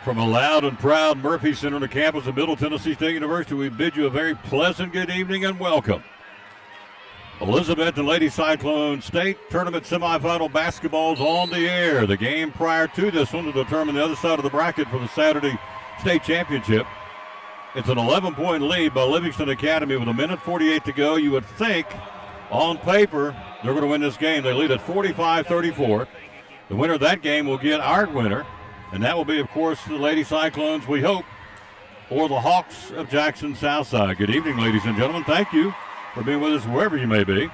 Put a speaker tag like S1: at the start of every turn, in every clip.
S1: From a loud and proud Murphy Center, the campus of Middle Tennessee State University, we bid you a very pleasant good evening and welcome. Elizabeth and Lady Cyclone State Tournament Semifinal basketball's on the air. The game prior to this one to determine the other side of the bracket for the Saturday State Championship. It's an 11-point lead by Livingston Academy with 1:48 to go. You would think, on paper, they're going to win this game. They lead at 45-34. The winner of that game will get our winner, and that will be, of course, the Lady Cyclones, we hope, or the Hawks of Jackson Southside. Good evening, ladies and gentlemen. Thank you for being with us wherever you may be.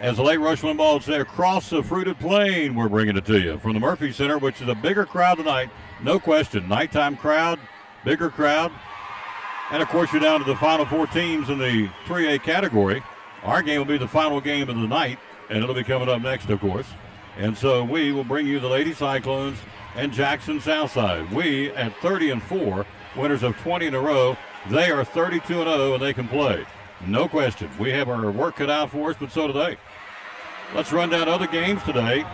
S1: As the late Rush Limbaugh would say, across the fruited plain, we're bringing it to you from the Murphy Center, which is a bigger crowd tonight, no question. Nighttime crowd, bigger crowd. And, of course, you're down to the final four teams in the 3A category. Our game will be the final game of the night, and it'll be coming up next, of course. And so we will bring you the Lady Cyclones and Jackson Southside. We at 30-4, winners of 20 in a row. They are 32-0, and they can play. No question. We have our work cut out for us, but so do they. Let's run down other games today.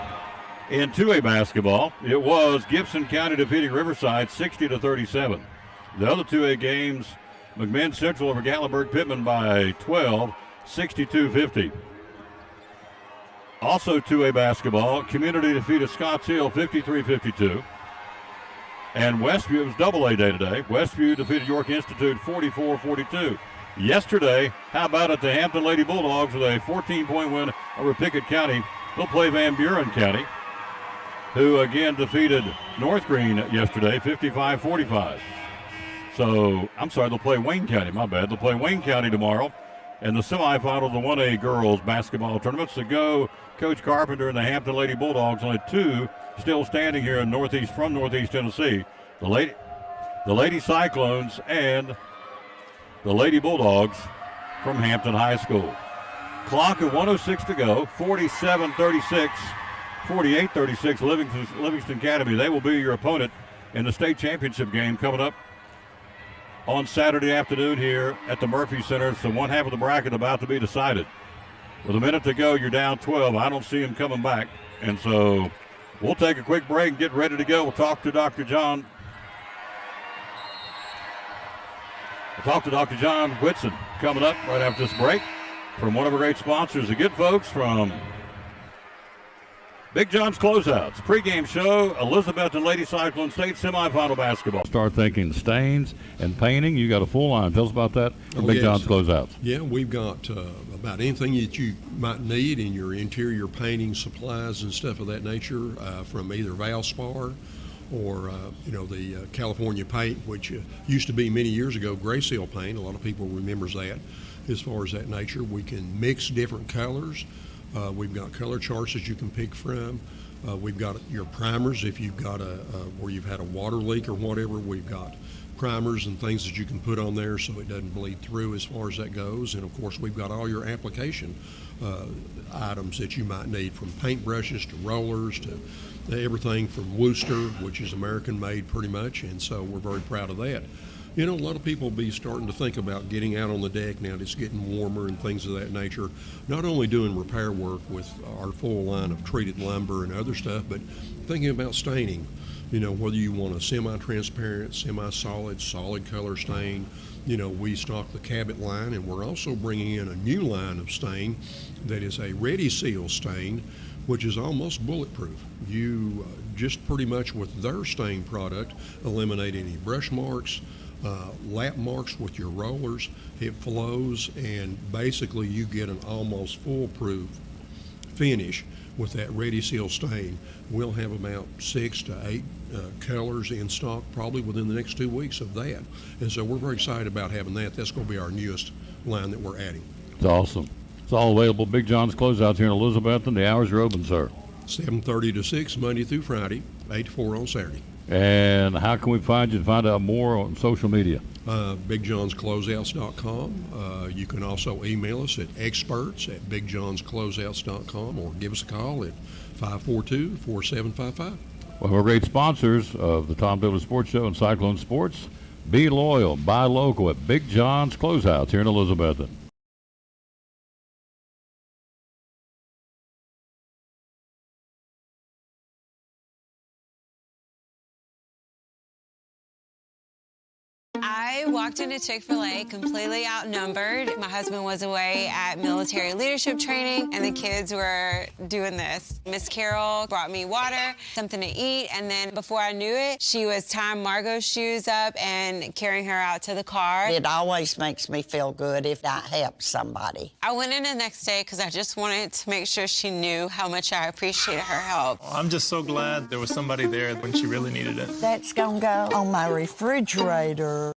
S1: In 2A basketball, it was Gibson County defeating Riverside 60-37. The other 2A games, McMinn Central over Gatlinburg Pittman by 12, 62-50. Also 2A basketball, Community defeated Scotts Hill 53-52. And Westview, it was AA day today. Westview defeated York Institute 44-42. Yesterday, how about it, the Hampton Lady Bulldogs with a 14-point win over Pickett County. They'll play Van Buren County, who again defeated North Green yesterday 55-45. So, I'm sorry, they'll play Wayne County, my bad. They'll play Wayne County tomorrow. And the semifinal of the 1A girls basketball tournaments to go. Coach Carpenter and the Hampton Lady Bulldogs, only two still standing here in Northeast Tennessee. The Lady Cyclones and the Lady Bulldogs from Hampton High School. Clock at 1:06 to go, 47-36, 48-36 Livingston Academy. They will be your opponent in the state championship game coming up on Saturday afternoon here at the Murphy Center. So one half of the bracket about to be decided. With a minute to go, you're down 12. I don't see him coming back. And so we'll take a quick break and get ready to go. We'll talk to Dr. John Whitson coming up right after this break from one of our great sponsors. The good folks from Big John's Closeouts, pregame show, Elizabeth and Lady Cyclone State semifinal basketball. Start thinking stains and painting. You got a full line. Tell us about that from Big John's Closeouts.
S2: Yeah, we've got about anything that you might need in your interior painting supplies and stuff of that nature, from either Valspar or the California paint, which used to be many years ago Gray Seal paint. A lot of people remembers that. As far as that nature, we can mix different colors. We've got color charts that you can pick from. We've got your primers if you've got where you've had a water leak or whatever. We've got primers and things that you can put on there so it doesn't bleed through as far as that goes. And of course, we've got all your application items that you might need, from paint brushes to rollers to everything from Worcester, which is American made pretty much. And so we're very proud of that. A lot of people will be starting to think about getting out on the deck now. It's getting warmer and things of that nature. Not only doing repair work with our full line of treated lumber and other stuff, but thinking about staining. Whether you want a semi-transparent, semi-solid, solid color stain. We stock the Cabot line, and we're also bringing in a new line of stain that is a Ready Seal stain, which is almost bulletproof. You just pretty much with their stain product eliminate any brush marks, lap marks with your rollers. It flows, and basically you get an almost foolproof finish with that Ready Seal stain. We'll have about 6 to 8 colors in stock probably within the next 2 weeks of that. And so we're very excited about having that. That's going to be our newest line that we're adding.
S1: It's awesome. It's all available. Big John's Closeouts here in Elizabeth, and the hours are open, sir.
S2: 7:30 to 6 Monday through Friday, 8 to 4 on Saturday.
S1: And how can we find you and find out more on social media?
S2: BigJohnsCloseouts.com. You can also email us at experts@BigJohnsCloseouts.com or give us a call at 542-4755.
S1: Well, we're great sponsors of the Tom Dillon Sports Show and Cyclone Sports. Be loyal, buy local at Big John's Closeouts here in Elizabeth.
S3: I walked into Chick-fil-A completely outnumbered. My husband was away at military leadership training, and the kids were doing this. Miss Carol brought me water, something to eat, and then before I knew it, she was tying Margot's shoes up and carrying her out to the car.
S4: It always makes me feel good if I help somebody.
S3: I went in the next day because I just wanted to make sure she knew how much I appreciated her help.
S5: I'm just so glad there was somebody there when she really needed it.
S4: That's gonna go on my refrigerator.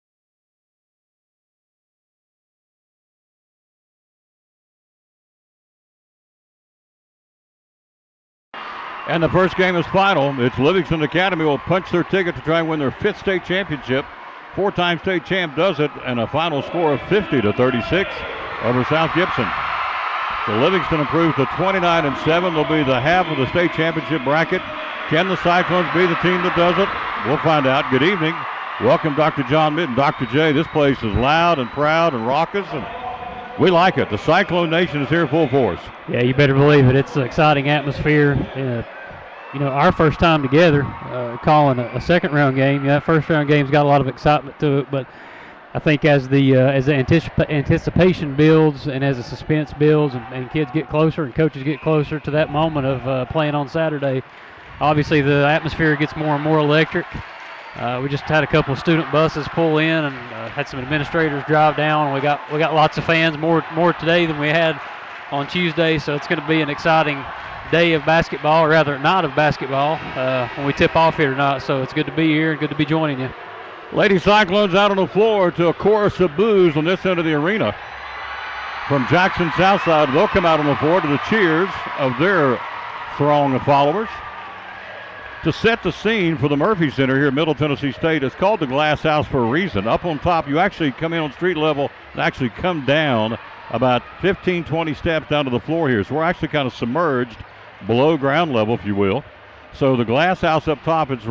S1: And the first game is final. It's Livingston Academy will punch their ticket to try and win their 5th state championship. 4-time state champ does it, and a final score of 50-36 over South Gibson. So Livingston improves to 29-7. They'll be the half of the state championship bracket. Can the Cyclones be the team that does it? We'll find out. Good evening. Welcome, Dr. John Mitten. Dr. J, this place is loud and proud and raucous, and we like it. The Cyclone Nation is here full force.
S6: Yeah, you better believe it. It's an exciting atmosphere. Our first time together calling a second-round game. That first-round game's got a lot of excitement to it, but I think as the anticipation builds and as the suspense builds and kids get closer and coaches get closer to that moment of playing on Saturday, obviously the atmosphere gets more and more electric. We just had a couple of student buses pull in and had some administrators drive down. We got lots of fans, more today than we had on Tuesday, so it's going to be an exciting day of basketball, or rather not of basketball, when we tip off here tonight. So it's good to be here and good to be joining you.
S1: Lady Cyclones out on the floor to a chorus of boos on this end of the arena. From Jackson Southside, they'll come out on the floor to the cheers of their throng of followers. To set the scene for the Murphy Center here at Middle Tennessee State, it's called the Glass House for a reason. Up on top, you actually come in on street level and actually come down about 15, 20 steps down to the floor here. So we're actually kind of submerged below ground level, if you will. So the glass house up top, of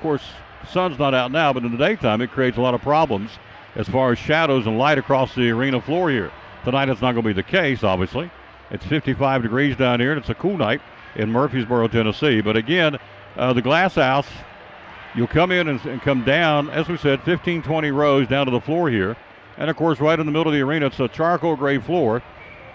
S1: course, the sun's not out now, but in the daytime it creates a lot of problems as far as shadows and light across the arena floor here. Tonight it's not going to be the case, obviously. It's 55 degrees down here, and it's a cool night in Murfreesboro, Tennessee. But again, the glass house, you'll come in and come down, as we said, 15, 20 rows down to the floor here. And, of course, right in the middle of the arena, it's a charcoal gray floor.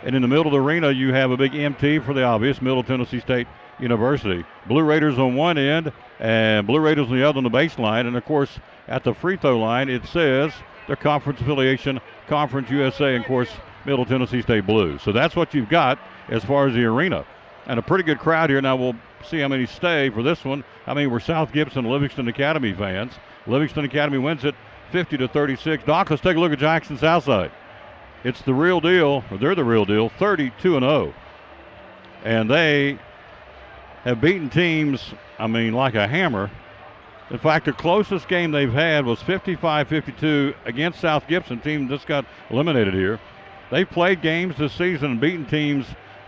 S1: And in the middle of the arena, you have a big MT for the obvious, Middle Tennessee State University. Blue Raiders on one end and Blue Raiders on the other on the baseline. And, of course, at the free throw line, it says their conference affiliation, Conference USA, and, of course, Middle Tennessee State Blues. So that's what you've got as far as the arena. And a pretty good crowd here. Now we'll see how many stay for this one. I mean, we're South Gibson, Livingston Academy fans. Livingston Academy wins it 50-36. Doc, let's take a look at Jackson Southside. It's the real deal, or they're the real deal, 32-0. And they have beaten teams, I mean, like a hammer. In fact, the closest game they've had was 55-52 against South Gibson, team just got eliminated here. They've played games this season and beaten teams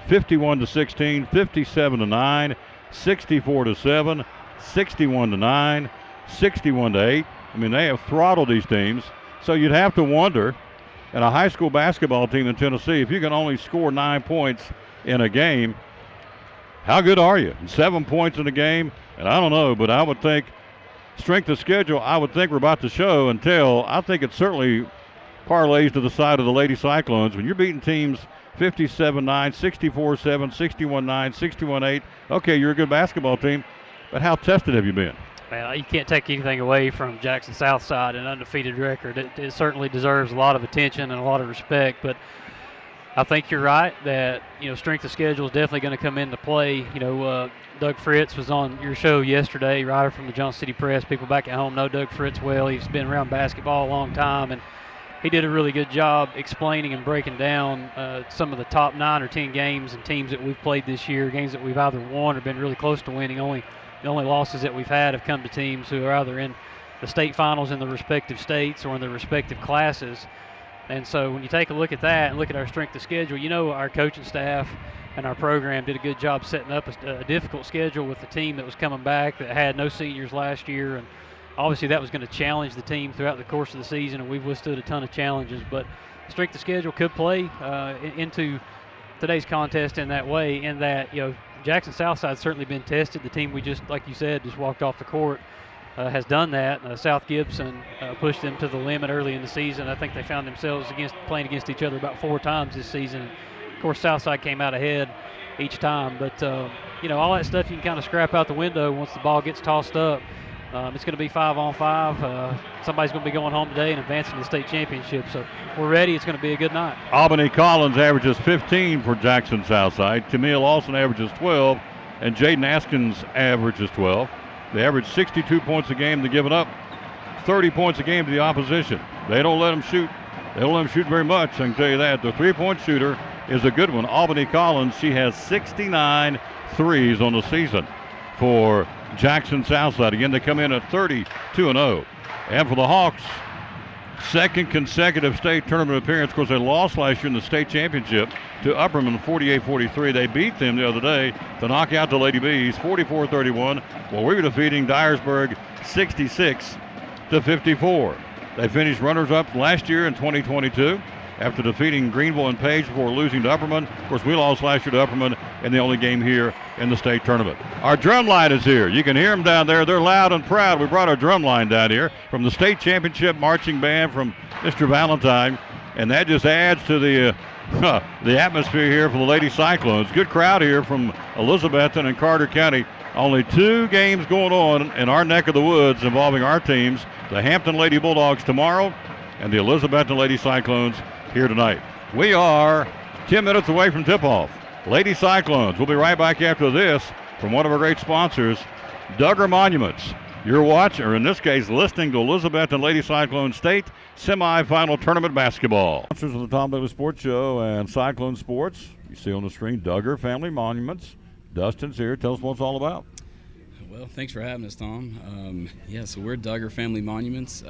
S1: 51-16, 57-9, 64-7, 61-9, 61-8. I mean, they have throttled these teams. So you'd have to wonder, in a high school basketball team in Tennessee, if you can only score 9 points in a game, how good are you? And 7 points in a game, and I don't know, but I would think strength of schedule, I would think we're about to show and tell. I think it certainly parlays to the side of the Lady Cyclones. When you're beating teams 57-9, 64-7, 61-9, 61-8, okay, you're a good basketball team, but how tested have you been?
S6: Well, you can't take anything away from Jackson Southside, an undefeated record. It certainly deserves a lot of attention and a lot of respect, but I think you're right that, strength of schedule is definitely going to come into play. Doug Fritz was on your show yesterday, writer from the Johnson City Press. People back at home know Doug Fritz well. He's been around basketball a long time, and he did a really good job explaining and breaking down some of the top 9 or 10 games and teams that we've played this year, games that we've either won or been really close to winning. The only losses that we've had have come to teams who are either in the state finals in the respective states or in their respective classes. And so when you take a look at that and look at our strength of schedule, our coaching staff and our program did a good job setting up a difficult schedule with the team that was coming back that had no seniors last year. And obviously that was going to challenge the team throughout the course of the season, and we've withstood a ton of challenges. But strength of schedule could play into today's contest in that way, in that, Jackson Southside's certainly been tested. The team we just, like you said, just walked off the court has done that. South Gibson pushed them to the limit early in the season. I think they found themselves playing against each other about 4 times this season. Of course, Southside came out ahead each time, but all that stuff you can kind of scrap out the window once the ball gets tossed up. It's going to be 5-on-5. Somebody's going to be going home today and advancing to the state championship. So we're ready. It's going to be a good night.
S1: Albany Collins averages 15 for Jackson Southside. Camille Lawson averages 12, and Jaden Askins averages 12. They average 62 points a game. They're giving up 30 points a game to the opposition. They don't let them shoot. They don't let them shoot very much, I can tell you that. The three-point shooter is a good one. Albany Collins, she has 69 threes on the season for Jackson Southside. Again, they come in at 32-0. And for the Hawks, second consecutive state tournament appearance. Of course, they lost last year in the state championship to Upperman 48-43. They beat them the other day to knock out the Lady Bees 44-31, while we were defeating Dyersburg 66-54. They finished runners-up last year in 2022 after defeating Greenville and Page before losing to Upperman. Of course, we lost last year to Upperman in the only game here in the state tournament. Our drum line is here. You can hear them down there. They're loud and proud. We brought our drum line down here from the state championship marching band from Mr. Valentine, and that just adds to the atmosphere here for the Lady Cyclones. Good crowd here from Elizabethton and Carter County. Only 2 games going on in our neck of the woods involving our teams, the Hampton Lady Bulldogs tomorrow and the Elizabethton Lady Cyclones here tonight. We are 10 minutes away from tip-off. Lady Cyclones. We'll be right back after this from one of our great sponsors, Duggar Monuments. You're watching, or in this case, listening to Elizabethton Lady Cyclone State Semifinal Tournament Basketball. Sponsors of the Tom Bailey Sports Show and Cyclone Sports. You see on the screen, Duggar Family Monuments. Dustin's here. Tell us what it's all about.
S7: Well, thanks for having us, Tom. So we're Duggar Family Monuments.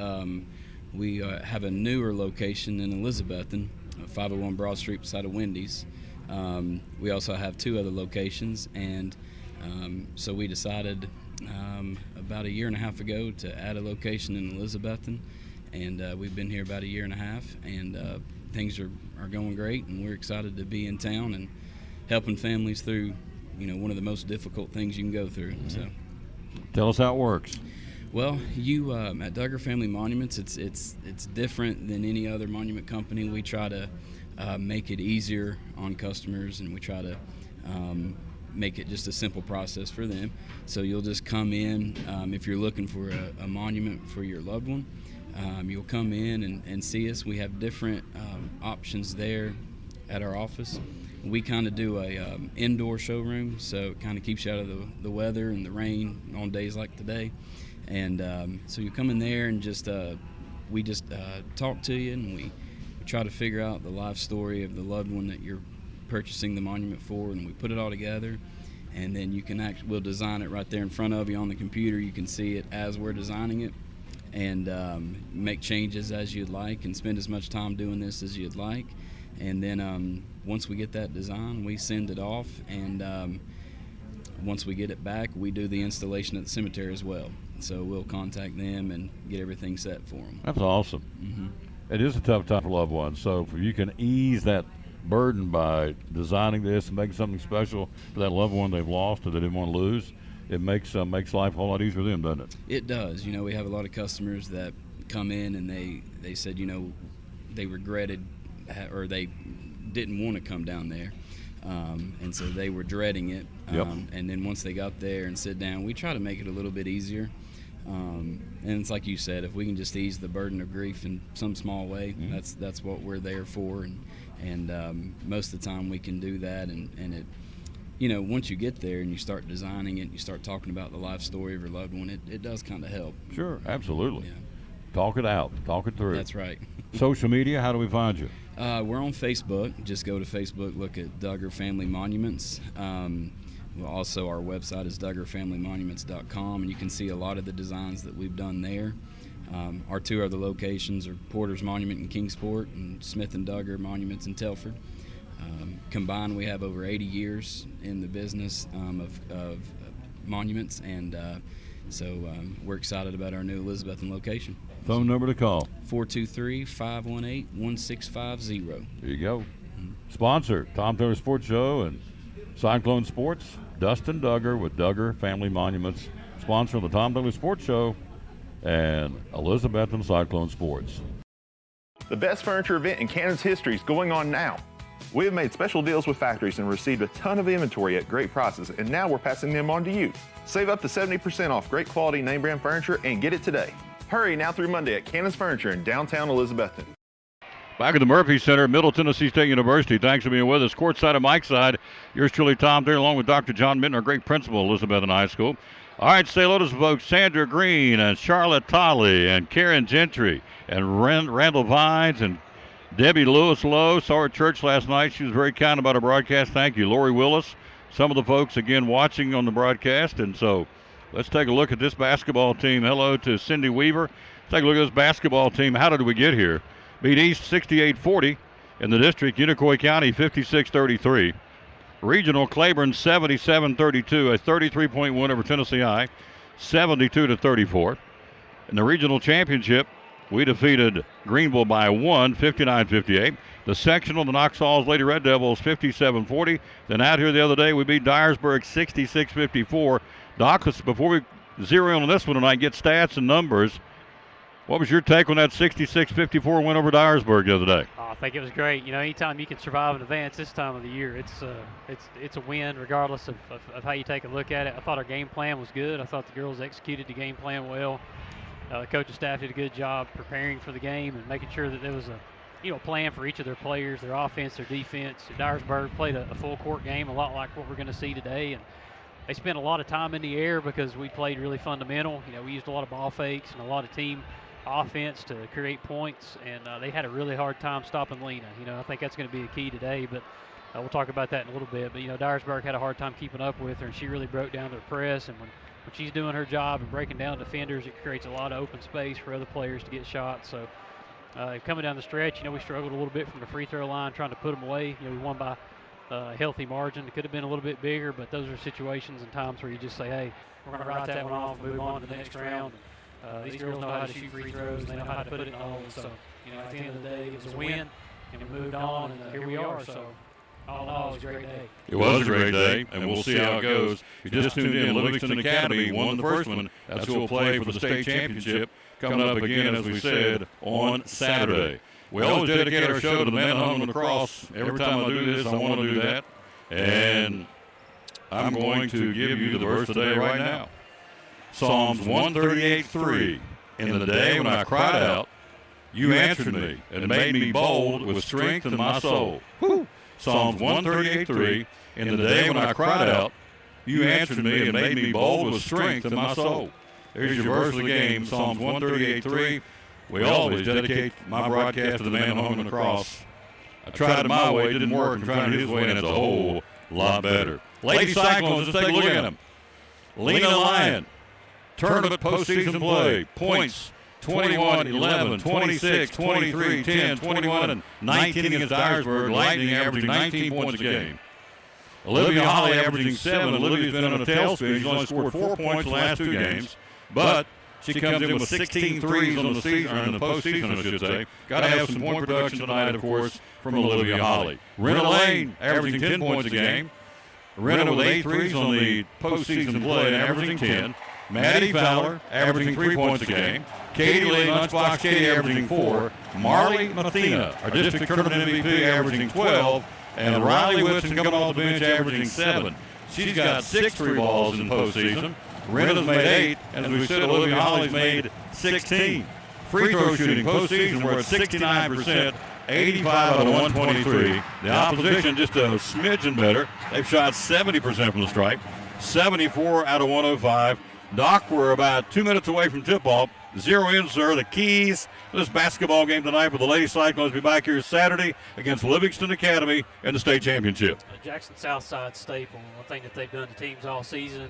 S7: We have a newer location in Elizabethton, 501 Broad Street beside of Wendy's. We also have 2 other locations, and so we decided about 1.5 years ago to add a location in Elizabethton, and we've been here about 1.5 years, and things are going great, and we're excited to be in town and helping families through one of the most difficult things you can go through. So,
S1: tell us how it works.
S7: Well, you at Duggar Family Monuments, it's different than any other monument company. We try to make it easier on customers, and we try to make it just a simple process for them. So you'll just come in if you're looking for a monument for your loved one. You'll come in and see us. We have different options there at our office. We kind of do a indoor showroom, so it kind of keeps you out of the weather and the rain on days like today. And so you come in there and we just talk to you, and we try to figure out the life story of the loved one that you're purchasing the monument for, and we put it all together. And then we'll design it right there in front of you on the computer. You can see it as we're designing it, and make changes as you'd like, and spend as much time doing this as you'd like. And then once we get that design, we send it off, and once we get it back, we do the installation at the cemetery as well. So we'll contact them and get everything set for them.
S1: That's awesome.
S7: Mm-hmm.
S1: It is a tough time for loved ones, so if you can ease that burden by designing this and making something special for that loved one they've lost or they didn't want to lose, it makes life a whole lot easier for them, doesn't it?
S7: It does. We have a lot of customers that come in and they said, they regretted or they didn't want to come down there. And so they were dreading it.
S1: Yep.
S7: And then once they got there and sit down, we try to make it a little bit easier. And it's like you said, if we can just ease the burden of grief in some small way,
S1: mm-hmm.
S7: that's what we're there for. And most of the time we can do that. And it, once you get there and you start designing it, and you start talking about the life story of your loved one, it does kind of help.
S1: Sure, absolutely.
S7: Yeah.
S1: Talk it out. Talk it through.
S7: That's right.
S1: Social media, how do we find you?
S7: We're on Facebook. Just go to Facebook, look at Duggar Family Monuments. Also, our website is DuggarFamilyMonuments.com, and you can see a lot of the designs that we've done there. Our 2 other locations are Porter's Monument in Kingsport and Smith and Duggar Monuments in Telford. Combined, we have over 80 years in the business of monuments, and so we're excited about our new Elizabethton location.
S1: Phone number to call?
S7: 423-518-1650.
S1: There you go. Mm-hmm. Sponsor, Tom Taylor Sports Show and Cyclone Sports, Dustin Duggar with Duggar Family Monuments. Sponsor of the Tom Taylor Sports Show and Elizabethton Cyclone Sports.
S8: The best furniture event in Canada's history is going on now. We have made special deals with factories and received a ton of inventory at great prices, and now we're passing them on to you. Save up to 70% off great quality name brand furniture and get it today. Hurry now through Monday at Cannon's Furniture in downtown Elizabethton.
S1: Back at the Murphy Center, Middle Tennessee State University. Thanks for being with us. Courtside and Mike's side, yours truly, Tom, there, along with Dr. John Minton, our great principal at Elizabethton High School. All right, say hello to some folks. Sandra Green and Charlotte Tolley and Karen Gentry and Randall Vines and Debbie Lewis-Lowe. Saw her at church last night. She was very kind about our broadcast. Thank you. Lori Willis. Some of the folks, again, watching on the broadcast. And so let's take a look at this basketball team. Hello to Cindy Weaver. Let's take a look at this basketball team. How did we get here? Beat East 68-40 in the district. Unicoi County 56-33. Regional Claiborne 77-32, a 33-point win over Tennessee High, 72-34. In the regional championship, we defeated Greenville by 1, 59-58. The sectional, the Knox Falls Lady Red Devils 57-40. Then out here the other day, we beat Dyersburg 66-54. Doc, before we zero in on this one tonight, get stats and numbers. What was your take on that 66-54 win over Dyersburg the other day?
S6: Oh, I think it was great. You know, anytime you can survive and advance this time of the year, it's a win regardless of how you take a look at it. I thought our game plan was good. I thought the girls executed the game plan well. The coaching staff did a good job preparing for the game and making sure that there was a plan for each of their players, their offense, their defense. Dyersburg played a full court game, a lot like what we're going to see today, and they spent a lot of time in the air because we played really fundamental. You know, we used a lot of ball fakes and a lot of team offense to create points, and they had a really hard time stopping Lena. You know, I think that's going to be a key today, but we'll talk about that in a little bit. But, you know, Dyersburg had a hard time keeping up with her, and she really broke down their press, and when she's doing her job and breaking down defenders, it creates a lot of open space for other players to get shots. So coming down the stretch, you know, we struggled a little bit from the free throw line trying to put them away. You know, we won by a healthy margin. It could have been a little bit bigger, but those are situations and times where you just say, hey, we're going to write that one off and move on to the next round. These girls know how to shoot free throws, and they know how to put it in holes. So, you know, at the end of the day, it was a win, and we moved on, and here we are. So, all in all, it was a great day.
S1: It was a great day, and we'll see how it goes. You just tuned in. Livingston Academy won the first one. That's who will play for the state championship coming up again, as we said, on Saturday. We always dedicate our show to the men and home lacrosse. Every time I do this, I want to do that. And I'm going to give you the verse today right now. Psalms 138:3. In the day when I cried out, you answered me and made me bold with strength in my soul. Woo. Psalms 138:3. In the day when I cried out, you answered me and made me bold with strength in my soul. There's your verse of the game, Psalms 138:3. We always dedicate my broadcast to the man home and across. I tried it my way, it didn't work. I'm trying it his way, and it's a whole lot better. Lady Cyclones, let's take a look at them. Lena Lyon, tournament postseason play, points 21, 11, 26, 23, 10, 21, and 19 against Dyersburg. Lightning averaging 19 points a game. Olivia Holly averaging 7. Olivia's been on a tailspin. She's only scored 4 points the last 2 games, but she comes in with 16 threes on the season, or in the postseason, I should say. Got to have some point production tonight, of course, from Olivia Holly. Renna Lane averaging 10 points a game. Renna with 8 threes on the postseason play, averaging 10. Maddie Fowler averaging 3 points a game. Katie Lee Lunchbox Katie averaging 4. Marley Mathena, our district tournament MVP, averaging 12. And Riley Whitson coming off the bench averaging 7. She's got 6 free balls in postseason. Renna's made 8, and as we said, Olivia Holly's made 16. Free throw shooting postseason, we're at 69%, 85 out of 123. The opposition just a smidgen better. They've shot 70% from the stripe, 74 out of 105. Doc, we're about 2 minutes away from tip-off. Zero in, sir. The keys to this basketball game tonight for the Lady Cyclones will be back here Saturday against Livingston Academy in the state championship.
S6: Jackson Southside staple. One thing that they've done to teams all season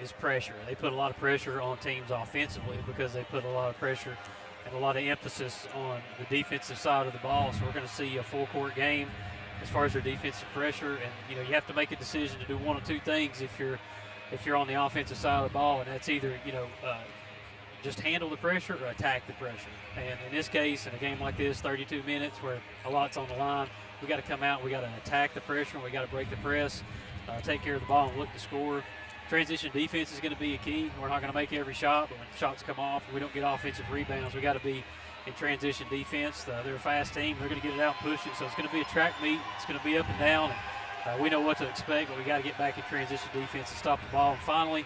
S6: is pressure. They put a lot of pressure on teams offensively because they put a lot of pressure and a lot of emphasis on the defensive side of the ball. So we're going to see a full court game as far as their defensive pressure. And you know, you have to make a decision to do one of two things if you're on the offensive side of the ball, and that's either just handle the pressure or attack the pressure. And in this case, in a game like this, 32 minutes where a lot's on the line, we got to come out, we got to attack the pressure, and we got to break the press, take care of the ball and look to score. transition defense is going to be a key. We're not going to make every shot, but when shots come off, we don't get offensive rebounds. We got to be in transition defense. They're a fast team. They're going to get it out and push it. So it's going to be a track meet. It's going to be up and down. And, we know what to expect, but we got to get back in transition defense and stop the ball. And finally,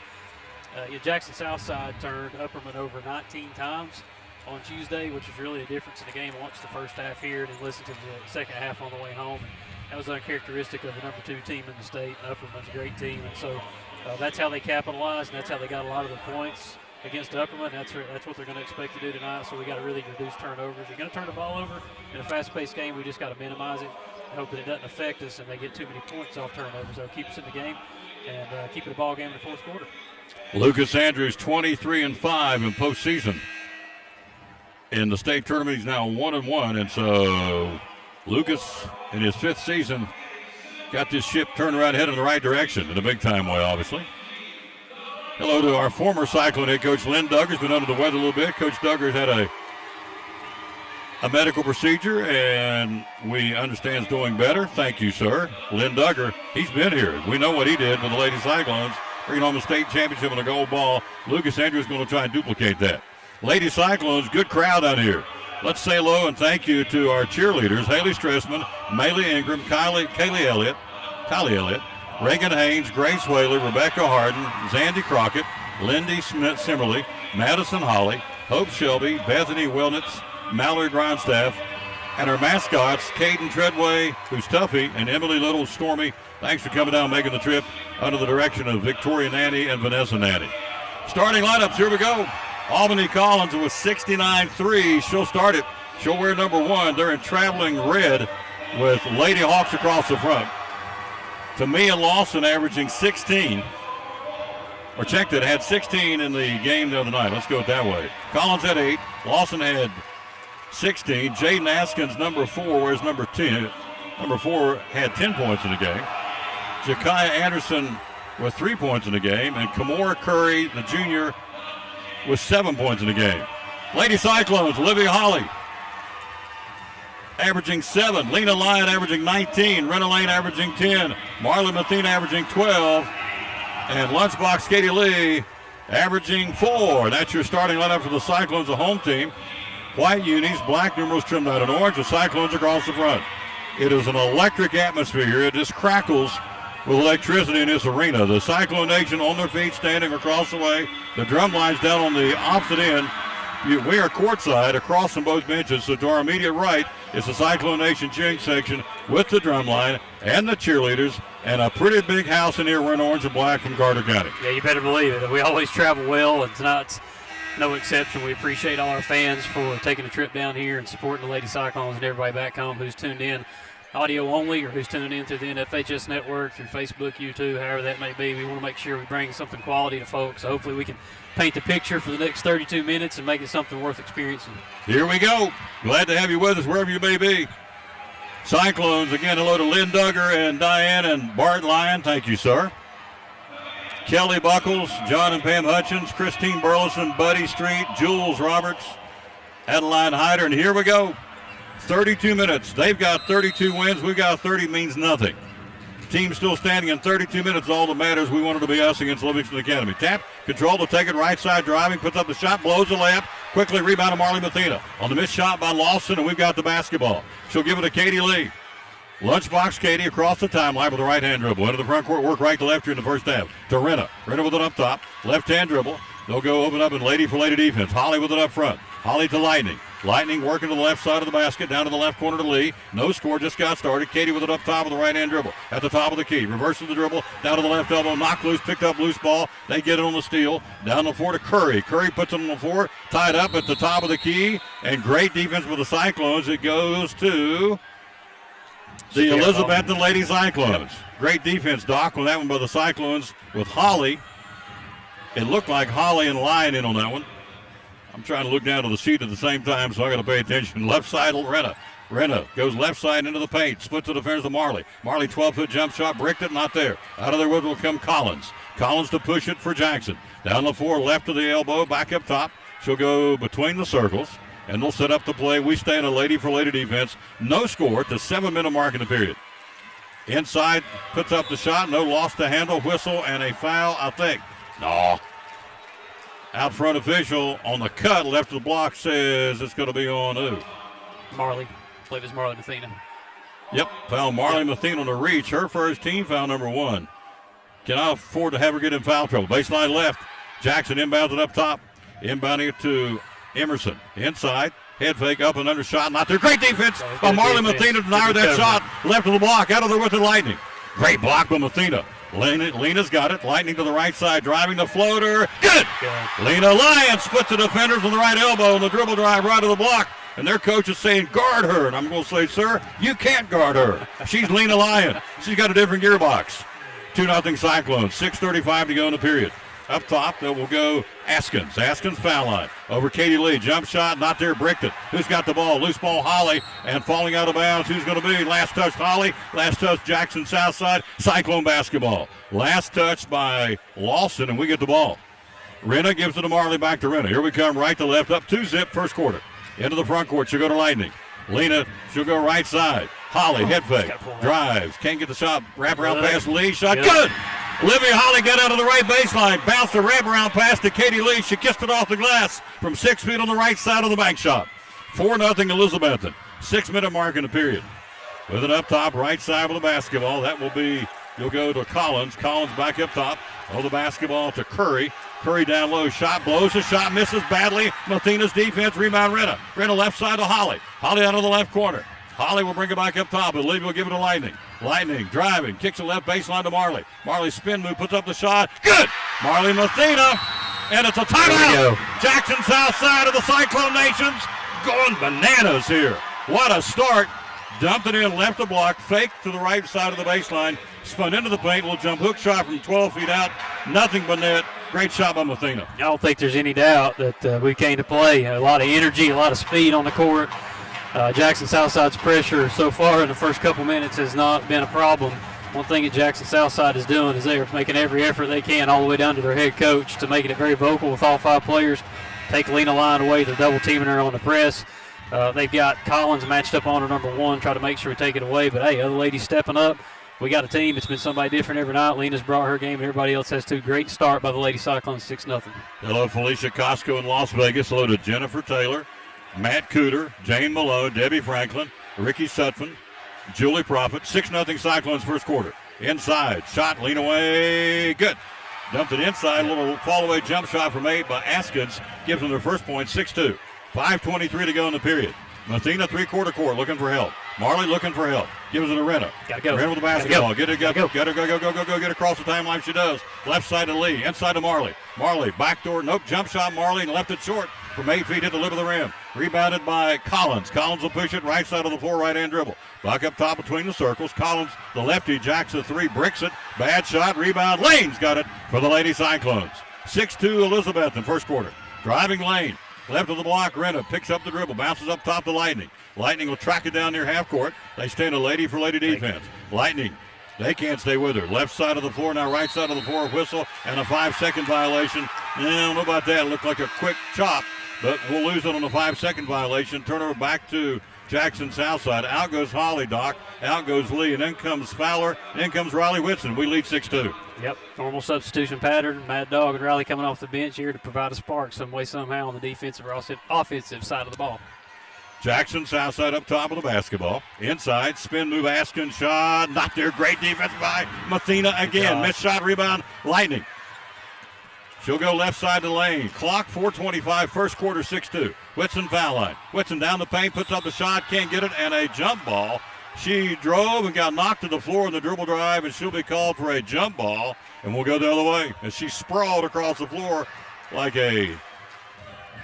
S6: Jackson Southside turned Upperman over 19 times on Tuesday, which is really a difference in the game. I watched the first half here and listened to the second half on the way home. And that was uncharacteristic of the number 2 team in the state. Upperman's a great team, and so that's how they capitalized, and that's how they got a lot of the points against Upperman. That's what they're going to expect to do tonight. So we got to really reduce turnovers. You're going to turn the ball over in a fast-paced game. We just got to minimize it and hope that it doesn't affect us and they get too many points off turnovers. That'll keep us in the game and keep it a ball game in the fourth quarter.
S1: Lucas Andrews, 23-5 in postseason. In the state tournament, he's now 1-1, and so Lucas, in his 5th season, got this ship turned around, headed in the right direction in a big-time way, obviously. Hello to our former Cyclone head coach, Lynn Duggar's been under the weather a little bit. Coach Duggar's had a medical procedure, and we understand is doing better. Thank you, sir. Lynn Duggar, he's been here. We know what he did with the Lady Cyclones, bringing home the state championship and a gold ball. Lucas Andrews is going to try and duplicate that. Lady Cyclones, good crowd out here. Let's say hello and thank you to our cheerleaders, Haley Stressman, Maylee Ingram, Kylie Elliott, Reagan Haynes, Grace Whaler, Rebecca Harden, Zandy Crockett, Lindy Smith Simmerly, Madison Holly, Hope Shelby, Bethany Wilnitz, Mallory Grindstaff, and our mascots, Caden Treadway, who's Tuffy, and Emily Little Stormy. Thanks for coming down and making the trip under the direction of Victoria Nanny and Vanessa Nanny. Starting lineups, here we go. Albany Collins with 69-3. She'll start it. She'll wear number 1. They're in traveling red with Lady Hawks across the front. Tamia Lawson averaging 16. Or checked it, had 16 in the game the other night. Let's go it that way. Collins had 8. Lawson had 16. Jaden Askins, number 4, wears number 10. Number 4 had 10 points in the game. Jakiah Anderson with 3 points in the game. And Kamora Curry, the junior, with 7 points in the game. Lady Cyclones, Olivia Holly averaging 7. Lena Lyon averaging 19. Renna Lane averaging 10. Marley Mathena averaging 12. And Lunchbox Katie Lee averaging 4. That's your starting lineup for the Cyclones, the home team. White unis, black numerals trimmed out in orange. The Cyclones across the front. It is an electric atmosphere. It just crackles with electricity in this arena. The Cyclone Nation on their feet, standing across the way. The drum line's down on the opposite end. We are courtside across from both benches, so to our immediate right is the Cyclone Nation cheering section with the drum line and the cheerleaders and a pretty big house in here wearing orange and black from Carter County.
S6: Yeah, you better believe it. We always travel well, and tonight's no exception. We appreciate all our fans for taking a trip down here and supporting the Lady Cyclones and everybody back home who's tuned in audio only or who's tuning in through the NFHS network, through Facebook, YouTube, however that may be. We want to make sure we bring something quality to folks. So hopefully we can paint the picture for the next 32 minutes and make it something worth experiencing.
S1: Here we go. Glad to have you with us wherever you may be. Cyclones, again, hello to Lynn Duggar and Diane and Bart Lyon. Thank you, sir. Kelly Buckles, John and Pam Hutchins, Christine Burleson, Buddy Street, Jules Roberts, Adeline Hyder, and here we go. 32 minutes. They've got 32 wins. We got 30, means nothing. Team still standing in 32 minutes. All that matters. We wanted to be us against Livingston Academy. Tap, control to take it right side driving, puts up the shot, blows the layup. Quickly rebound to Marley Mathena. On the missed shot by Lawson, and we've got the basketball. She'll give it to Katie Lee. Lunchbox Katie across the timeline with a right-hand dribble. Into the front court, work right to left here in the first half. To Renna. Renna with it up top. Left-hand dribble. They'll go open up in lady for lady defense. Holly with it up front. Holly to Lightning. Lightning working to the left side of the basket, down to the left corner to Lee. No score, just got started. Katie with it up top with the right-hand dribble. At the top of the key. Reverses the dribble, down to the left elbow. Knocked loose, picked up loose ball. They get it on the steal. Down the floor to Curry. Curry puts it on the floor, tied up at the top of the key. And great defense with the Cyclones. It goes to the Elizabethton Lady Cyclones. Great defense, Doc, on that one by the Cyclones with Holly. It looked like Holly and Lyon in on that one. I'm trying to look down to the sheet at the same time, so I got to pay attention. Left side, Renna. Renna goes left side into the paint. Splits the defense to Marley. Marley, 12-foot jump shot, bricked it, not there. Out of there will come Collins. Collins to push it for Jackson. Down the floor, left to the elbow, back up top. She'll go between the circles, and they'll set up the play. We stay in a lady for lady defense. No score at the 7-minute mark in the period. Inside, puts up the shot. No, lost the handle, whistle, and a foul, I think. No. Out front official on the cut, left of the block, says it's going to be on who?
S6: Marley. I believe it's Marley Mathena.
S1: Yep, foul Marley Mathena on the reach. Her first team foul number 1. Cannot afford to have her get in foul trouble. Baseline left. Jackson inbounds it up top. Inbounding it to Emerson. Inside. Head fake up and under shot. Not there. Great defense by Marley Mathena. Denied that shot. Left of the block. Out of there with the Lightning. Great block by Mathena. Lena's got it. Lightning to the right side. Driving the floater. Good. Lena Lyons splits the defenders on the right elbow on the dribble drive right to the block. And their coach is saying, guard her. And I'm going to say, sir, you can't guard her. She's Lena Lyon. She's got a different gearbox. 2-0 Cyclones. 6:35 to go in the period. Up top, that will go Askins. Askins foul line. Over Katie Lee. Jump shot, not there. Brickton. Who's got the ball? Loose ball, Holly. And falling out of bounds. Who's going to be? Last touch, Holly. Last touch, Jackson Southside. Cyclone basketball. Last touch by Lawson, and we get the ball. Renna gives it to Marley, back to Renna. Here we come, right to left, up 2-zip, first quarter. Into the front court. She'll go to Lightning. Lena, she'll go right side. Holly, head fake. Drives. Can't get the shot. Wrap around pass. Lee. Shot. Good. Olivia Holly got out of the right baseline. Bounced the wraparound pass to Katie Lee. She kissed it off the glass from 6 feet on the right side of the bank shot. 4-0 Elizabethton. 6-minute mark in the period. With it up top, right side of the basketball. That will be, you'll go to Collins. Collins back up top. Oh, the basketball to Curry. Curry down low. Shot blows. The shot misses badly. Mathena's defense. Rebound Renna. Renna left side to Holly. Holly out of the left corner. Holly will bring it back up top. Olivia will give it to Lightning. Lightning driving. Kicks the left baseline to Marley. Marley spin move. Puts up the shot. Good. Marley Mathena. And it's a timeout. Jackson Southside of the Cyclone Nations going bananas here. What a start. Dumped it in. Left the block. Fake to the right side of the baseline. Spun into the paint. Little jump hook shot from 12 feet out. Nothing but net. Great shot by Mathena.
S6: I don't think there's any doubt that we came to play. A lot of energy, a lot of speed on the court. Jackson Southside's pressure so far in the first couple minutes has not been a problem. One thing that Jackson Southside is doing is they're making every effort they can all the way down to their head coach to making it very vocal with all 5 players. Take Lena Lyon away. They're double teaming her on the press. They've got Collins matched up on her number 1, try to make sure we take it away. But, hey, other ladies stepping up. We got a team. It's been somebody different every night. Lena's brought her game, and everybody else has 2. Great start by the Lady Cyclones, 6-0.
S1: Hello, Felicia Costco in Las Vegas. Hello to Jennifer Taylor, Matt Cooter, Jane Malone, Debbie Franklin, Ricky Sutphin, Julie Prophet. 6-0 Cyclones first quarter. Inside, shot, lean away, good. Dumped it inside, a little fall-away jump shot from 8 by Askins. Gives them their first point, 6-2. 5:23 to go in the period. Mathena, three-quarter court, looking for help. Marley looking for help. Gives it to Renna.
S6: Gotta go.
S1: Renna with the basketball. Get it, go. Get across the timeline. She does. Left side to Lee. Inside to Marley. Marley, backdoor, nope, jump shot. Marley and left it short from 8 feet hit the lip of the rim. Rebounded by Collins. Collins will push it right side of the floor, right-hand dribble. Back up top between the circles. Collins, the lefty, jacks the 3, bricks it. Bad shot, rebound. Lane's got it for the Lady Cyclones. 6-2 Elizabeth in first quarter. Driving Lane. Left of the block, Renna picks up the dribble, bounces up top to Lightning. Lightning will track it down near half court. They stand a lady for lady defense. Lightning, they can't stay with her. Left side of the floor, now right side of the floor, whistle, and a 5-second violation. I don't know about that. It looked like a quick chop, but we'll lose it on a 5-second violation. Turn her back to Jackson Southside. Out goes Holly, Doc. Out goes Lee, and in comes Fowler. And in comes Riley Whitson. We lead 6-2.
S6: Yep, normal substitution pattern. Mad Dog and Riley coming off the bench here to provide a spark some way, somehow on the defensive or offensive side of the ball.
S1: Jackson Southside up top of the basketball. Inside, spin move, Askin, shot. Not there. Great defense by Mathena again. Missed shot, rebound, Lightning. She'll go left side to Lane. Clock, 4:25, first quarter, 6-2. Whitson foul line. Whitson down the paint, puts up the shot, can't get it, and a jump ball. She drove and got knocked to the floor in the dribble drive, and she'll be called for a jump ball, and we'll go the other way. As she sprawled across the floor like a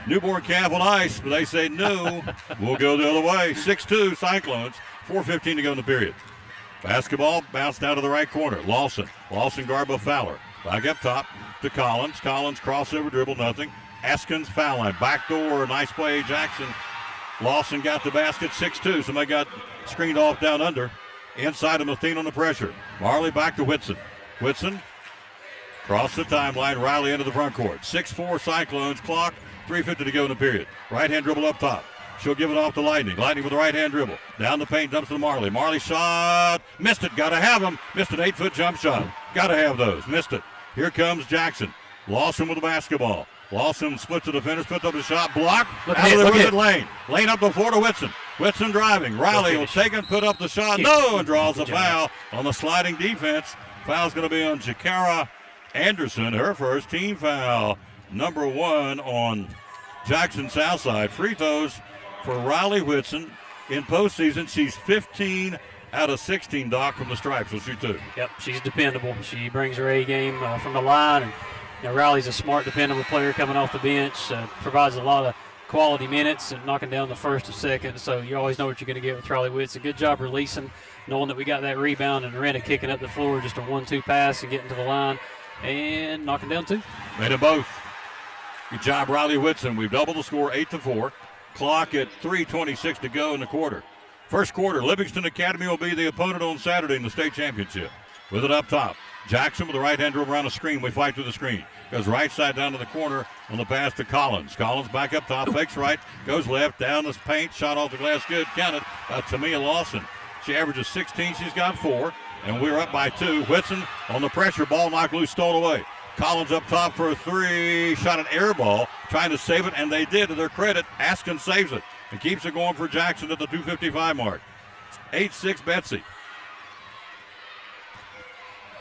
S1: newborn calf on ice, but they say no. We'll go the other way. 6-2 Cyclones, 4:15 to go in the period. Basketball bounced down to the right corner. Lawson guard by Fowler. Back up top to Collins. Collins crossover dribble, nothing. Askins foul line. Backdoor, nice play, Jackson. Lawson got the basket, 6-2. Somebody got screened off down under. Inside of Mathena on the pressure. Marley back to Whitson. Whitson cross the timeline. Riley into the front court. 6-4 Cyclones. Clock, 3:50 to go in the period. Right hand dribble up top. She'll give it off to Lightning. Lightning with the right-hand dribble. Down the paint, dumps to Marley. Marley shot. Missed it. Got to have them. Missed an 8-foot jump shot. Got to have those. Missed it. Here comes Jackson. Lawson with the basketball. Lawson splits the defenders, puts up the shot, blocked. Out of there with it, Lane. Lane up the floor to Whitson. Whitson driving. Riley will take it, put up the shot. No, and draws a foul on the sliding defense. Foul's going to be on Jakara Anderson. Her first team foul. Number 1 on Jackson Southside. Free throws for Riley Whitson. In postseason, she's 15 out of 16, Doc, from the stripe. She'll shoot 2.
S6: Yep, she's dependable. She brings her A game from the line, and Riley's a smart, dependable player coming off the bench. Provides a lot of quality minutes and knocking down the first and second. So you always know what you're going to get with Riley Whitson. Good job releasing, knowing that we got that rebound, and Renna kicking up the floor, just a 1-2 pass and getting to the line and knocking down 2.
S1: Made them both. Good job, Riley Whitson. We've doubled the score, 8-4. Clock at 3:26 to go in the quarter. First quarter, Livingston Academy will be the opponent on Saturday in the state championship. With it up top, Jackson with the right hand dribble around the screen. We fight through the screen. Goes right side down to the corner on the pass to Collins. Collins back up top, fakes right, goes left, down the paint, shot off the glass, good, counted by Tamia Lawson. She averages 16, she's got 4, and we're up by 2. Whitson on the pressure, ball knocked loose, stole away. Collins up top for a 3, shot an air ball, trying to save it, and they did. To their credit, Askin saves it and keeps it going for Jackson at the 2:55 mark. 8-6 Betsy.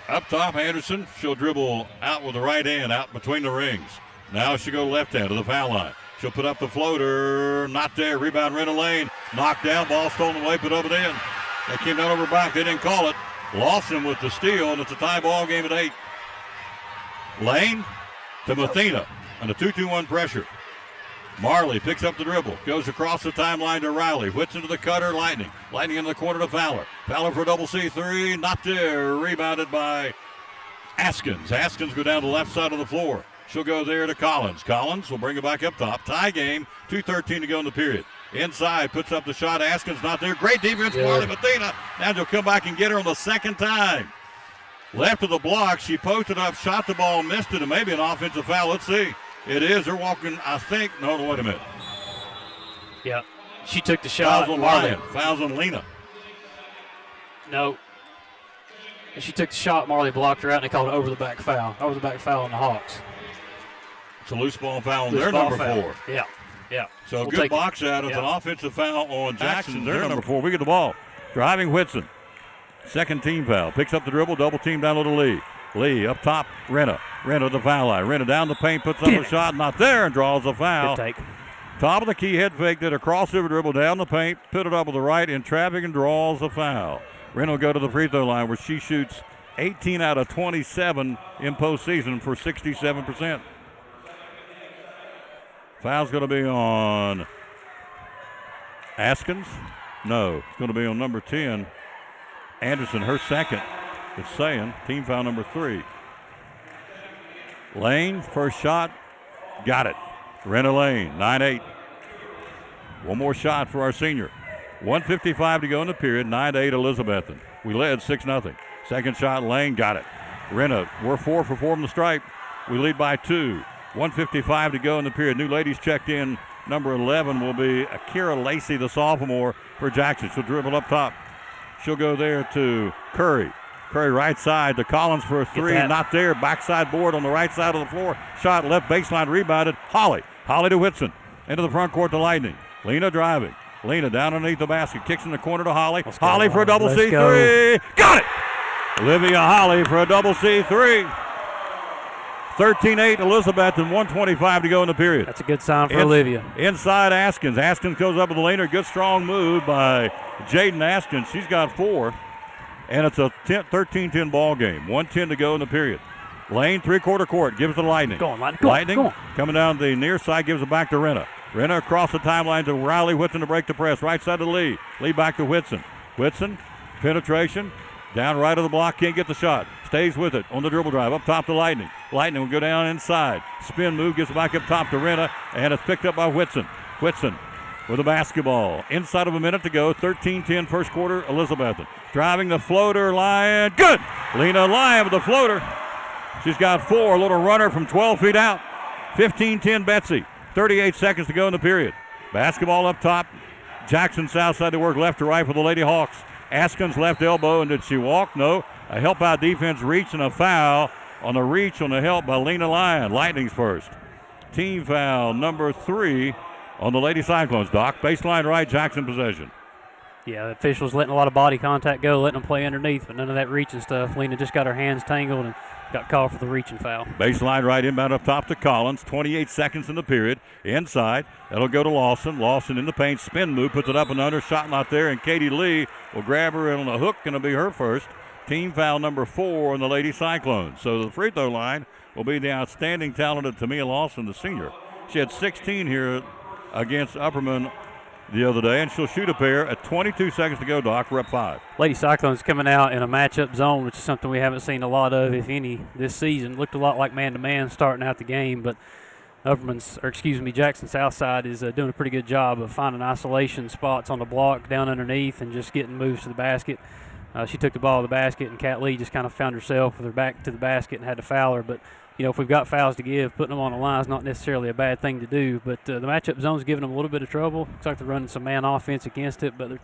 S1: Up top, Anderson. She'll dribble out with the right hand, out between the rings. Now she'll go left hand to the foul line. She'll put up the floater. Not there. Rebound, Renna Lane. Knocked down, ball stolen away, put up and in. They came down over back. They didn't call it. Lawson with the steal, and it's a tie ball game at 8. Lane to Mathena on a 2-2-1 pressure. Marley picks up the dribble, goes across the timeline to Riley. Whitson to the cutter, Lightning. Lightning in the corner to Fowler. Fowler for a double C3, not there. Rebounded by Askins. Askins go down the left side of the floor. She'll go there to Collins. Collins will bring it back up top. Tie game, 2:13 to go in the period. Inside, puts up the shot. Askins not there. Great defense, Marley Mathena. Now she'll come back and get her on the second time. Left of the block, she posted up, shot the ball, missed it, and maybe an offensive foul. Let's see. It is. They're walking, I think. No, wait a minute.
S6: Yeah, she took the shot.
S1: Fouls on Ryan. Fouls on Lena.
S6: No. She took the shot. Marley blocked her out, and they called it over the back foul. Over the back foul on the Hawks.
S1: It's a loose ball foul on their number 4.
S6: Yeah, yeah.
S1: So a good box out. It's an offensive foul on Jackson. Their number 4. We get the ball. Driving Whitson. Second team foul. Picks up the dribble. Double team down to Lee. Lee up top. Renna. Renna the foul line. Renna down the paint. Puts up a shot. Not there. And draws a foul.
S6: Good take.
S1: Top of the key head fake. Did a crossover dribble down the paint. Put it up with the right in traffic and draws a foul. Renna will go to the free throw line where she shoots 18 out of 27 in postseason for 67%. Foul's going to be on Askins. No, it's going to be on number 10. Anderson, her second. It's saying team foul number 3. Lane, first shot, got it. Renna Lane, 9-8. One more shot for our senior. 1:55 to go in the period, 9-8 Elizabethan. We led 6-0. Second shot, Lane, got it. Renna, we're 4 for 4 from the stripe. We lead by 2. 1:55 to go in the period. New ladies checked in. Number 11 will be Akira Lacey, the sophomore, for Jackson. She'll dribble up top. She'll go there to Curry. Curry right side to Collins for a 3. Not there. Backside board on the right side of the floor. Shot left baseline rebounded. Holly. Holly to Whitson. Into the front court to Lightning. Lena driving. Lena down underneath the basket. Kicks in the corner to Holly. Holly for a double C3. Got it! Olivia Holly for a double C3. 13-8 Elizabeth and 1:25 to go in the period.
S6: That's a good sign for Olivia.
S1: Inside Askins. Askins goes up with the laner. Good strong move by Jaden Askins. She's got 4. And it's a 13-10 ball game. 1:10 to go in the period. Lane, three-quarter court. Gives it to Lightning.
S6: Go on, Lightning.
S1: Lightning coming down the near side. Gives it back to Renna. Renna across the timeline to Riley Whitson to break the press. Right side to Lee. Lee back to Whitson. Whitson, penetration. Down right of the block, can't get the shot. Stays with it on the dribble drive. Up top to Lightning. Lightning will go down inside. Spin move, gets back up top to Renna, and it's picked up by Whitson. Whitson with the basketball. Inside of a minute to go. 13-10 first quarter, Elizabethan. Driving the floater, Lyon. Good! Lena Lyon with the floater. She's got 4. A little runner from 12 feet out. 15-10 Betsy. 38 seconds to go in the period. Basketball up top. Jackson Southside to work left to right for the Lady Hawks. Askins left elbow, and did she walk? No. A help out defense reach and a foul on the reach on the help by Lena Lyon. Lightning's first. Team foul number 3 on the Lady Cyclones. Doc, baseline right, Jackson possession.
S6: Yeah, the officials letting a lot of body contact go, letting them play underneath, but none of that reaching stuff. Lena just got her hands tangled and got called for the reaching foul.
S1: Baseline right, inbound up top to Collins. 28 seconds in the period. Inside, that'll go to Lawson. Lawson in the paint, spin move, puts it up and under. Shot not there, and Katie Lee will grab her on the hook, and it'll be her first. Team foul number 4 on the Lady Cyclones. So the free throw line will be the outstanding talented Tamia Lawson, the senior. She had 16 here against Upperman the other day, and she'll shoot a pair at 22 seconds to go, Doc. We're up 5.
S6: Lady Cyclones coming out in a matchup zone, which is something we haven't seen a lot of, if any, this season. Looked a lot like man-to-man starting out the game, but Jackson Southside is doing a pretty good job of finding isolation spots on the block down underneath and just getting moves to the basket. She took the ball to the basket, and Kat Lee just kind of found herself with her back to the basket and had to foul her. But, if we've got fouls to give, putting them on the line is not necessarily a bad thing to do. But the matchup zone's giving them a little bit of trouble. Looks like they're running some man offense against it, but they're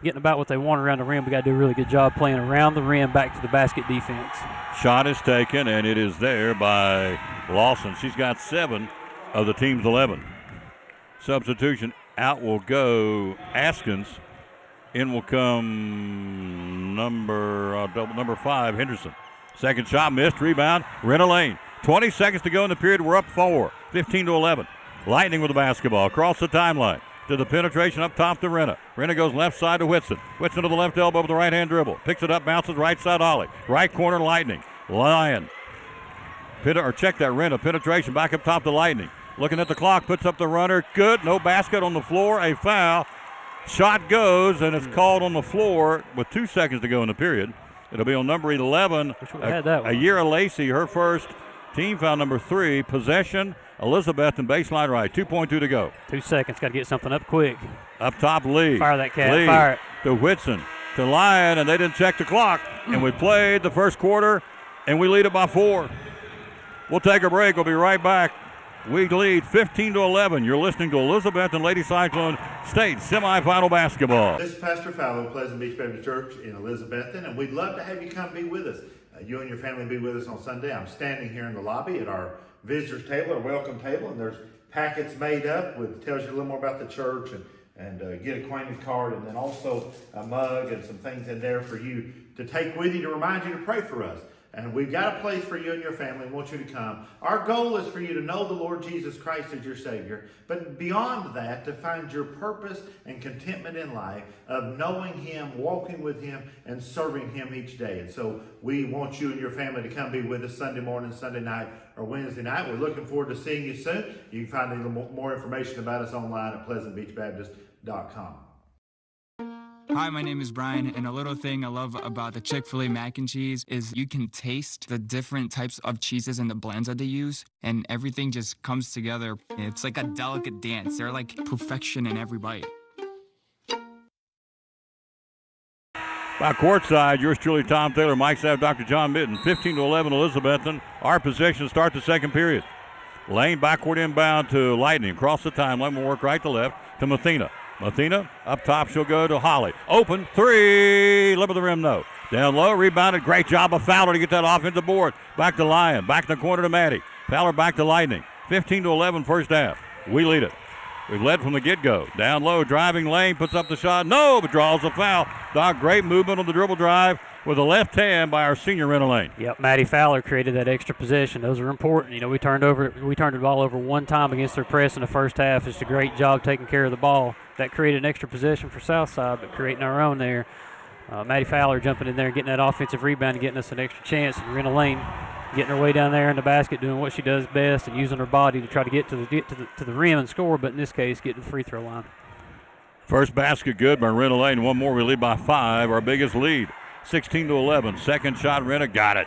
S6: getting about what they want around the rim. We got to do a really good job playing around the rim, back to the basket defense.
S1: Shot is taken, and it is there by Lawson. She's got 7 of the team's 11. Substitution, out will go Askins. In will come number 5, Henderson. Second shot missed, rebound, Renna Lane. 20 seconds to go in the period, we're up 4, 15-11. Lightning with the basketball across the timeline to the penetration up top to Renna. Renna goes left side to Whitson. Whitson to the left elbow with the right hand dribble. Picks it up, bounces right side Ollie. Right corner Lightning. Lyon. Check that Renna. Penetration back up top to Lightning. Looking at the clock, puts up the runner. Good, no basket on the floor, a foul. Shot goes, and it's called on the floor with 2 seconds to go in the period. It'll be on number 11, a year of Lacey, her first. Team foul number 3, possession, Elizabeth, and baseline right. 2.2 to go.
S6: 2 seconds, got to get something up quick.
S1: Up top, Lee.
S6: Fire that cat,
S1: Lee
S6: fire it.
S1: To Whitson, to Lyon, and they didn't check the clock. And we played the first quarter, and we lead it by 4. We'll take a break. We'll be right back. We lead 15-11. You're listening to Elizabeth and Lady Cyclone State Semifinal Basketball.
S9: This is Pastor Fallow, Pleasant Beach Baptist Church in Elizabethton, and we'd love to have you come be with us. You and your family be with us on Sunday. I'm standing here in the lobby at our visitors table, our welcome table, and there's packets made up with tells you a little more about the church and get acquainted card, and then also a mug and some things in there for you to take with you to remind you to pray for us. And we've got a place for you and your family. We want you to come. Our goal is for you to know the Lord Jesus Christ as your Savior. But beyond that, to find your purpose and contentment in life of knowing Him, walking with Him, and serving Him each day. And so we want you and your family to come be with us Sunday morning, Sunday night, or Wednesday night. We're looking forward to seeing you soon. You can find a little more information about us online at pleasantbeachbaptist.com.
S10: Hi, my name is Brian, and a little thing I love about the Chick-fil-A mac and cheese is you can taste the different types of cheeses and the blends that they use, and everything just comes together. It's like a delicate dance. They're like perfection in every bite.
S1: By courtside, yours truly, Tom Taylor, Mike Sapp, Dr. John Mitten. 15-11, Elizabethton. Our possession start the second period. Lane backward inbound to Lightning. Across the timeline, we'll work right to left to Mathena. Mathena, up top, she'll go to Holly. Open, 3, lip of the rim, no. Down low, rebounded, great job of Fowler to get that offensive board. Back to Lyon, back in the corner to Maddie. Fowler back to Lightning. 15-11 first half. We lead it. We've led from the get-go. Down low, driving Lane, puts up the shot. No, but draws a foul. Doc, great movement on the dribble drive with a left hand by our senior Renna Lane.
S6: Yep, Maddie Fowler created that extra possession. Those are important. We turned the ball over one time against their press in the first half. It's a great job taking care of the ball. That created an extra possession for Southside, but creating our own there. Maddie Fowler jumping in there, getting that offensive rebound and getting us an extra chance. And Renna Lane getting her way down there in the basket, doing what she does best and using her body to try to get to the rim and score, but in this case, get to the free throw line.
S1: First basket good by Renna Lane. One more, we lead by 5, our biggest lead. 16-11. Second shot, Renna got it.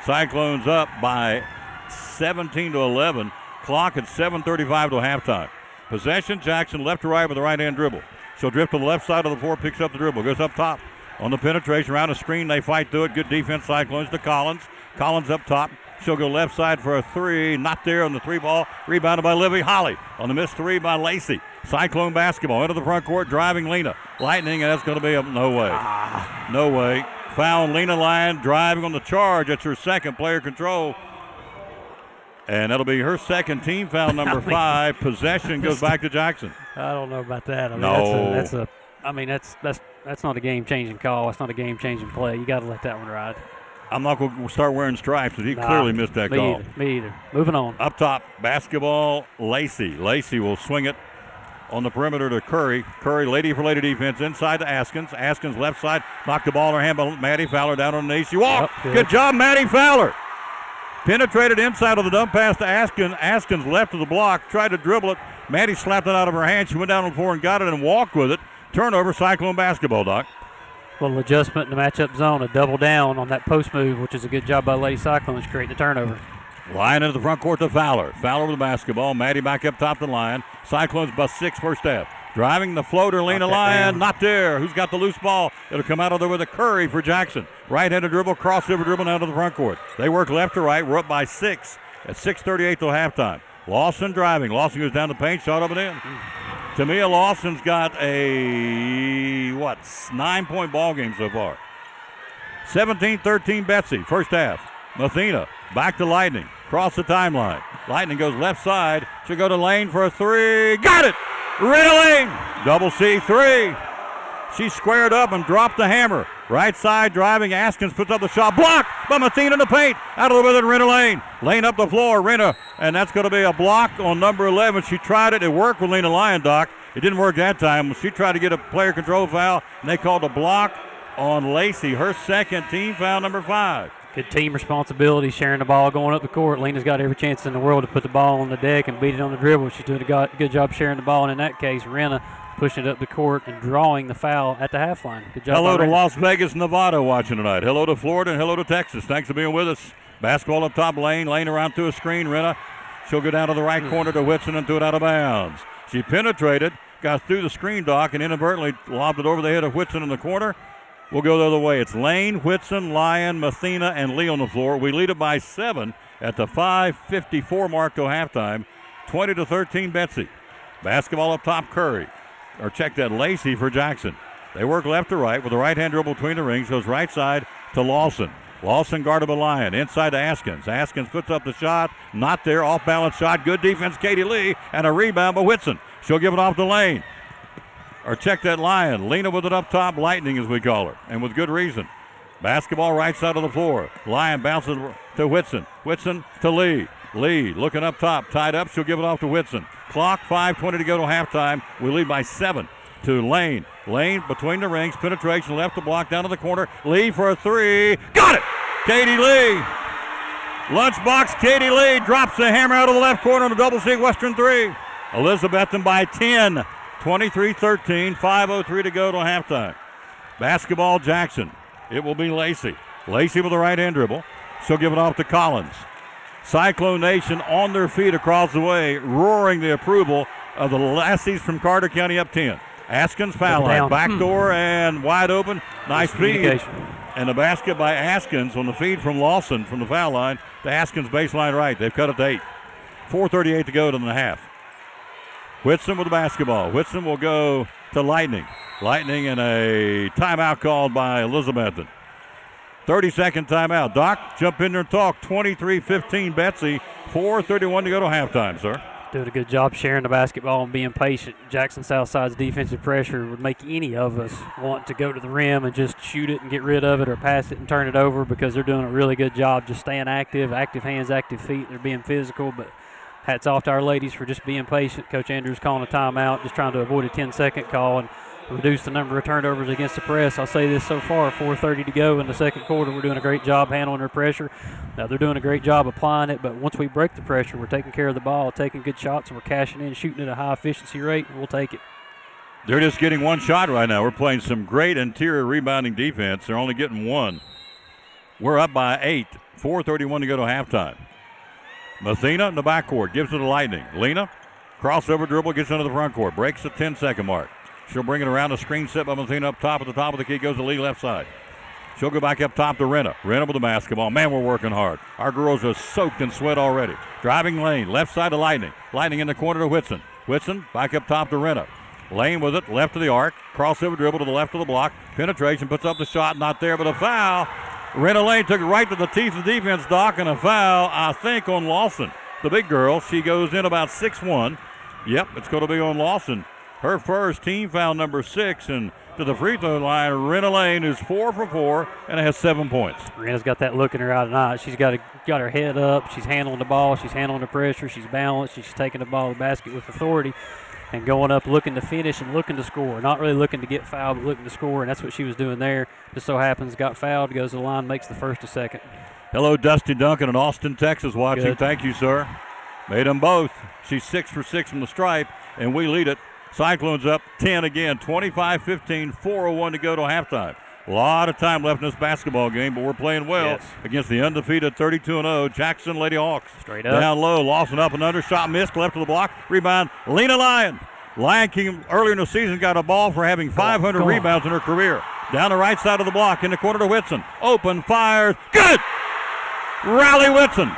S1: Cyclones up by 17-11. Clock at 7:35 to halftime. Possession, Jackson left to right with the right-hand dribble. She'll drift to the left side of the floor, picks up the dribble, goes up top. On the penetration, around a screen, they fight through it. Good defense, Cyclones to Collins. Collins up top, She'll go left side for a three. Not there on the three ball. Rebounded by Livy Holly. On the missed three by Lacey. Cyclone basketball into the front court, driving Lena. Lightning, and that's going to be a no way. No way. Foul Lena Lyon, driving on the charge. That's her second, player control. And that'll be her second, team foul number 5. Possession goes back to Jackson.
S6: I don't know about that. I mean,
S1: No.
S6: that's not a game-changing call. It's not a game-changing play. You got to let that one ride.
S1: I'm not going to start wearing stripes, but he clearly missed that call.
S6: Me either. Moving on.
S1: Up top, basketball, Lacey. Lacey will swing it on the perimeter to Curry. Curry, lady for lady defense, inside to Askins. Askins left side, knocked the ball in her hand by Maddie Fowler down on the knee. She walked. Good job, Maddie Fowler. Penetrated inside of the dump pass to Askins. Askins left of the block, tried to dribble it. Maddie slapped it out of her hand. She went down on the floor and got it and walked with it. Turnover, Cyclone basketball, Doc.
S6: Little adjustment in the matchup zone, a double down on that post move, which is a good job by Lady Cyclones creating the turnover.
S1: Line into the front court to Fowler. Fowler with the basketball. Maddie back up top of the line. Cyclones bust 6 first half. Driving the floater, Lena Lyon. Not there. Who's got the loose ball? It'll come out of there with a Curry for Jackson. Right-handed dribble, crossover dribble down to the front court. They work left to right. We're up by 6 at 6:38 till halftime. Lawson driving. Lawson goes down the paint, shot up and in. Tamia Lawson's got a, 9-point ball game so far. 17-13 Betsy, first half. Mathena back to Lightning. Cross the timeline. Lightning goes left side. She'll go to Lane for a three. Got it! Rita Lane! Double C3. She squared up and dropped the hammer. Right side driving. Askins puts up the shot. Blocked by Mathena in the paint. Out of the way with Rita Lane. Lane up the floor. Rita. And that's going to be a block on number 11. She tried it. It worked with Lena Lyon, Doc. It didn't work that time. She tried to get a player control foul, and they called a block on Lacey. Her second, team foul number 5.
S6: Good team responsibility, sharing the ball, going up the court. Lena's got every chance in the world to put the ball on the deck and beat it on the dribble. She's doing a good job sharing the ball, and in that case, Rena pushing it up the court and drawing the foul at the half line. Good job.
S1: Hello to Las Vegas, Nevada watching tonight. Hello to Florida and hello to Texas. Thanks for being with us. Basketball up top lane. Lane around to a screen. Rena, she'll go down to the right corner to Whitson and threw it out of bounds. She penetrated, got through the screen, Doc, and inadvertently lobbed it over the head of Whitson in the corner. We'll go the other way. It's Lane, Whitson, Lyon, Mathena, and Lee on the floor. We lead it by 7 at the 5:54 mark till halftime. 20-13 Betsy. Basketball up top, Curry. Or check that, Lacey for Jackson. They work left to right with a right-hand dribble between the rings. Goes right side to Lawson. Lawson guarded by Lyon. Inside to Askins. Askins puts up the shot. Not there. Off-balance shot. Good defense, Katie Lee. And a rebound by Whitson. She'll give it off to Lane. Or check that Lyon. Lena with it up top. Lightning, as we call her. And with good reason. Basketball right side of the floor. Lyon bounces to Whitson. Whitson to Lee. Lee looking up top. Tied up. She'll give it off to Whitson. Clock, 5:20 to go to halftime. We lead by 7 to Lane. Lane between the rings. Penetration left the block down to the corner. Lee for a three. Got it! Katie Lee. Lunchbox Katie Lee drops the hammer out of the left corner on a double C Western three. Elizabethton by 10. 23-13. 5:03 to go till halftime. Basketball Jackson. It will be Lacey. Lacey with a right-hand dribble. She'll give it off to Collins. Cyclone Nation on their feet across the way, roaring the approval of the lassies from Carter County up 10. Askins foul line. Backdoor and wide open. Nice feed. And the basket by Askins on the feed from Lawson from the foul line to Askins baseline right. They've cut it to 8. 4:38 to go to the half. Whitson with the basketball. Whitson will go to Lightning. Lightning and a timeout called by Elizabethton. 30-second timeout. Doc, jump in there and talk. 23-15 Betsy. 4:31 to go to halftime, sir.
S6: Doing a good job sharing the basketball and being patient. Jackson Southside's defensive pressure would make any of us want to go to the rim and just shoot it and get rid of it or pass it and turn it over because they're doing a really good job just staying active, active hands, active feet. They're being physical, but hats off to our ladies for just being patient. Coach Andrews calling a timeout, just trying to avoid a 10-second call and reduce the number of turnovers against the press. I'll say this so far, 4:30 to go in the second quarter. We're doing a great job handling their pressure. Now they're doing a great job applying it, but once we break the pressure, we're taking care of the ball, taking good shots, and we're cashing in, shooting at a high efficiency rate, and we'll take it.
S1: They're just getting one shot right now. We're playing some great interior rebounding defense. They're only getting one. We're up by 8. 4:31 to go to halftime. Mathena in the backcourt, gives it to Lightning. Lena, crossover dribble, gets into the front court, breaks the 10-second mark. She'll bring it around, a screen set by Mathena up top. At the top of the key goes to Lee left side. She'll go back up top to Renna. Renna with the basketball. Man, we're working hard. Our girls are soaked in sweat already. Driving lane, left side to Lightning. Lightning in the corner to Whitson. Whitson back up top to Renna. Lane with it, left of the arc. Crossover dribble to the left of the block. Penetration, puts up the shot, not there, but a foul. Renna Lane took it right to the teeth of the defense, Doc, and a foul, I think, on Lawson. The big girl, she goes in about 6'1". Yep, it's going to be on Lawson. Her first, team foul number 6, and to the free throw line, Renna Lane is 4 for 4 and has 7 points.
S6: Renna's got that look in her eye tonight. She's got her head up. She's handling the ball. She's handling the pressure. She's balanced. She's taking the ball to the basket with authority and going up looking to finish and looking to score. Not really looking to get fouled, but looking to score, and that's what she was doing there. Just so happens got fouled, goes to the line, makes the first or second.
S1: Hello, Dusty Duncan in Austin, Texas, watching.
S6: Good.
S1: Thank you, sir. Made them both. She's 6 for 6 from the stripe, and we lead it. Cyclones up 10 again, 25-15, 4:01 to go to halftime. A lot of time left in this basketball game, but we're playing well against the undefeated 32-0 Jackson Lady Hawks.
S6: Straight up.
S1: Down low, Lawson up and under, shot missed, left of the block, rebound, Lena Lyon. Lyon came earlier in the season, got a ball for having 500 rebounds in her career. Down the right side of the block, in the corner to Whitson. Open, fires, good! Riley Whitson.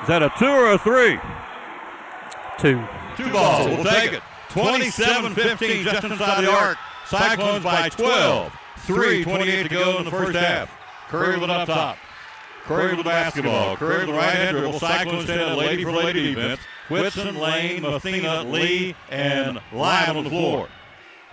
S1: Is that a 2 or a 3?
S6: 2.
S1: 2 ball. We'll take it. 27-15 just inside the arc. Cyclones by 12. 3:28 to go in the first half. Curry with it up top. Curry with the basketball. Curry with the right hand dribble. Cyclones stand a lady for lady defense. Whitson, Lane, Mathena, Lee, and Lyon on the floor.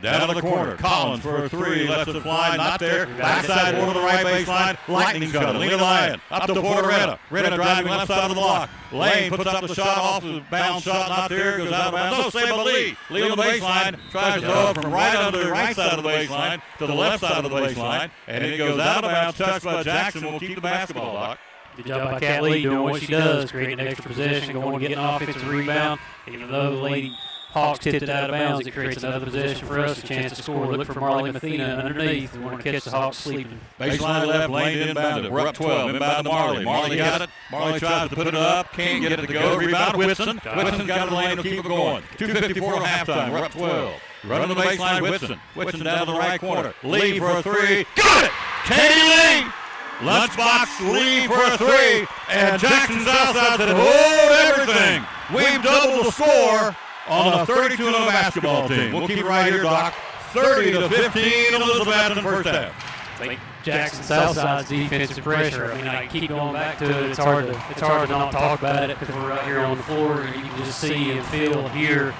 S1: Down to the corner. Collins for a 3. Lets it fly. Not there. Backside over the right baseline. Lightning shot. Lena Lyon. Up to Renna. Renna driving left side of the block. Lane puts up the shot off the bounce shot. Not there. Goes out of bounds. No save by Lee. Lee on the baseline. Tries to throw it from right under the right side of the baseline to the left side of the baseline. And it goes out of bounds. Touched by Jackson. Will keep the basketball, Doc.
S6: Good job by Cat Lee doing what she does, creating an extra possession, going to get an offensive rebound. Even though the Lady Hawks tipped it out of bounds, it creates another possession for us, a chance to score. Look for Marley Mathena underneath. We want to catch the Hawks sleeping.
S1: Baseline left, Lane inbound it. We're up 12. Inbound to Marley. Marley got it. Marley tries to put it up. Can't get it to go. Rebound Whitson. Whitson's got it. Lane will keep it going. 2:54 to halftime. We're up 12. Running the baseline, Whitson. Whitson down to the right corner. Lee for a 3. Got it! Katie Lee! Lunchbox Lee for a 3. And Jackson Southside said, hold everything. We've doubled the score on a 32-0 basketball team. We'll keep it right here, Doc. 30-15 Elizabeth in the first half.
S6: I think Jackson Southside's defensive pressure. I mean, I keep going back to it. It's hard to not talk about it because we're right here on the floor and you can just see and feel and hear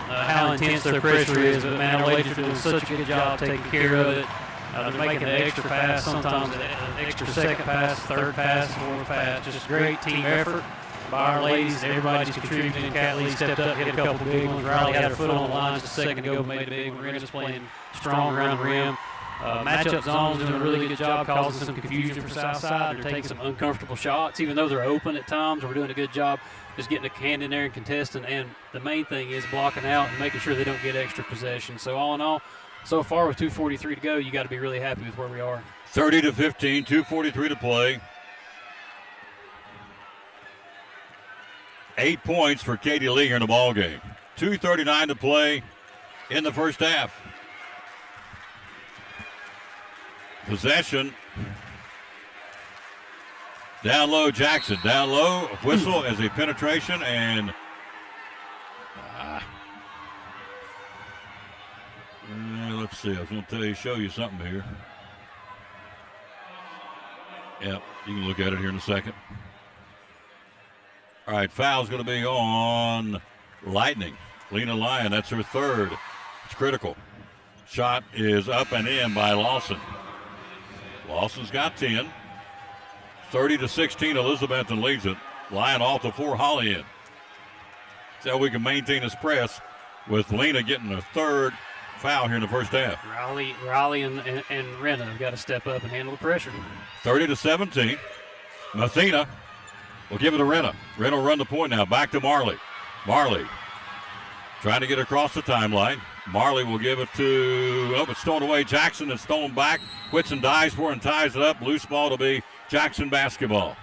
S6: how intense their pressure is. But man, our ladies are doing such a good job taking care of it. They're making the extra pass, sometimes an extra second pass, third pass, fourth pass. Just great team effort by our ladies. Everybody's contributing. Cat Lee stepped up, hit a couple big ones. Riley had her foot on the line just a second ago, made a big one. Renna's playing strong around the rim. Matchup zones doing a really good job, causing some confusion for Southside. They're taking some uncomfortable shots, even though they're open at times. We're doing a good job just getting a hand in there and contesting. And the main thing is blocking out and making sure they don't get extra possession. So all in all, so far with 2:43 to go, you got to be really happy with where we are.
S1: 30-15, 2:43 to play. 8 points for Katie Lee here in the ball game. 2:39 to play in the first half. Possession. Down low, Jackson. Down low, whistle as a penetration, and let's see. I was going to show you something here. Yep, you can look at it here in a second. All right, foul's going to be on Lightning. Lena Lyon, that's her third. It's critical. Shot is up and in by Lawson. Lawson's got 10. 30-16, Elizabethton leads it. Lyon off the floor, Holly in. See how we can maintain this press with Lena getting a third foul here in the first half.
S6: Riley and Renna have got to step up and handle the pressure.
S1: 30-17. Mathena will give it to Renna. Renna will run the point now. Back to Marley. Marley trying to get across the timeline. Marley will give it to, it's stolen away. Jackson is stolen back. Whitson dives for and ties it up. Loose ball to be Jackson basketball.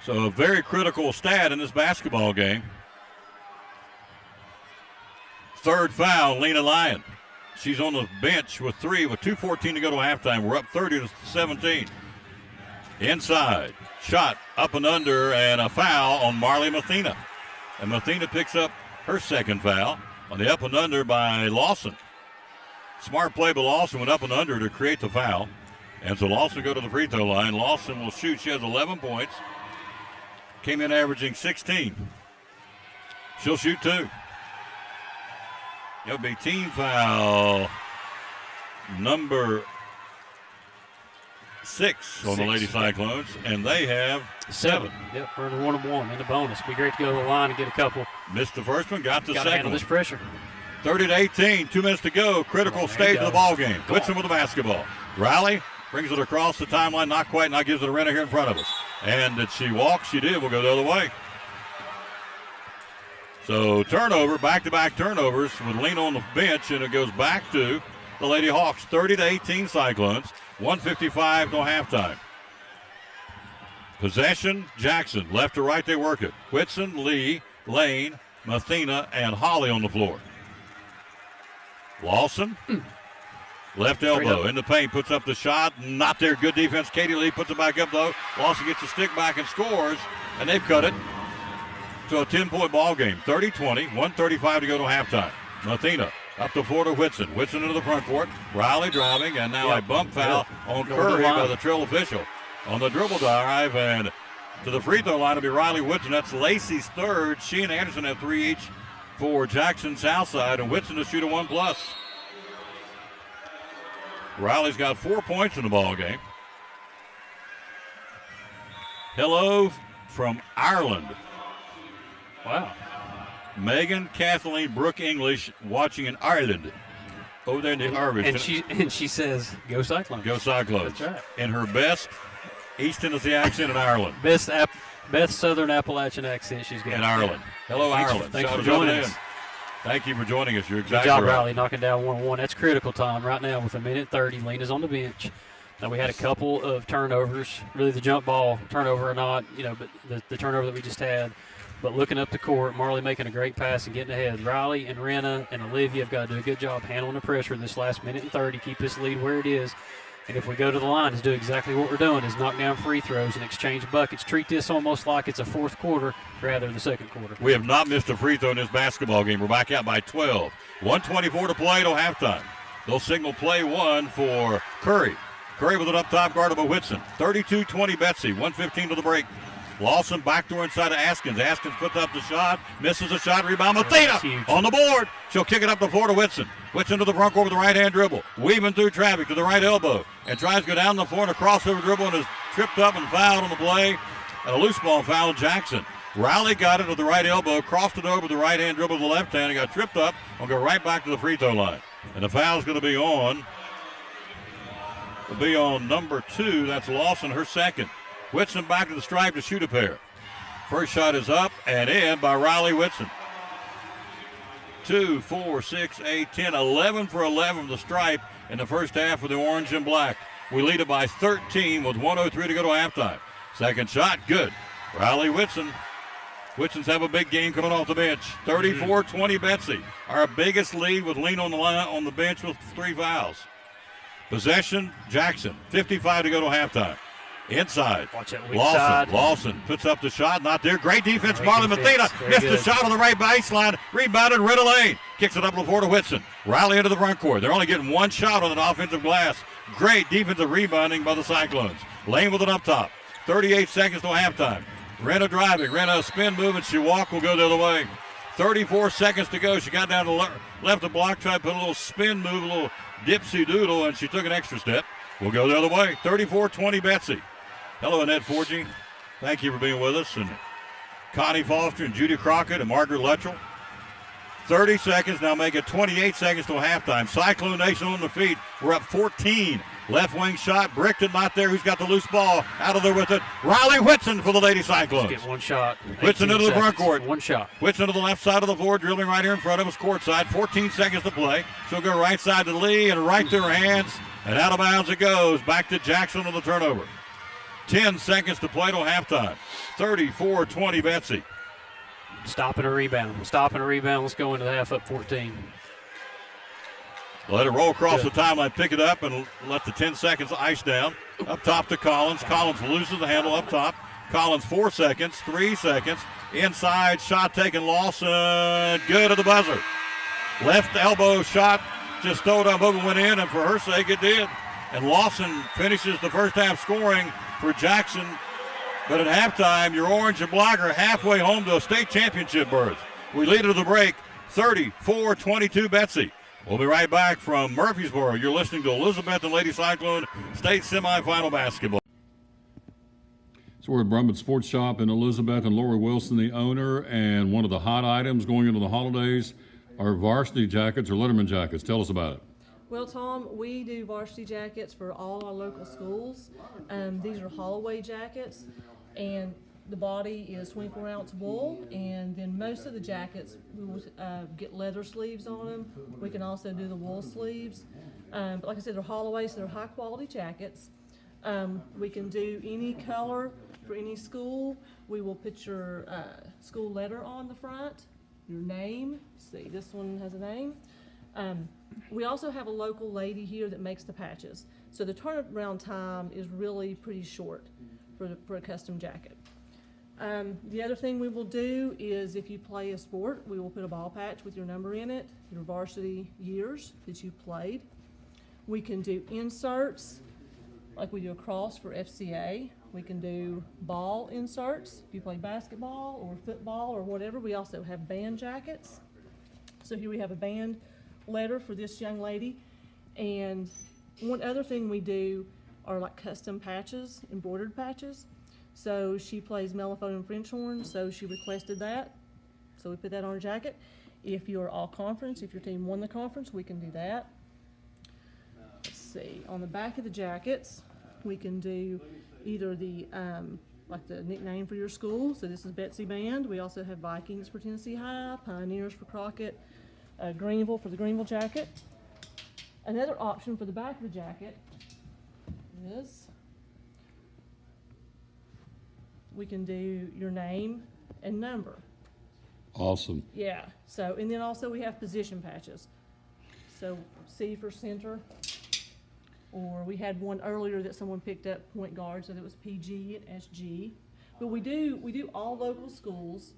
S1: So a very critical stat in this basketball game. Third foul, Lena Lyon. She's on the bench with 3 with 2:14 to go to halftime. We're up 30-17. Inside. Shot up and under, and a foul on Marley Mathena. And Mathena picks up her second foul on the up and under by Lawson. Smart play by Lawson, went up and under to create the foul. And so Lawson go to the free throw line. Lawson will shoot. She has 11 points. Came in averaging 16. She'll shoot 2. It'll be team foul number 6 on the Lady Cyclones, and they have 7.
S6: Yep, we're in the 1-1 in the bonus. Be great to go to the line and get a couple.
S1: Missed the first one, got the
S6: Gotta
S1: second
S6: handle
S1: one.
S6: this pressure.
S1: 30-18, 2 minutes to go. Critical stage of the ball game. Whitson with the basketball. Riley brings it across the timeline, not quite, now gives it to Renna here in front of us. And did she walk? She did. We'll go the other way. So turnover, back-to-back turnovers with Lena on the bench, and it goes back to the Lady Hawks. 30-18 Cyclones, 1:55 till halftime. Possession, Jackson. Left to right, they work it. Whitson, Lee, Lane, Mathena, and Holly on the floor. Lawson, left elbow in the paint, puts up the shot. Not there, good defense. Katie Lee puts it back up, though. Lawson gets the stick back and scores, and they've cut it to a 10-point ball game. 30-20, 1:35 to go to halftime. Mathena up the floor to Whitson. Whitson into the front court. Riley driving, and now a bump foul on Curry by the trail official. On the dribble drive, and to the free throw line will be Riley Whitson. That's Lacey's third. She and Anderson have 3 each for Jackson Southside, and Whitson to shoot a 1+. Riley's got 4 points in the ball game. Hello from Ireland.
S6: Wow.
S1: Megan Kathleen Brooke English watching in Ireland. Over there in the Irish.
S6: And she says, go Cyclones.
S1: Go Cyclones.
S6: That's right.
S1: In her best East Tennessee accent in Ireland.
S6: Best Southern Appalachian accent she's got.
S1: In Ireland. Hello, Ireland.
S6: Thanks for joining us.
S1: Thank you for joining us. You're
S6: Good
S1: exactly
S6: job,
S1: right.
S6: Riley, knocking down 1-1. That's critical time right now with 1:30. Lena's on the bench. Now, we had a couple of turnovers, really the jump ball turnover or not, but the turnover that we just had. But looking up the court, Marley making a great pass and getting ahead. Riley and Renna and Olivia have got to do a good job handling the pressure this last 1:30, keep this lead where it is. And if we go to the line, is do exactly what we're doing, is knock down free throws and exchange buckets. Treat this almost like it's a fourth quarter rather than the second quarter.
S1: We have not missed a free throw in this basketball game. We're back out by 12. 1:24 to play till halftime. They'll signal play 1 for Curry. Curry with an up-top guarded by Whitson. 32-20 Betsy. 1:15 to the break. Lawson backdoor inside of Askins. Askins puts up the shot, misses a shot, rebound. Mathena on the board. She'll kick it up the floor to Whitson. Whitson to the front court with the right-hand dribble. Weaving through traffic to the right elbow. And tries to go down the floor and a crossover dribble and is tripped up and fouled on the play. And a loose ball foul, Jackson. Riley got it to the right elbow, crossed it over with the right-hand dribble to the left hand, and got tripped up and go right back to the free throw line. And the foul's going to be on. Will be on number 2. That's Lawson, her second. Whitson back to the stripe to shoot a pair. First shot is up and in by Riley Whitson. 2, 4, 6, 8, 10, 11 for 11 from the stripe in the first half for the orange and black. We lead it by 13 with 1:03 to go to halftime. Second shot, good. Riley Whitson. Whitson's have a big game coming off the bench. 34-20 Betsy. Our biggest lead with Lena on the line on the bench with 3 fouls. Possession, Jackson. 55 to go to halftime. Inside.
S6: Watch that weak side.
S1: Lawson puts up the shot. Not there. Great defense. Marlon Mathena missed the shot on the right baseline. Rebounded. Renna Lane kicks it up the floor to Whitson. Riley into the front court. They're only getting 1 shot on an offensive glass. Great defensive rebounding by the Cyclones. Lane with it up top. 38 seconds till halftime. Renna driving. Renna a spin move and she walk will go the other way. 34 seconds to go. She got down to left the block, tried to put a little spin move, a little dipsy doodle, and she took an extra step. We'll go the other way. 34-20 Betsy. Hello, Annette Forgy. Thank you for being with us. And Connie Foster and Judy Crockett and Margaret Luttrell. 30 seconds. Now make it 28 seconds till halftime. Cyclone Nation on the feet. We're up 14. Left wing shot. Bricked it, not there. Who's got the loose ball? Out of there with it. Riley Whitson for the Lady Cyclones.
S6: Get 1 shot.
S1: Whitson into the front court.
S6: 1 shot.
S1: Whitson to the left side of the floor, dribbling right here in front of us, courtside. 14 seconds to play. She'll go right side to Lee and right to her hands. And out of bounds it goes. Back to Jackson on the turnover. 10 seconds to play till halftime. 34-20 Betsy.
S6: Stopping a rebound. Let's go into the half up 14.
S1: Let it roll across the timeline, pick it up, and let the 10 seconds ice down. Up top to Collins. Collins loses the handle up top. Collins 4 seconds, 3 seconds. Inside, shot taken, Lawson. Good at the buzzer. Left elbow shot, just stole it up, went in, and for her sake, it did. And Lawson finishes the first half scoring for Jackson. But at halftime, your orange and black are halfway home to a state championship berth. We lead to the break, 34-22 Betsy. We'll be right back from Murfreesboro. You're listening to Elizabeth and Lady Cyclone State Semifinal Basketball. So we're at Brummett Sports Shop in Elizabeth, and Lori Wilson, the owner, and one of the hot items going into the holidays are varsity jackets or Letterman jackets. Tell us about it.
S11: Well, Tom, we do varsity jackets for all our local schools. These are Holloway jackets, and the body is 24-ounce wool, and then most of the jackets we will get leather sleeves on them. We can also do the wool sleeves. But like I said, they're Holloway, so they're high-quality jackets. We can do any color for any school. We will put your school letter on the front, your name. See, this one has a name. We also have a local lady here that makes the patches. So the turnaround time is really pretty short for a custom jacket. The other thing we will do is if you play a sport, we will put a ball patch with your number in it, your varsity years that you played. We can do inserts, like we do a cross for FCA. We can do ball inserts if you play basketball or football or whatever. We also have band jackets. So here we have a band letter for this young lady. And one other thing we do are like custom patches, embroidered patches. So she plays mellophone and French horn, so she requested that. So we put that on her jacket. If you're all conference, if your team won the conference, we can do that. Let's see, on the back of the jackets, we can do either the, like the nickname for your school. So this is Betsy Band. We also have Vikings for Tennessee High, Pioneers for Crockett, Greenville for the Greenville jacket. Another option for the back of the jacket is we can do your name and number.
S1: Awesome.
S11: Yeah, so, and then also we have position patches. So C for center, or we had one earlier that someone picked up, point guard, so that was PG and SG. But we do all local schools.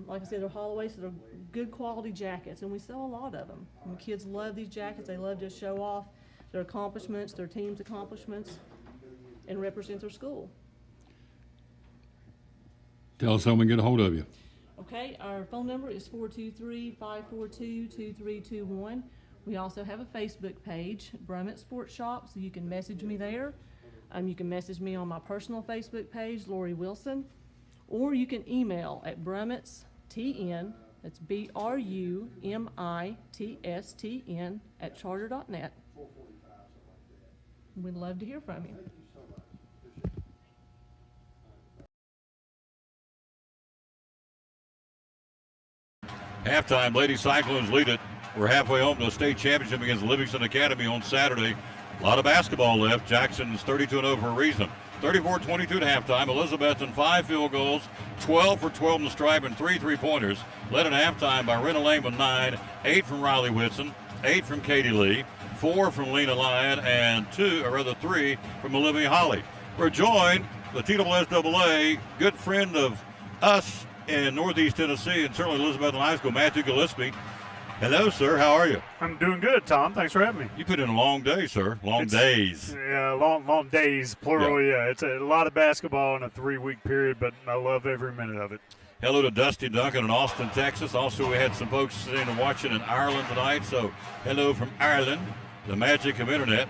S11: Like I said, they're Holloway, so they're good quality jackets, and we sell a lot of them. And kids love these jackets. They love to show off their accomplishments, their team's accomplishments, and represent their school.
S1: Tell us how we can get a hold of you.
S11: Okay, our phone number is 423-542-2321. We also have a Facebook page, Brummett Sports Shop, so you can message me there. You can message me on my personal Facebook page, Lori Wilson, or you can email at brummitstn, that's BRUMITSTN @charter.net. We'd love to hear from you.
S1: Halftime, Lady Cyclones lead it. We're halfway home to a state championship against Livingston Academy on Saturday. A lot of basketball left. Jackson's 32-0 for a reason. 34-22 to halftime. Elizabethton 5 field goals, 12 for 12 in the stripe, and 3 3-pointers. Led at halftime by Rena Lane with 9, 8 from Riley Whitson, 8 from Katie Lee, 4 from Lena Lyon, and 3 from Olivia Holly. We're joined, the TSSAA, good friend of us in Northeast Tennessee, and certainly Elizabethton High School, Matthew Gillespie. Hello, sir. How are you?
S12: I'm doing good, Tom. Thanks for having me.
S1: You put in a long day, sir. Long days.
S12: Yeah, long days, plural. Yeah, it's a lot of basketball in a 3-week period, but I love every minute of it.
S1: Hello to Dusty Duncan in Austin, Texas. Also, we had some folks sitting and watching in Ireland tonight, so hello from Ireland, the magic of internet.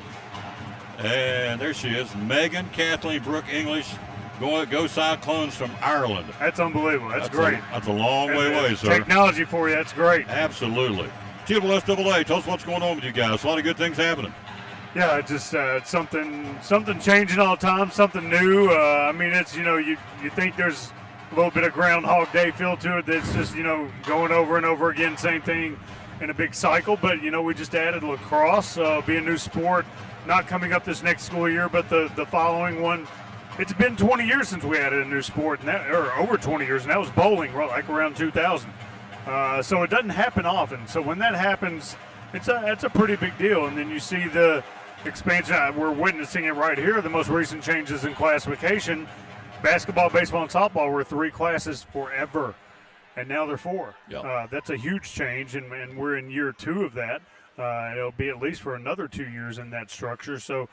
S1: And there she is, Megan Kathleen Brooke English. Go Cyclones from Ireland.
S12: That's unbelievable. That's great.
S1: That's a long way away, sir.
S12: Technology for you. That's great.
S1: Absolutely. TSSAA, tell us what's going on with you guys. A lot of good things happening.
S12: Yeah, just something changing all the time, something new. I mean, it's, you think there's a little bit of Groundhog Day feel to it. That's just, going over and over again, same thing in a big cycle. But, we just added lacrosse, be a new sport, not coming up this next school year, but the following one. It's been 20 years since we added a new sport, or over 20 years, and that was bowling, like around 2000. So it doesn't happen often. So when that happens, It's a pretty big deal. And then you see the expansion. We're witnessing it right here. The most recent changes in classification. Basketball, baseball, and softball were 3 classes forever, and now they're 4.
S1: Yep.
S12: That's a huge change, and we're in year 2 of that. It'll be at least for another 2 years in that structure. So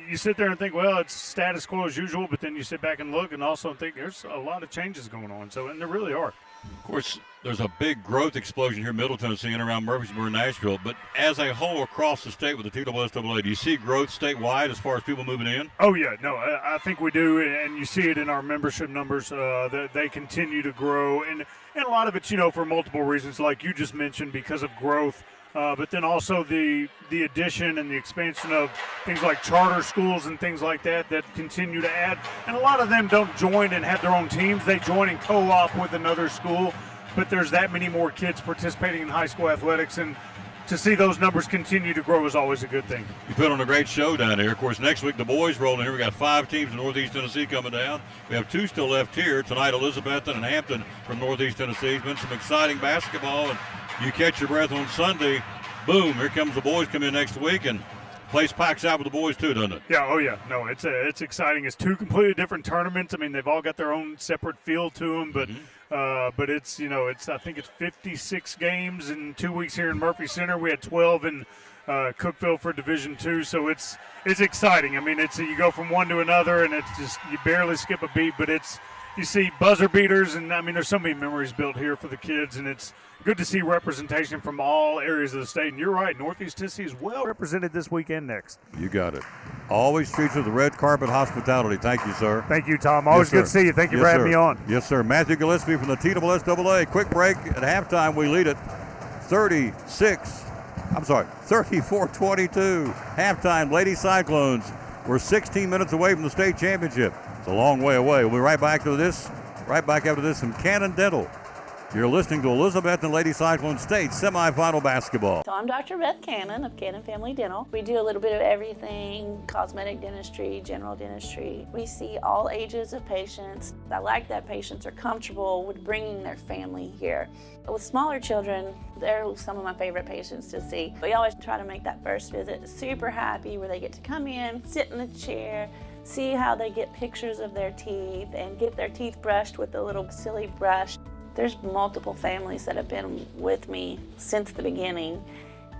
S12: you sit there and think, well, it's status quo as usual, but then you sit back and look and also think there's a lot of changes going on. So, and there really are.
S1: Of course, there's a big growth explosion here in Middle Tennessee and around Murfreesboro and Nashville. But as a whole across the state with the TSSAA, do you see growth statewide as far as people moving in?
S12: Oh, yeah. No, I think we do, and you see it in our membership numbers. They continue to grow, and a lot of it's, for multiple reasons, like you just mentioned, because of growth. But then also the addition and the expansion of things like charter schools and things like that continue to add. And a lot of them don't join and have their own teams. They join and co-op with another school. But there's that many more kids participating in high school athletics. And to see those numbers continue to grow is always a good thing.
S1: You put on a great show down here. Of course, next week the boys rolling here. We got 5 teams in Northeast Tennessee coming down. We have 2 still left here tonight. Elizabethton and Hampton from Northeast Tennessee. It's been some exciting basketball, and you catch your breath on Sunday. Boom! Here comes the boys. Come in next week, and place packs out with the boys too, doesn't it?
S12: Yeah. Oh yeah. No, it's exciting. It's 2 completely different tournaments. I mean, they've all got their own separate feel to them, but. But it's I think it's 56 games in 2 weeks here in Murphy Center. We had 12 in Cookeville for Division II, so it's exciting. I mean, you go from one to another, and it's just you barely skip a beat. But you see buzzer beaters, and I mean, there's so many memories built here for the kids, and it's good to see representation from all areas of the state. And you're right, Northeast Tennessee is well represented this weekend next.
S1: You got it. Always treats with the red carpet hospitality. Thank you, sir.
S12: Thank you, Tom. Always good to see you. Thank you for having me on.
S1: Yes, sir. Matthew Gillespie from the TSSAA. Quick break. At halftime, we lead it 34-22. Halftime, Lady Cyclones. We're 16 minutes away from the state championship. It's a long way away. We'll be right back after this from Cannon Dental. You're listening to Elizabeth and Lady Cyclone State semifinal basketball.
S13: So I'm Dr. Beth Cannon of Cannon Family Dental. We do a little bit of everything, cosmetic dentistry, general dentistry. We see all ages of patients. I like that patients are comfortable with bringing their family here. With smaller children, they're some of my favorite patients to see. We always try to make that first visit super happy, where they get to come in, sit in the chair, see how they get pictures of their teeth and get their teeth brushed with a little silly brush. There's multiple families that have been with me since the beginning,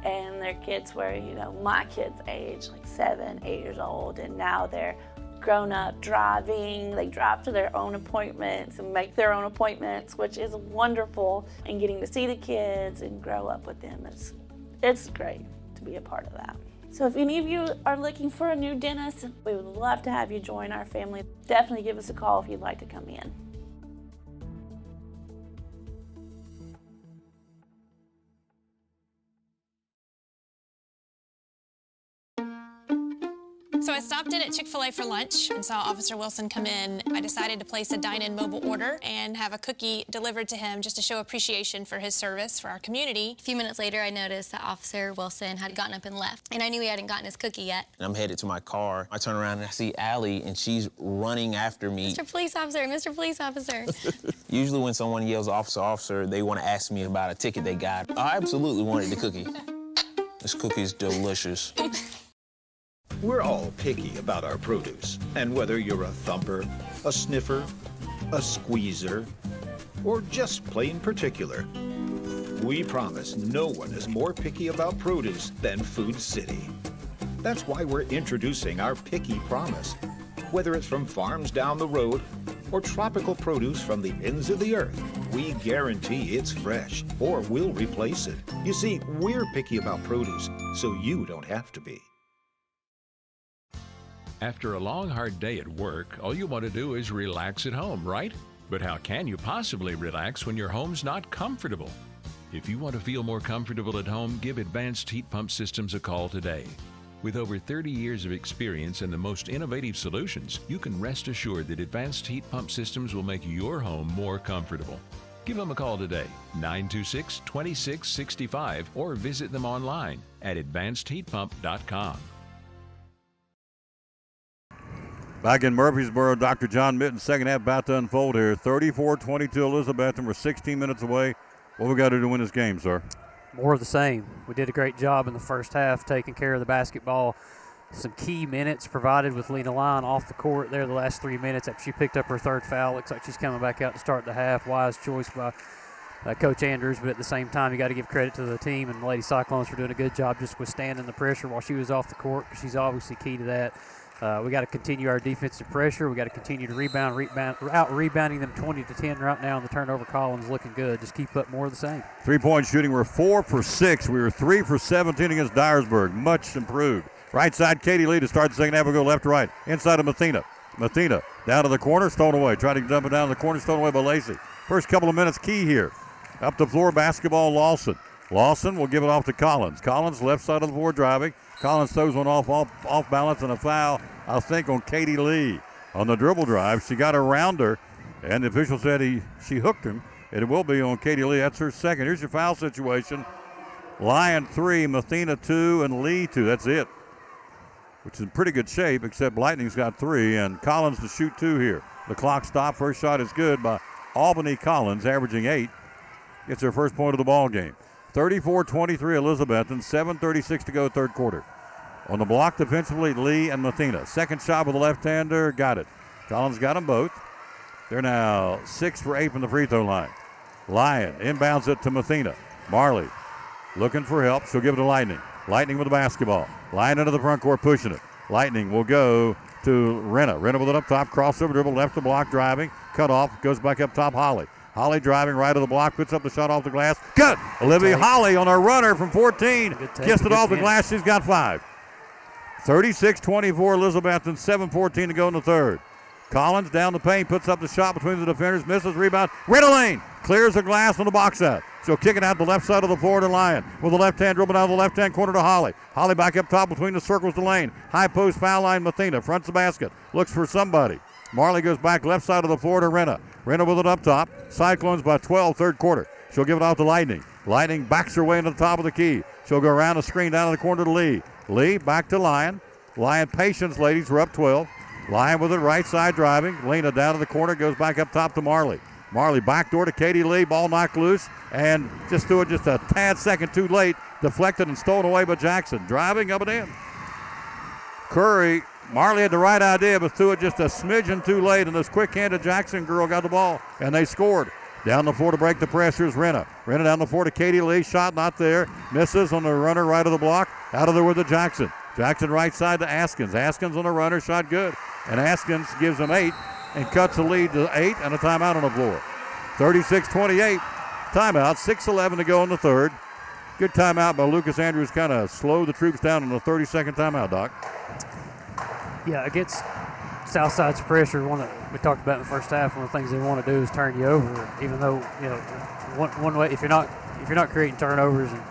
S13: and their kids were, my kids' age, like 7, 8 years old, and now they're grown up driving. They drive to their own appointments and make their own appointments, which is wonderful, and getting to see the kids and grow up with them. It's great to be a part of that. So if any of you are looking for a new dentist, we would love to have you join our family. Definitely give us a call if you'd like to come in.
S14: So I stopped in at Chick-fil-A for lunch and saw Officer Wilson come in. I decided to place a dine-in mobile order and have a cookie delivered to him just to show appreciation for his service for our community.
S15: A few minutes later, I noticed that Officer Wilson had gotten up and left, and I knew he hadn't gotten his cookie yet.
S16: I'm headed to my car. I turn around and I see Allie, and she's running after me.
S15: Mr. Police Officer, Mr. Police Officer.
S16: Usually when someone yells, officer, officer, they want to ask me about a ticket they got. I absolutely wanted the cookie. This cookie is delicious.
S17: We're all picky about our produce, and whether you're a thumper, a sniffer, a squeezer, or just plain particular, we promise no one is more picky about produce than Food City. That's why we're introducing our Picky Promise. Whether it's from farms down the road or tropical produce from the ends of the earth, we guarantee it's fresh or we'll replace it. You see, we're picky about produce, so you don't have to be.
S18: After a long, hard day at work, all you want to do is relax at home, right? But how can you possibly relax when your home's not comfortable? If you want to feel more comfortable at home, give Advanced Heat Pump Systems a call today. With over 30 years of experience and the most innovative solutions, you can rest assured that Advanced Heat Pump Systems will make your home more comfortable. Give them a call today, 926-2665, or visit them online at advancedheatpump.com.
S1: Back in Murfreesboro, Dr. John Mitten, second half about to unfold here. 34-22 Elizabeth, and we're 16 minutes away. What we got to do to win this game, sir?
S6: more of the same. We did a great job in the first half taking care of the basketball. Some key minutes provided with Lena Lyon off the court there the last 3 minutes after she picked up her third foul. Looks like she's coming back out to start the half. Wise choice by Coach Andrews, but at the same time, you got to give credit to the team and the Lady Cyclones for doing a good job just withstanding the pressure while she was off the court, because she's obviously key to that. We got to continue our defensive pressure. We got to continue to rebounding them 20-10 right now, and the turnover column's looking good. Just keep up more of the same.
S1: 3-point shooting, we're 4 for 6. We were 3 for 17 against Dyersburg. Much improved. Right side, Katie Lee to start the second half. We'll go left to right. Inside of Mathena. Mathena down to the corner, stolen away. Trying to dump it down to the corner, stolen away by Lacey. First couple of minutes key here. Up the floor, basketball, Lawson. Lawson will give it off to Collins. Collins left side of the floor driving. Collins throws one off balance and a foul, I think, on Katie Lee. On the dribble drive, she got around her, and the official said she hooked him. It will be on Katie Lee. That's her second. Here's your foul situation. Lyon 3, Mathena 2, and Lee 2. That's it, which is in pretty good shape, except Lightning's got 3, and Collins to shoot 2 here. The clock stopped. First shot is good by Albany Collins, averaging 8. Gets her first point of the ball game. 34-23 Elizabethton, 7:36 to go third quarter. On the block defensively, Lee and Mathena. Second shot with the left-hander, got it. Collins got them both. They're now 6 for 8 from the free throw line. Lyon inbounds it to Mathena. Marley looking for help. She'll give it to Lightning. Lightning with the basketball. Lyon into the front court, pushing it. Lightning will go to Renna. Renna with it up top, crossover dribble, left the block, driving, cut off, goes back up top, Holly. Holly driving right of the block, puts up the shot off the glass. Good! Olivia Holly on her runner from 14. Kissed it off the glass, she's got 5. 36-24 Elizabethton, 7:14 to go in the third. Collins down the paint, puts up the shot between the defenders, misses, rebound. Renna Lane clears the glass on the box out. She'll kick it out the left side of the floor to Lyon. With the left hand dribble down the left hand corner to Holly. Holly back up top between the circles to Lane. High post foul line, Mathena fronts the basket. Looks for somebody. Marley goes back left side of the floor to Renna. Renna with it up top. Cyclones by 12, third quarter. She'll give it out to Lightning. Lightning backs her way into the top of the key. She'll go around the screen down to the corner to Lee. Lee back to Lyon. Lyon patience, ladies. We're up 12. Lyon with it right side driving. Lena down to the corner, goes back up top to Marley. Marley backdoor to Katie Lee. Ball knocked loose and just threw it just a tad second too late. Deflected and stolen away by Jackson. Driving up and in. Curry. Marley had the right idea, but threw it just a smidgen too late, and this quick-handed Jackson girl got the ball, and they scored. Down the floor to break the pressure is Renna. Renna down the floor to Katie Lee. Shot not there. Misses on the runner right of the block. Out of there with the Jackson. Jackson right side to Askins. Askins on the runner. Shot good. And Askins gives them 8 and cuts the lead to 8 and a timeout on the floor. 36-28. Timeout. 6:11 to go in the third. Good timeout by Lucas Andrews. Kind of slowed the troops down on the 30-second timeout, Doc.
S6: Yeah, against Southside's pressure, one that we talked about in the first half, one of the things they want to do is turn you over. Even though, one way, if you're not creating turnovers and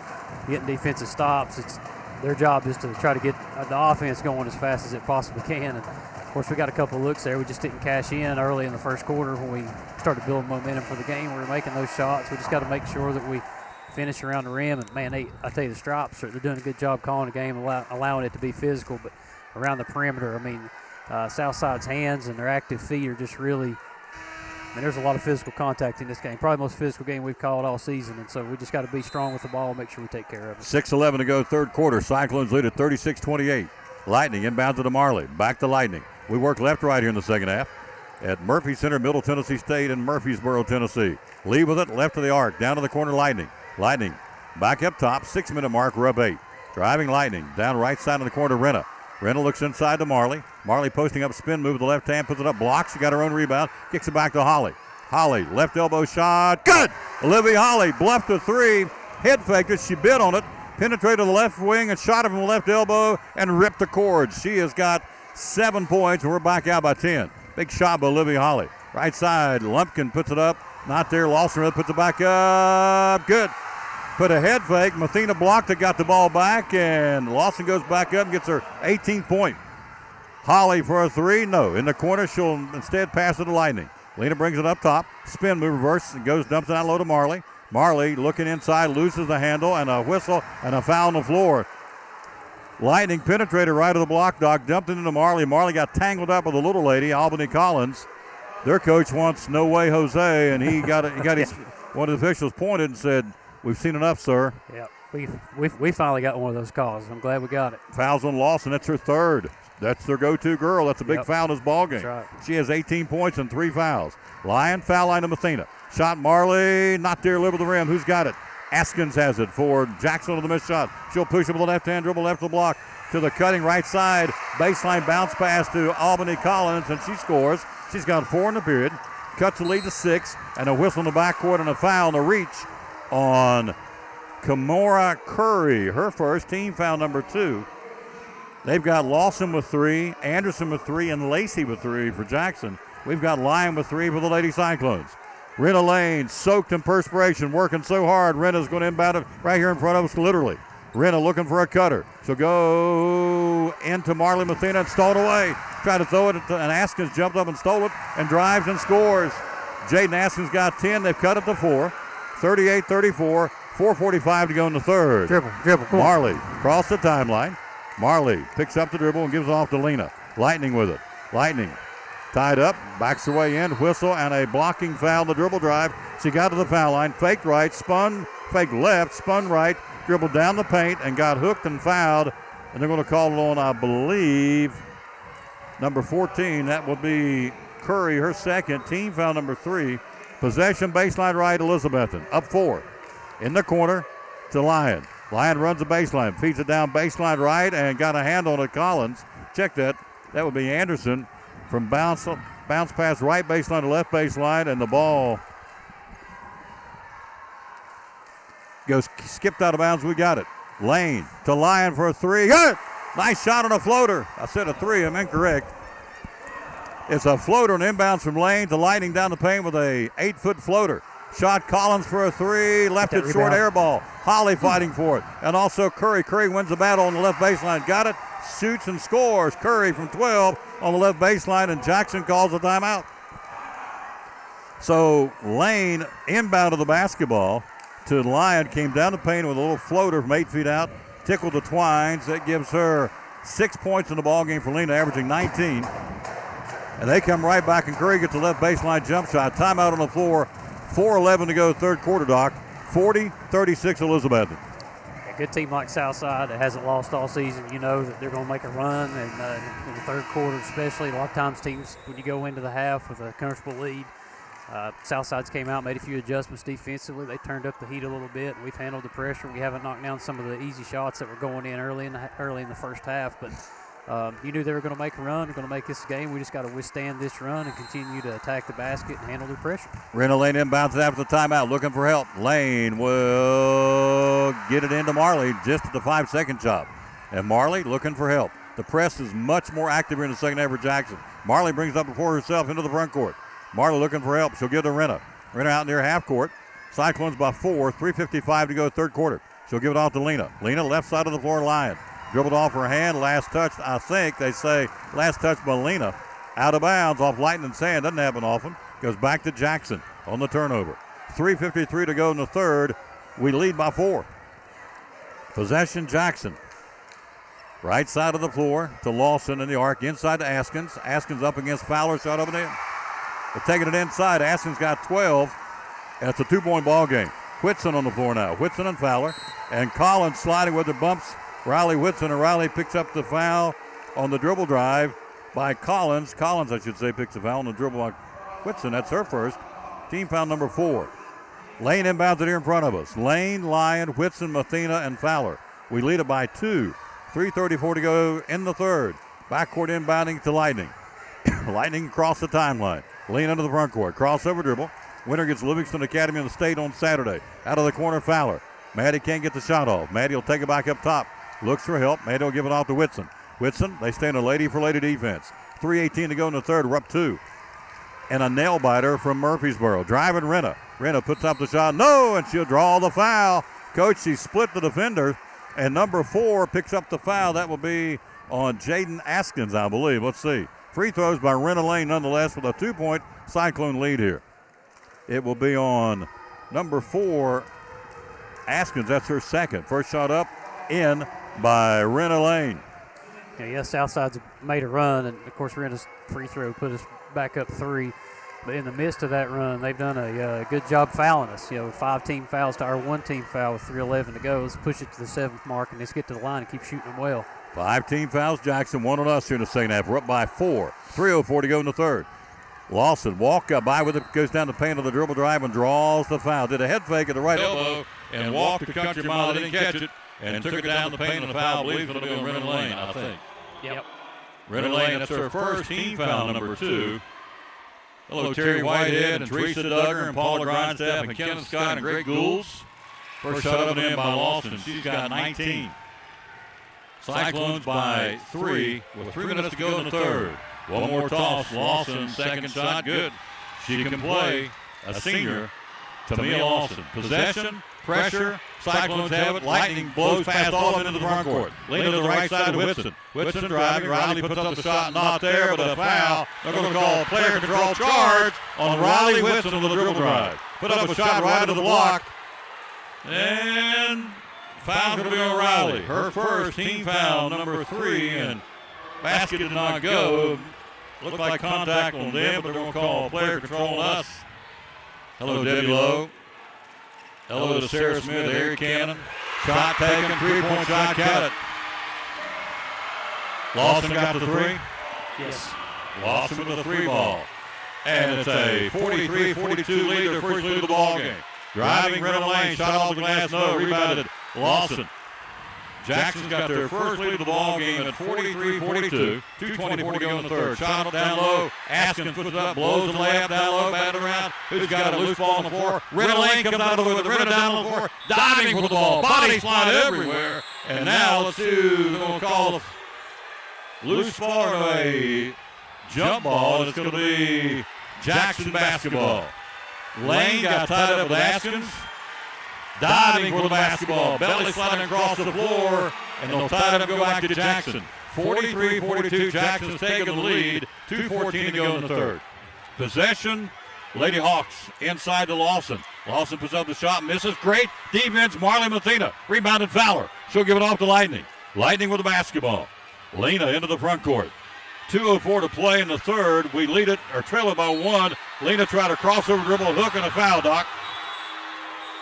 S6: getting defensive stops, it's their job is to try to get the offense going as fast as it possibly can. And of course, we got a couple of looks there. We just didn't cash in early in the first quarter when we started building momentum for the game. We were making those shots. We just got to make sure that we finish around the rim. And man, I tell you, the Stripes, they're doing a good job calling the game, allowing it to be physical, but around the perimeter, I mean, Southside's hands and their active feet are just really, there's a lot of physical contact in this game. Probably the most physical game we've called all season, and so we just got to be strong with the ball and make sure we take care of it.
S1: 6:11 to go third quarter. Cyclones lead at 36-28. Lightning inbound to Marley. Back to Lightning. We work left right here in the second half at Murphy Center, Middle Tennessee State, and Murfreesboro, Tennessee. Lee with it, left of the arc, down to the corner, Lightning. Lightning back up top, 6-minute mark, we're up 8. Driving Lightning, down right side of the corner, Renna. Renna looks inside to Marley. Marley posting up spin move with the left hand, puts it up, blocks. She got her own rebound, kicks it back to Holly. Holly, left elbow shot, good! Olivia Holly bluffed a 3, head faked it, she bit on it, penetrated the left wing and shot it from the left elbow and ripped the cord. She has got 7 points and we're back out by 10. Big shot by Olivia Holly. Right side, Lumpkin puts it up, not there. Lawson puts it back up, good. Put a head fake. Mathena blocked it, got the ball back, and Lawson goes back up and gets her 18th point. Holly for a 3, no. In the corner, she'll instead pass it to Lightning. Lena brings it up top, spin move reverse, and dumps it down low to Marley. Marley looking inside, loses the handle, and a whistle and a foul on the floor. Lightning penetrated right of the block, Doc, dumped it into Marley. Marley got tangled up with a little lady, Albany Collins. Their coach wants no way Jose, and he got his one of the officials pointed and said, We've seen enough, sir.
S6: Yeah, we finally got one of those calls. I'm glad we got it.
S1: Fouls on Lawson. That's her third. That's their go-to girl. That's a big foul in this ball game.
S6: That's right.
S1: She has 18 points and 3 fouls. Lyon, foul line to Mathena. Shot Marley, not there, live with the rim. Who's got it? Askins has it for Jackson on the missed shot. She'll push it with the left hand, dribble left of the block to the cutting right side. Baseline bounce pass to Albany Collins, and she scores. She's got 4 in the period. Cuts the lead to 6, and a whistle in the backcourt and a foul in the reach on Kimora Curry. Her first, team foul number 2. They've got Lawson with 3, Anderson with 3, and Lacey with 3 for Jackson. We've got Lyon with 3 for the Lady Cyclones. Rena Lane, soaked in perspiration, working so hard. Rena's going to inbound it right here in front of us, literally. Rena looking for a cutter. She'll go into Marley Mathena and stole it away. Tried to throw it, and Askins jumped up and stole it and drives and scores. Jaden Askins got 10. They've cut it to 4. 38-34. 4:45 to go in the third.
S6: Dribble.
S1: Marley across the timeline. Marley picks up the dribble and gives it off to Lena. Lightning with it. Lightning tied up, backs her way in, whistle, and a blocking foul. The dribble drive. She got to the foul line, faked right, spun, faked left, spun right, dribbled down the paint, and got hooked and fouled. And they're going to call it on, I believe, number 14. That will be Curry, her second. Team foul number 3. Possession baseline right, Elizabethan. Up 4. In the corner to Lyon. Lyon runs the baseline, feeds it down baseline right, and got a hand on it. Collins. Check that. That would be Anderson from bounce pass right baseline to left baseline, and the ball goes skipped out of bounds. We got it. Lane to Lyon for a 3. Good! Nice shot on a floater. I said a 3. I'm incorrect. It's a floater and inbounds from Lane to Lightning down the paint with a 8-foot floater. Shot Collins for a 3. Left it short, air ball. Holly fighting for it. And also Curry. Curry wins the battle on the left baseline. Got it. Shoots and scores. Curry from 12 on the left baseline, and Jackson calls a timeout. So Lane inbound of the basketball to Lyon. Came down the paint with a little floater from 8 feet out. Tickled the twines. That gives her 6 points in the ball game for Lena, averaging 19. And they come right back, and Curry gets the left baseline jump shot. Timeout on the floor. 4:11 to go, third quarter, Doc. 40-36 Elizabeth.
S6: A good team like Southside that hasn't lost all season, you know that they're going to make a run, and in the third quarter especially. A lot of times teams, when you go into the half with a comfortable lead, Southside's came out, made a few adjustments defensively. They turned up the heat a little bit, and we've handled the pressure. We haven't knocked down some of the easy shots that were going in early in the first half, but you knew they were going to make a run. They're going to make this game. We just got to withstand this run and continue to attack the basket and handle the pressure.
S1: Rena Lane inbounds it after the timeout, looking for help. Lane will get it into Marley just at the 5-second job. And Marley looking for help. The press is much more active here in the second half for Jackson. Marley brings up before herself into the front court. Marley looking for help. She'll give to Rena. Rena out near half court. Cyclones by 4, 3:55 to go third quarter. She'll give it off to Lena. Lena left side of the floor, Lyon. Dribbled off her hand, last touch, I think they say last touch by Lena. Out of bounds off Lightning's hand, doesn't happen often. Goes back to Jackson on the turnover. 3:53 to go in the third. We lead by 4. Possession Jackson. Right side of the floor to Lawson in the arc, inside to Askins. Askins up against Fowler, shot over there. They're taking it inside. Askins got 12, and it's a 2-point ball game. Whitson on the floor now. Whitson and Fowler. And Collins sliding with the bumps. Riley Whitson, and Riley picks up the foul on the dribble drive by Collins. Collins, I should say, picks the foul on the dribble by Whitson. That's her first. Team foul number 4. Lane inbounds it here in front of us. Lane, Lyon, Whitson, Mathena, and Fowler. We lead it by 2. 3:34 to go in the third. Backcourt inbounding to Lightning. Lightning across the timeline. Lane into the front court. Crossover dribble. Winner gets Livingston Academy in the state on Saturday. Out of the corner, Fowler. Maddie can't get the shot off. Maddie will take it back up top. Looks for help. Maddie will give it off to Whitson. Whitson, they stay in a lady for lady defense. 3:18 to go in the third. We're up 2. And a nail biter from Murfreesboro. Driving Rena. Rena puts up the shot. No, and she'll draw the foul. Coach, she split the defender. And number 4 picks up the foul. That will be on Jaden Askins, I believe. Let's see. Free throws by Rena Lane nonetheless with a 2-point Cyclone lead here. It will be on number 4, Askins. That's her second. First shot up, in by Rena Lane.
S6: Yeah, Southside's made a run, and of course Rena's free throw put us back up 3. But in the midst of that run, they've done a good job fouling us. 5 team fouls to our 1 team foul with 3:11 to go. Let's push it to the 7th mark and let's get to the line and keep shooting them well.
S1: 5 team fouls, Jackson, 1 on us here in the second half. We're up by 4. 3:04 to go in the third. Lawson walk by with it, goes down the paint of the dribble drive and draws the foul. Did a head fake at the right elbow and walked the country mile. Didn't catch it and took it down the paint of the foul. I believe it's going to be on Renner Lane, I think.
S6: Yep.
S1: Renner Lane, that's her first team foul, number 2. Hello, Terry Whitehead and Teresa Duggar and Paula Grindstaff and Kenneth Scott and Greg Goulds. First shot up and in by Lawson. She's got 19. Cyclones by 3 with 3 minutes to go in the third. One more toss. Lawson, second shot, good. She can play, a senior, Tamia Lawson. Possession, pressure, Cyclones have it. Lightning blows past all of it into the front court. Lean to the right side to Whitson. Whitson driving. Riley puts up the shot, not there, but a foul. They're going to call a player control charge on Riley Whitson with a dribble drive. Put up a shot right into the block. And foul's going to be on Riley. Her first team foul, number 3, and basket did not go. Looked like contact on them, but they're going to call player control on us. Hello, Debbie Lowe. Hello to Sarah Smith, Harry Cannon. Shot taken, 3-point shot, got it. Lawson got the 3?
S6: Yes.
S1: Lawson with the 3 ball. And it's a 43-42 lead, their first lead of the ball game. Driving, Renner Lane, shot off the glass, no, rebounded Lawson. Jackson's got their first lead of the ball game at 43-42. 2:24 to go in the third. Shot down low. Askins puts it up, blows the layup down low, batted around. Who's got a loose ball on the floor? Renner Lane comes out of the way with Renner down on the floor, diving for the ball. Bodies flying everywhere. And now let's do, they're going to call a loose ball or a jump ball, and it's going to be Jackson basketball. Lane got tied up with Askins. Diving for the basketball, belly sliding across the floor, and they'll tie it up and go back to Jackson. 43-42, Jackson's taking the lead, 2:14 to go in the third. Possession, Lady Hawks inside to Lawson. Lawson puts up the shot, misses, great defense, Marley Mathena, rebounded Fowler. She'll give it off to Lightning. Lightning with the basketball. Lena into the front court. 2:04 to play in the third. We lead it, or trail it by 1. Lena tried a crossover dribble, hook, and a foul, Doc.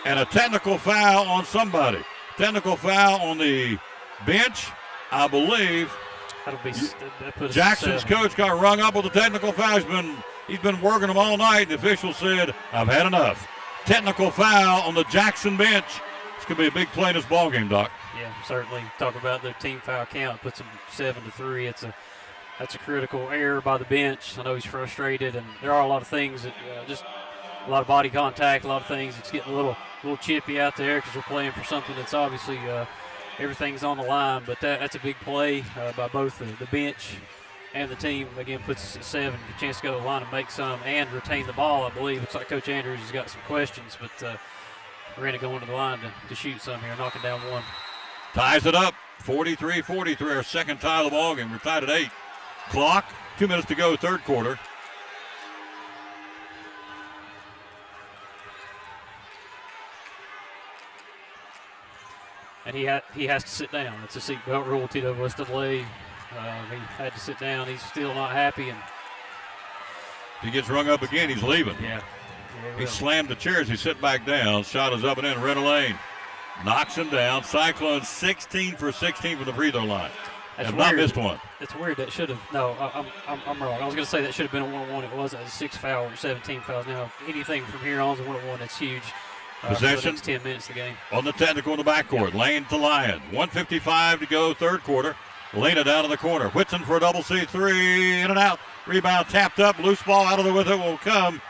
S1: And a technical foul on somebody. Technical foul on the bench, I believe. Jackson's coach got rung up with a technical foul. He's been working them all night. The official said, I've had enough. Technical foul on the Jackson bench. It's going to be a big play in this ballgame, Doc.
S6: Yeah, certainly. Talk about their team foul count. Puts them 7-3. That's a critical error by the bench. I know he's frustrated, and there are a lot of things that just a lot of body contact, a lot of things. It's getting a little chippy out there because we're playing for something that's obviously everything's on the line. But that's a big play by both the bench and the team. Again, puts us at 7, a chance to go to the line and make some and retain the ball, I believe. Looks like Coach Andrews has got some questions, but we're going to go into the line to shoot some here, knocking down 1.
S1: Ties it up, 43-43, our second tie of the ball game. We're tied at 8. Clock, 2 minutes to go, third quarter.
S6: And he has to sit down. It's a seatbelt rule, Tito Westonleigh. He had to sit down. He's still not happy. And
S1: if he gets rung up again, he's leaving.
S6: Yeah.
S1: He slammed the chairs. He sit back down. Shot is up and in. Renner Lane knocks him down. Cyclones 16 for 16 from the free throw line. Have not missed one.
S6: It's weird. That should have. No, I'm wrong. I was going to say that should have been a 1-1. It wasn't. It was a 6 foul or 17 fouls. Now, anything from here on is a 1-1. It's huge.
S1: Possession.
S6: For the next 10 minutes of the game.
S1: On the technical in the backcourt. Yep. Lane to Lyon. 1:55 to go, third quarter. Lena down in the corner. Whitson for a double C3. In and out. Rebound tapped up. Loose ball out of there with it will come.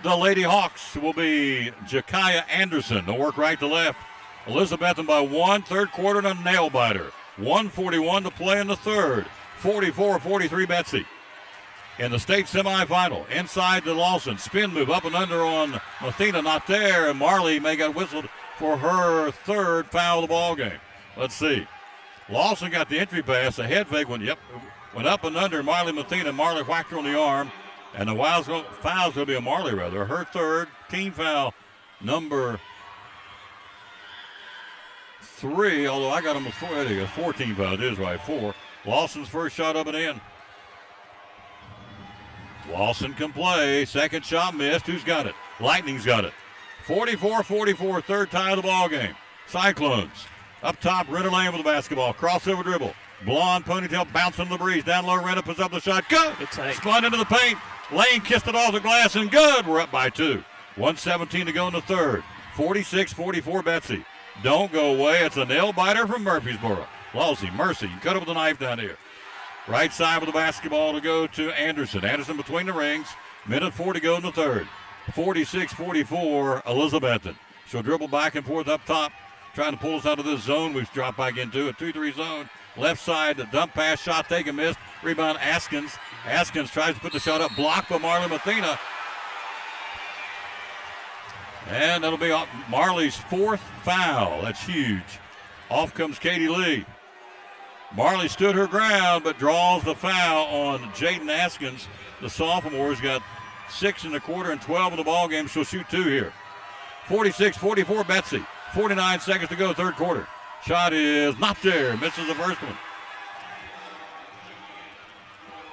S1: The Lady Hawks will be Jakaya Anderson. They'll work right to left. Elizabethan by 1. Third quarter and a nail biter. 1:41 to play in the third. 44-43 Betsy. In the state semifinal, inside to Lawson. Spin move up and under on Mathena, not there. And Marley may get whistled for her third foul of the ball game. Let's see. Lawson got the entry pass. The head fake went up and under Marley Mathena. Marley whacked her on the arm. And the foul's going to be a Marley, rather. Her third team foul, number 3. Although I got him before. There you go. 14 foul. It is right. 4. Lawson's first shot up and in. Lawson can play. Second shot missed. Who's got it? Lightning's got it. 44-44, third tie of the ball game. Cyclones up top. Ritter Lane with the basketball. Crossover dribble. Blonde ponytail bouncing in the breeze. Down low, Renna puts up the shot. Good. Spun into the paint. Lane kissed it off the glass and good. We're up by 2. 1:17 to go in the third. 46-44 Betsy. Don't go away. It's a nail biter from Murfreesboro. Lawsey, Mercy, you cut it with a knife down here. Right side with the basketball to go to Anderson. Anderson between the rings. Minute 4 to go in the third. 46-44 Elizabethton. She'll dribble back and forth up top, trying to pull us out of this zone we've dropped back into, a 2-3 zone. Left side, the dump pass, shot taken, missed. Rebound, Askins. Askins tries to put the shot up, blocked by Marley Mathena. And that'll be Marley's 4th foul. That's huge. Off comes Katie Lee. Marley stood her ground, but draws the foul on Jaden Askins. The sophomore's got 6 in the quarter and 12 in the ball game. She'll shoot 2 here. 46-44 Betsy. 49 seconds to go, third quarter. Shot is not there. Misses the first one.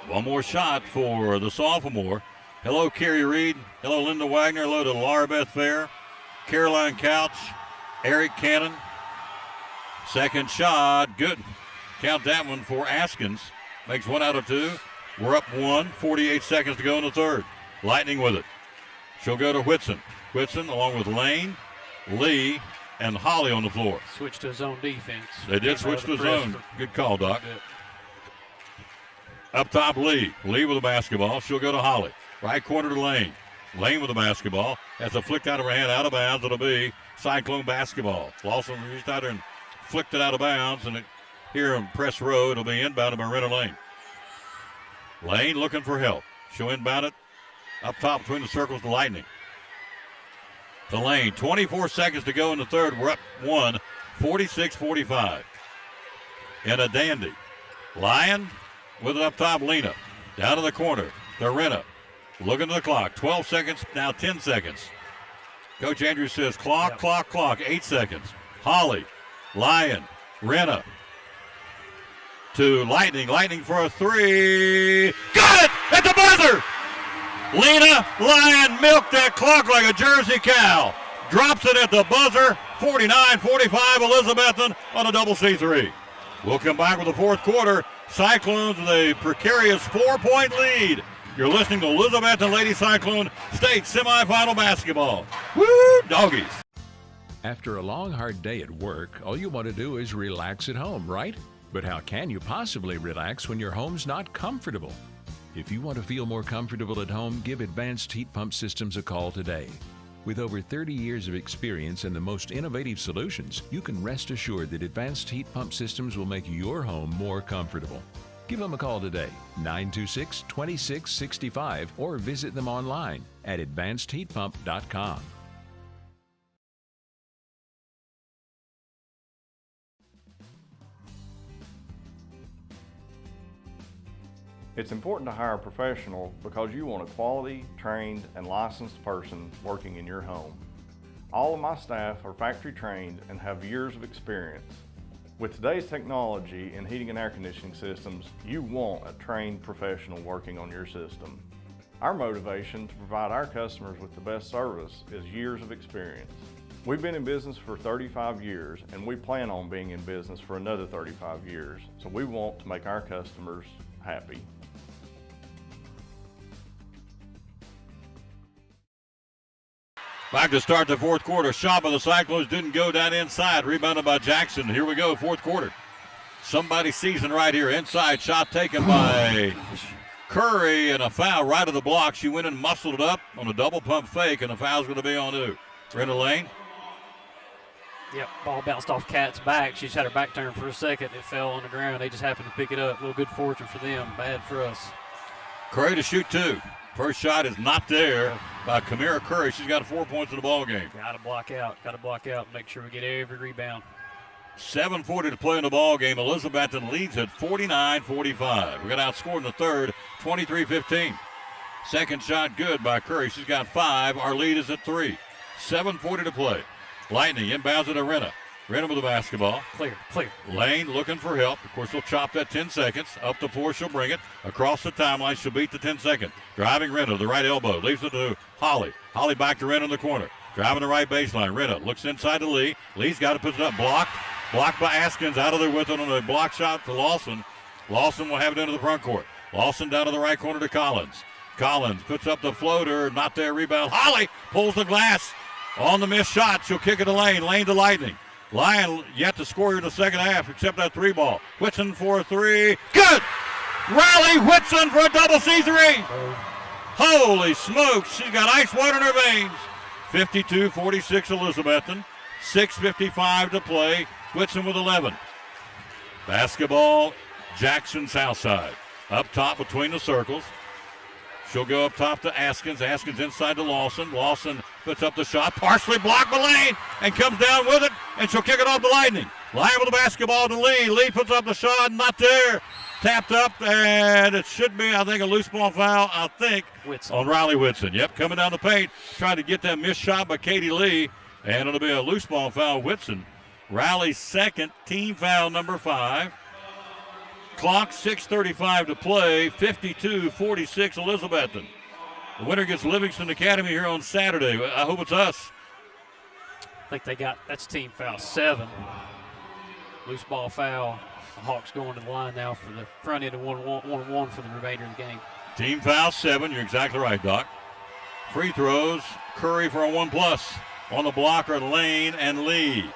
S1: One more shot for the sophomore. Hello, Carrie Reed. Hello, Linda Wagner. Hello to Laura Beth Fair. Caroline Couch. Eric Cannon. Second shot. Good. Count that one for Askins. Makes 1 out of 2. We're up 1. 48 seconds to go in the third. Lightning with it. She'll go to Whitson. Whitson along with Lane, Lee, and Holly on the floor.
S6: Switch to zone defense.
S1: They did switch to zone. Good call, Doc. Up top, Lee. Lee with the basketball. She'll go to Holly. Right corner to Lane. Lane with the basketball. Has a flicked out of her hand, out of bounds. It'll be Cyclone basketball. Lawson reached out there and flicked it out of bounds. And here on Press Road, it'll be inbounded by Renner Lane. Lane looking for help. She'll inbound it up top between the circles to Lightning. To Lane. 24 seconds to go in the third. We're up 1. 46-45. And a dandy. Lyon with it up top, Lena. Down to the corner. To Renna. Looking at the clock. 12 seconds, now 10 seconds. Coach Andrews says clock. 8 seconds. Holly. Lyon. Renna. To Lightning. Lightning for a 3. Got it at the buzzer! Lena Lyon milked that clock like a Jersey cow. Drops it at the buzzer. 49-45 Elizabethton on a double C3. We'll come back with the fourth quarter. Cyclones with a precarious 4-point lead. You're listening to Elizabethton Lady Cyclone State Semifinal Basketball. Woo, doggies.
S18: After a long, hard day at work, all you want to do is relax at home, right? But how can you possibly relax when your home's not comfortable? If you want to feel more comfortable at home, give Advanced Heat Pump Systems a call today. With over 30 years of experience and the most innovative solutions, you can rest assured that Advanced Heat Pump Systems will make your home more comfortable. Give them a call today, 926-2665, or visit them online at advancedheatpump.com.
S19: It's important to hire a professional because you want a quality, trained, and licensed person working in your home. All of my staff are factory trained and have years of experience. With today's technology in heating and air conditioning systems, you want a trained professional working on your system. Our motivation to provide our customers with the best service is years of experience. We've been in business for 35 years and we plan on being in business for another 35 years, so we want to make our customers happy.
S1: Back to start the fourth quarter. Shot by the Cyclones didn't go down inside. Rebounded by Jackson. Here we go, fourth quarter. Somebody season right here. Inside shot taken by Curry and a foul right of the block. She went and muscled it up on a double pump fake, and the foul's going to be on who? Brenda Lane.
S6: Yep, ball bounced off Kat's back. She's had her back turned for a second. It fell on the ground. They just happened to pick it up. A little good fortune for them. Bad for us.
S1: Curry to shoot 2. First shot is not there by Kamira Curry. She's got 4 points in the ball game.
S6: Got to block out. Make sure we get every rebound.
S1: 7:40 to play in the ball game. Elizabethton leads at 49-45. We got outscored in the third, 23-15. Second shot good by Curry. She's got 5. Our lead is at 3. 7:40 to play. Lightning inbounds it to Renna. Renna with the basketball.
S6: Clear.
S1: Lane looking for help. Of course, she'll chop that 10 seconds. Up the floor, she'll bring it. Across the timeline, she'll beat the 10 second. Driving Renna to the right elbow. Leaves it to Holly. Holly back to Renna in the corner. Driving the right baseline. Renna looks inside to Lee. Lee's got to put it up. Blocked by Askins. Out of there with it on a block shot to Lawson. Lawson will have it into the front court. Lawson down to the right corner to Collins. Collins puts up the floater. Not there. Rebound. Holly pulls the glass on the missed shot. She'll kick it to Lane. Lane to Lightning. Lyon yet to score here in the second half, except that three ball. Whitson for a three. Good! Riley Whitson for a double C3. Holy smokes, she's got ice water in her veins. 52-46 Elizabethton. 6:55 to play. Whitson with 11. Basketball, Jackson Southside. Up top between the circles. She'll go up top to Askins. Askins inside to Lawson. Lawson puts up the shot. Partially blocked by Lane and comes down with it. And she'll kick it off to Lightning. Lyon with the basketball to Lee. Lee puts up the shot. Not there. Tapped up. And it should be, I think, a loose ball foul,
S6: Whitson.
S1: On Riley Whitson. Yep, coming down the paint. Trying to get that missed shot by Katie Lee. And it'll be a loose ball foul. Whitson. Riley's second. Team foul number 5. Clock, 6:35 to play, 52-46 Elizabethton. The winner gets Livingston Academy here on Saturday. I hope it's us.
S6: I think that's team foul 7. Loose ball foul. The Hawks going to the line now for the front end of 1-1 for the remainder of the game.
S1: Team foul 7. You're exactly right, Doc. Free throws. Curry for a 1+. On the block are Lane and Lee.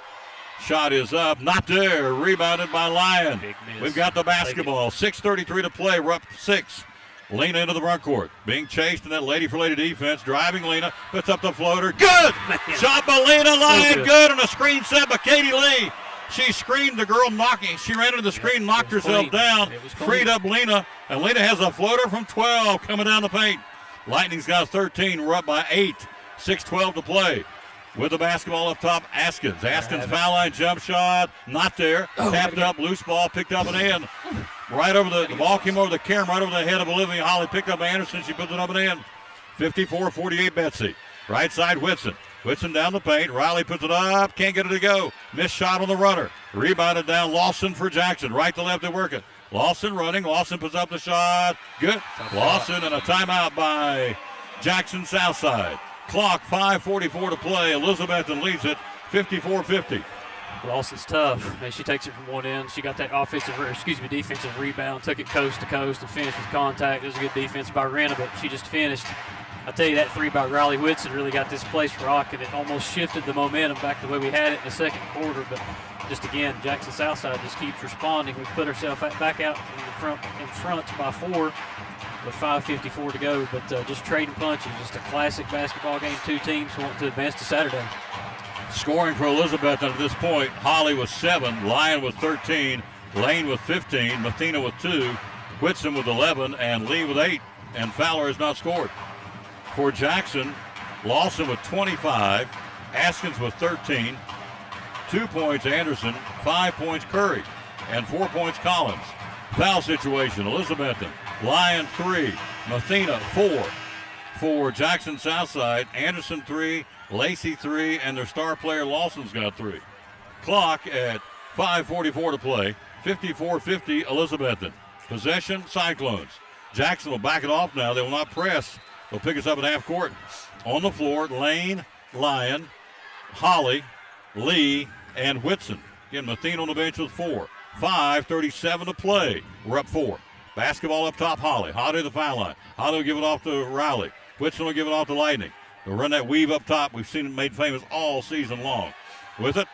S1: Shot is up, not there. Rebounded by Lyon. We've got the basketball. 6:33 to play. We're up 6. Lena into the front court. Being chased in that lady for lady defense. Driving Lena. Puts up the floater. Good! Shot by Lena. Lyon good. And a screen set by Katie Lee. She screened the girl knocking. She ran into the screen, knocked herself down. Freed up Lena. And Lena has a floater from 12 coming down the paint. Lightning's got 13. We're up by 8. 6:12 to play. With the basketball up top, Askins. Askins foul line jump shot, not there. Tapped up, loose ball, picked up and in. Right over the ball came over the camera, right over the head of Olivia Holly. Picked up Anderson, she puts it up and in. 54-48 Betsy. Right side Whitson. Whitson down the paint. Riley puts it up, can't get it to go. Missed shot on the runner. Rebounded down Lawson for Jackson. Right to left they work it. Lawson running. Lawson puts up the shot. Good. Lawson and a timeout by Jackson Southside. Clock, 5:44 to play. Elizabethton leads it, 54-50.
S6: Lawson's tough. She takes it from one end. She got that defensive rebound, took it coast to coast and finished with contact. It was a good defense by Renna, but she just finished. I tell you, that three by Riley Whitson really got this place rocking. It almost shifted the momentum back the way we had it in the second quarter. But just again, Jackson Southside just keeps responding. We put ourselves back out in front by 4 with 5:54 to go. But just trading punches, just a classic basketball game. Two teams want to advance to Saturday.
S1: Scoring for Elizabeth at this point, Holly with 7, Lyon with 13, Lane with 15, Mathena with 2, Whitson with 11, and Lee with 8. And Fowler has not scored. For Jackson, Lawson with 25, Askins with 13, 2 points Anderson, 5 points Curry, and 4 points Collins. Foul situation, Elizabethton, Lyon 3, Mathena 4. For Jackson Southside, Anderson 3, Lacey 3, and their star player Lawson's got 3. Clock at 5:44 to play, 54-50 Elizabethton. Possession, Cyclones. Jackson will back it off now. They will not press. They'll pick us up at half court. On the floor, Lane, Lyon, Holly, Lee, and Whitson. Again, Mathena on the bench with 4. 5:37 to play. We're up 4. Basketball up top, Holly. Holly to the foul line. Holly will give it off to Riley. Whitson will give it off to Lightning. They'll run that weave up top. We've seen it made famous all season long. With it,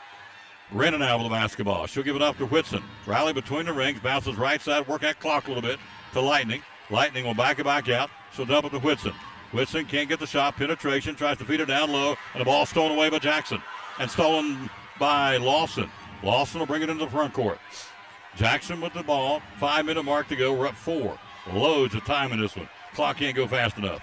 S1: Renna now with the basketball. She'll give it off to Whitson. Riley between the rings, bounces right side, work that clock a little bit to Lightning. Lightning will back it back out. She'll dump it to Whitson. Whitson can't get the shot. Penetration, tries to feed it down low, and the ball stolen away by Jackson. And stolen by Lawson. Lawson will bring it into the front court. Jackson with the ball. 5-minute mark to go. We're up 4. Loads of time in this one. Clock can't go fast enough.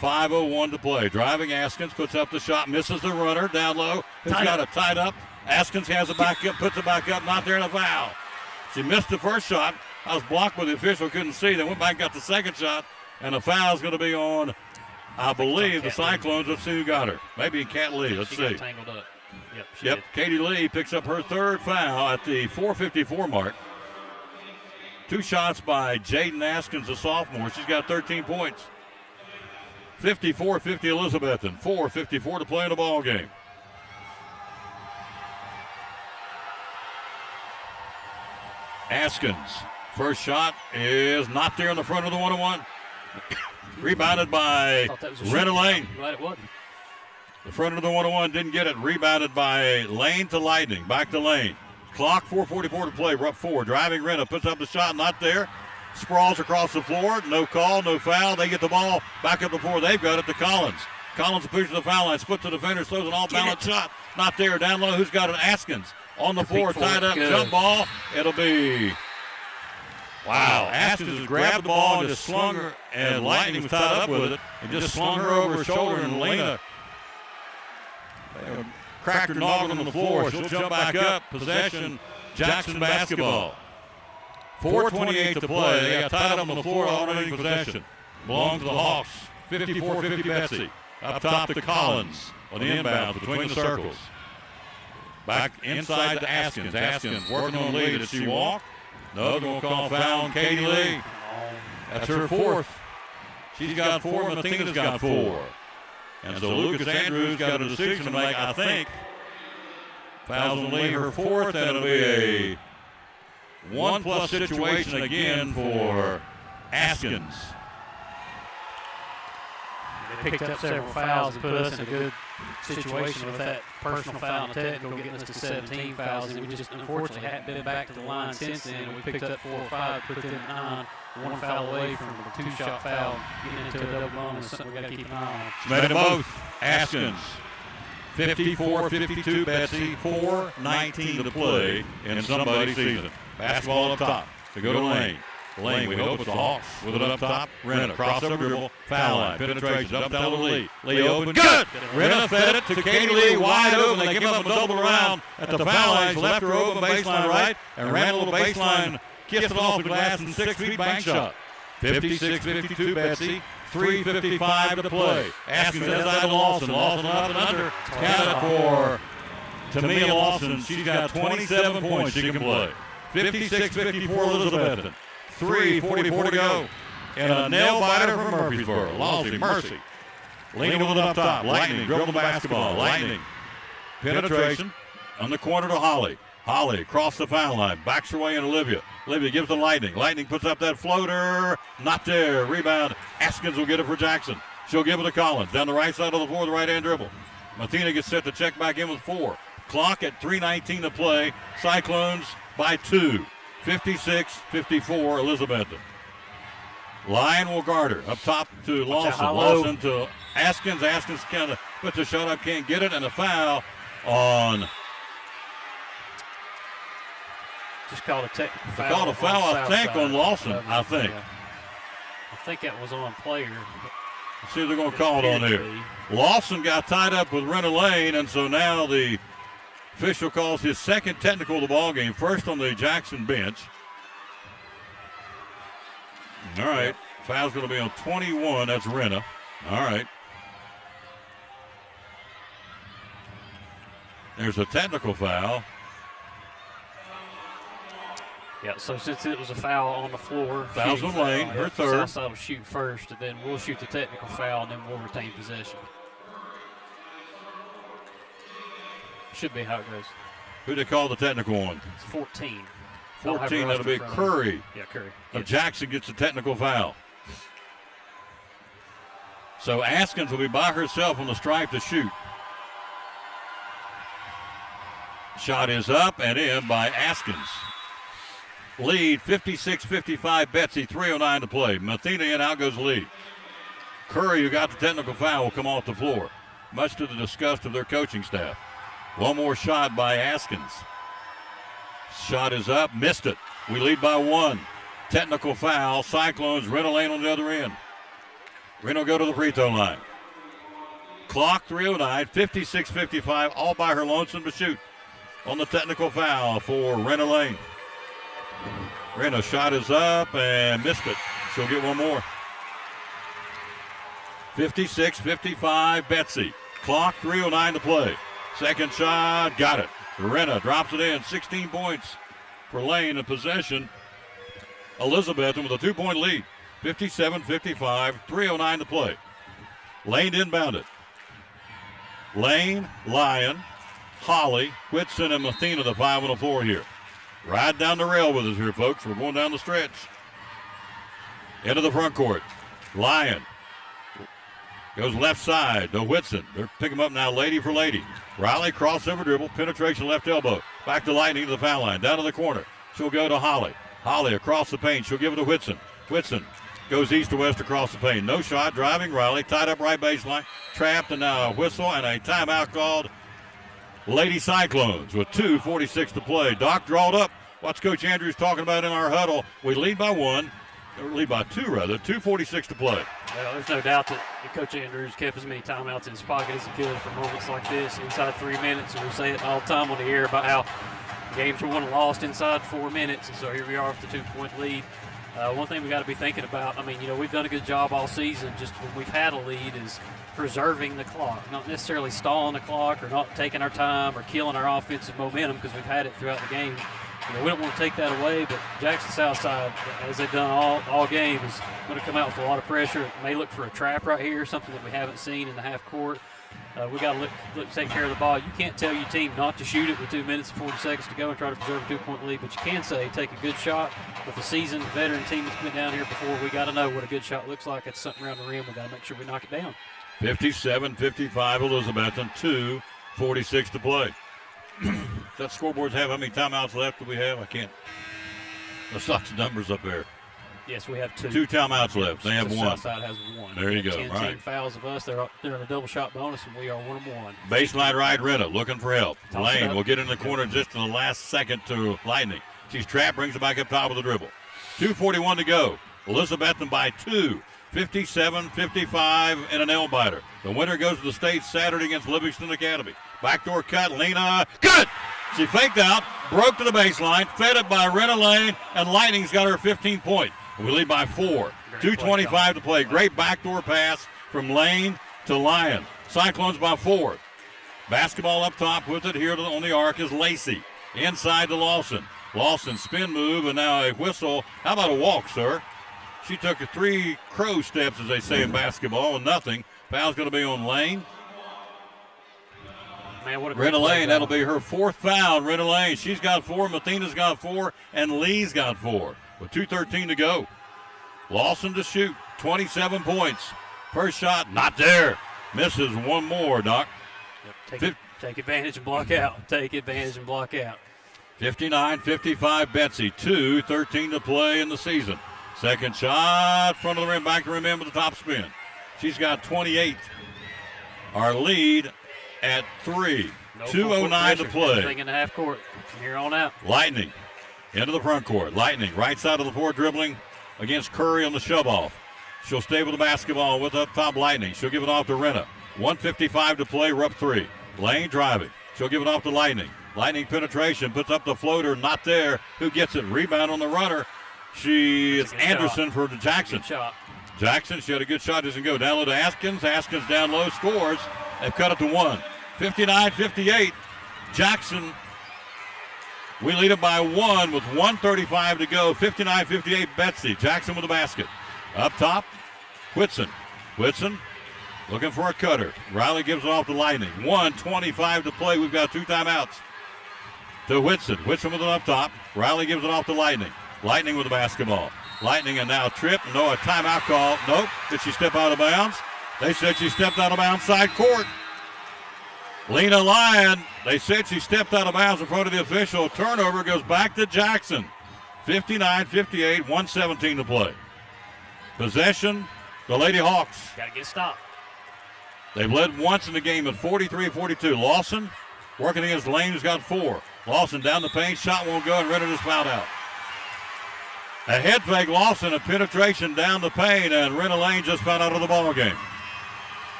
S1: 5:01 to play. Driving Askins, puts up the shot, misses the runner, down low. Who's got it tied up? Askins has it back up, puts it back up, not there in a foul. She missed the first shot. I was blocked by the official, couldn't see. They went back and got the second shot, and the foul's going to be on, I believe, the Cyclones. Let's see who got her. Maybe Cat Lee. Let's see.
S6: Tangled up.
S1: Yep, Katie Lee picks up her third foul at the 4:54 mark. 2 shots by Jaden Askins, a sophomore. She's got 13 points. 54-50 Elizabethton. 4:54 to play in the ball game. Askins, first shot is not there in the front of the 1-on-1. Rebounded by Rena Lane.
S6: Glad it wasn't.
S1: The front of the 1-on-1 didn't get it. Rebounded by Lane to Lightning. Back to Lane. Clock, 4:44 to play. We're up 4. Driving Rena, puts up the shot, not there. Sprawls across the floor. No call, no foul. They get the ball back up the floor. They've got it to Collins. Collins pushes the foul line, splits the defender, throws an off-balance shot. Not there. Down low, who's got it? Askins. On the floor, tied up,
S6: good.
S1: jump ball. It'll be... Wow. Askins just grabbed the ball and just slung her, and Lightning was tied up with it, and just slung her over her shoulder, and Lena cracked her noggin on the floor. She'll jump back up. Possession, Jackson basketball. 4:28 to play. They got tied up on the floor, already possession. Belongs to the Hawks. 54-50 Betsy. Up top to Collins on the inbound between the circles. Back inside to Askins. Askins working on the lead. Did she walk? No, they're going to call foul on Katie Lee. That's her fourth. She's got 4. Mathina's got 4. And so Lucas Andrews got a decision to make, I think. Fouls on Lee, her fourth. That'll be a 1+ situation again for Askins.
S6: They picked up several fouls and put us in a good situation with that personal foul and technical, getting us to 17 fouls. And we just unfortunately hadn't been back to the line since then. And we picked up 4 or 5, put them at 9, 1 foul away from a 2-shot foul, getting into a double bonus. Something we got to keep an eye on.
S1: She made them both. Askins. 54-52 Betsy. 4:19 to play in somebody's season. Basketball up top to go to Lane. Lane, we hope it's the Hawks with it up top. Rena, crossover dribble, foul line, penetration, up down to Lee. Lee open, good! Rena fed it to Katie Lee, wide open. They give up a double around at the foul line. She left her open baseline right and ran a little baseline, kissed it off the glass and 6 feet bank shot. 56-52 Betsy. 3:55 to play. Askins inside to Lawson. Lawson up and under. Counted for Tamia Lawson. She's got 27 points she can play. 56-54 Elizabethton. 3:44 to go. And a nail biter from Murfreesboro. Lousy Mercy. Leaning with it up top. Lightning dribble the basketball. Lightning. Penetration on the corner to Holly. Holly across the foul line. Backs her way in Olivia. Olivia gives the Lightning. Lightning puts up that floater. Not there. Rebound. Askins will get it for Jackson. She'll give it to Collins. Down the right side of the floor, the right-hand dribble. Mathina gets set to check back in with 4. Clock at 3:19 to play. Cyclones by 2. 56-54 Elizabethton. Lyon will guard her. Up top to Lawson. Lawson to Askins. Askins kind of puts a shot up, can't get it, and a foul on...
S6: Just called a technical foul.
S1: Called a foul, I think, on Lawson, I think.
S6: I think that was on player.
S1: Let's see if they're going to call it on here. Lawson got tied up with Rena Lane, and so now the official calls his second technical of the ball game, first on the Jackson bench. All right, foul's going to be on 21. That's Rena. All right. There's a technical foul.
S6: Yeah, so since it was a foul on the floor,
S1: fouls on Lane, her third.
S6: Southside will shoot first, and then we'll shoot the technical foul, and then we'll retain possession. Should be how it goes.
S1: Who they call the technical on?
S6: It's 14.
S1: 14, that'll be Curry.
S6: Yeah, Curry.
S1: Yes. Jackson gets a technical foul. So Askins will be by herself on the stripe to shoot. Shot is up and in by Askins. Lead 56-55 Betsy, 3:09 to play. Mathina in, out goes Lee. Curry, who got the technical foul, will come off the floor, much to the disgust of their coaching staff. One more shot by Askins. Shot is up, missed it. We lead by 1. Technical foul, Cyclones, Rena Lane on the other end. Rena will go to the free throw line. Clock 3:09, 56-55, all by her lonesome to shoot. On the technical foul for Rena Lane. Rena shot is up and missed it. She'll get one more. 56-55 Betsy. Clock 3:09 to play. Second shot, got it. Renna drops it in, 16 points for Lane in possession. Elizabethton with a 2-point lead, 57-55, 3:09 to play. Lane inbound it. Lane, Lyon, Holly, Whitson, and Mathena, the 5 on the floor here. Right down the rail with us here, folks. We're going down the stretch. Into the front court. Lyon goes left side to Whitson. They're picking him up now, lady for lady. Riley, crossover dribble, penetration left elbow. Back to Lightning to the foul line, down to the corner. She'll go to Holly. Holly across the paint. She'll give it to Whitson. Whitson goes east to west across the paint. No shot, driving Riley, tied up right baseline. Trapped, and now a whistle and a timeout called. Lady Cyclones with 2:46 to play. Doc drawed up. What's Coach Andrews talking about in our huddle? We lead by 2, 2:46 to play.
S6: Well, there's no doubt that Coach Andrews kept as many timeouts in his pocket as he could for moments like this, inside 3 minutes. And we say it all the time on the air about how games are won and lost inside 4 minutes. And so here we are with the 2-point lead. One thing we got to be thinking about, we've done a good job all season, just when we've had a lead, is preserving the clock, not necessarily stalling the clock or not taking our time or killing our offensive momentum, because we've had it throughout the game. We don't want to take that away, but Jackson Southside, as they've done all game, is going to come out with a lot of pressure. It may look for a trap right here, something that we haven't seen in the half court. We got to look take care of the ball. You can't tell your team not to shoot it with 2 minutes and 40 seconds to go and try to preserve a 2-point lead, but you can say take a good shot. With a seasoned veteran team that's been down here before, we got to know what a good shot looks like. It's something around the rim. We got to make sure we knock it down.
S1: 57-55 Elizabethton, 2:46 to play. Does that scoreboard have how many timeouts left do we have? I can't. Let's talk the numbers up there.
S6: Yes, we have 2.
S1: 2 timeouts left. They have 1.
S6: Southside has 1.
S1: There you go.
S6: 10
S1: All right.
S6: team fouls of us. They're in a double shot bonus, and we are 1-1.
S1: Baseline right, Renna looking for help.
S6: Toss
S1: Lane will get in the corner just in the last second to Lightning. She's trapped, brings it back up top with a dribble. 2:41 to go. Elizabethton by 2. 57-55 and a nail-biter. The winner goes to the state Saturday against Livingston Academy. Backdoor cut, Lena, good! She faked out, broke to the baseline, fed it by Renna Lane, and Lightning's got her 15-point. We lead by 4. 2:25 to play. Great backdoor pass from Lane to Lyon. Cyclones by 4. Basketball up top with it here on the arc is Lacey. Inside to Lawson. Lawson spin move, and now a whistle. How about a walk, sir? She took 3 crow steps, as they say in basketball, and nothing. Foul's going to be on Lane.
S6: Man, what a great
S1: Renna
S6: play,
S1: Lane, that'll be her 4th foul. Renna Lane, she's got 4, Mathena's got 4, and Lee's got 4. With 2:13 to go. Lawson to shoot, 27 points. First shot, not there. Misses one more, Doc.
S6: Yep, take advantage and block out. Take advantage and block out.
S1: 59-55 Betsy, 2:13 to play in the season. Second shot, front of the rim, back to rim in with the top spin. She's got 28. Our lead at 3. 2:09 to play.
S6: Everything in the half court from here on out.
S1: Lightning into the front court. Lightning right side of the floor dribbling against Curry on the shove off. She'll stay with the basketball with up top Lightning. She'll give it off to Renna. 1:55 to play. We're up 3. Lane driving. She'll give it off to Lightning. Lightning penetration, puts up the floater, not there. Who gets it? Rebound on the runner. It's Anderson for Jackson.
S6: Good shot.
S1: Jackson, she had a good shot, doesn't go. Down low to Askins. Askins down low, scores. They've cut it to 1. 59-58. Jackson, we lead it by 1 with 1:35 to go. 59-58 Betsy. Jackson with the basket. Up top, Whitson. Whitson looking for a cutter. Riley gives it off to Lightning. 1:25 to play. We've got 2 timeouts. To Whitson. Whitson with it up top. Riley gives it off to Lightning. Lightning with the basketball. Lightning and now trip. No, a timeout call. Nope. Did she step out of bounds? They said she stepped out of bounds side court. Lena Lyon, they said she stepped out of bounds in front of the official. Turnover goes back to Jackson. 59-58, 1:17 to play. Possession, the Lady Hawks.
S6: Got to get stopped.
S1: They've led once in the game at 43-42. Lawson working against Lane, who's got 4. Lawson down the paint, shot won't go, and Renner just fouled out. A head fake, Lawson, a penetration down the paint, and Renna Lane just found out of the ball game.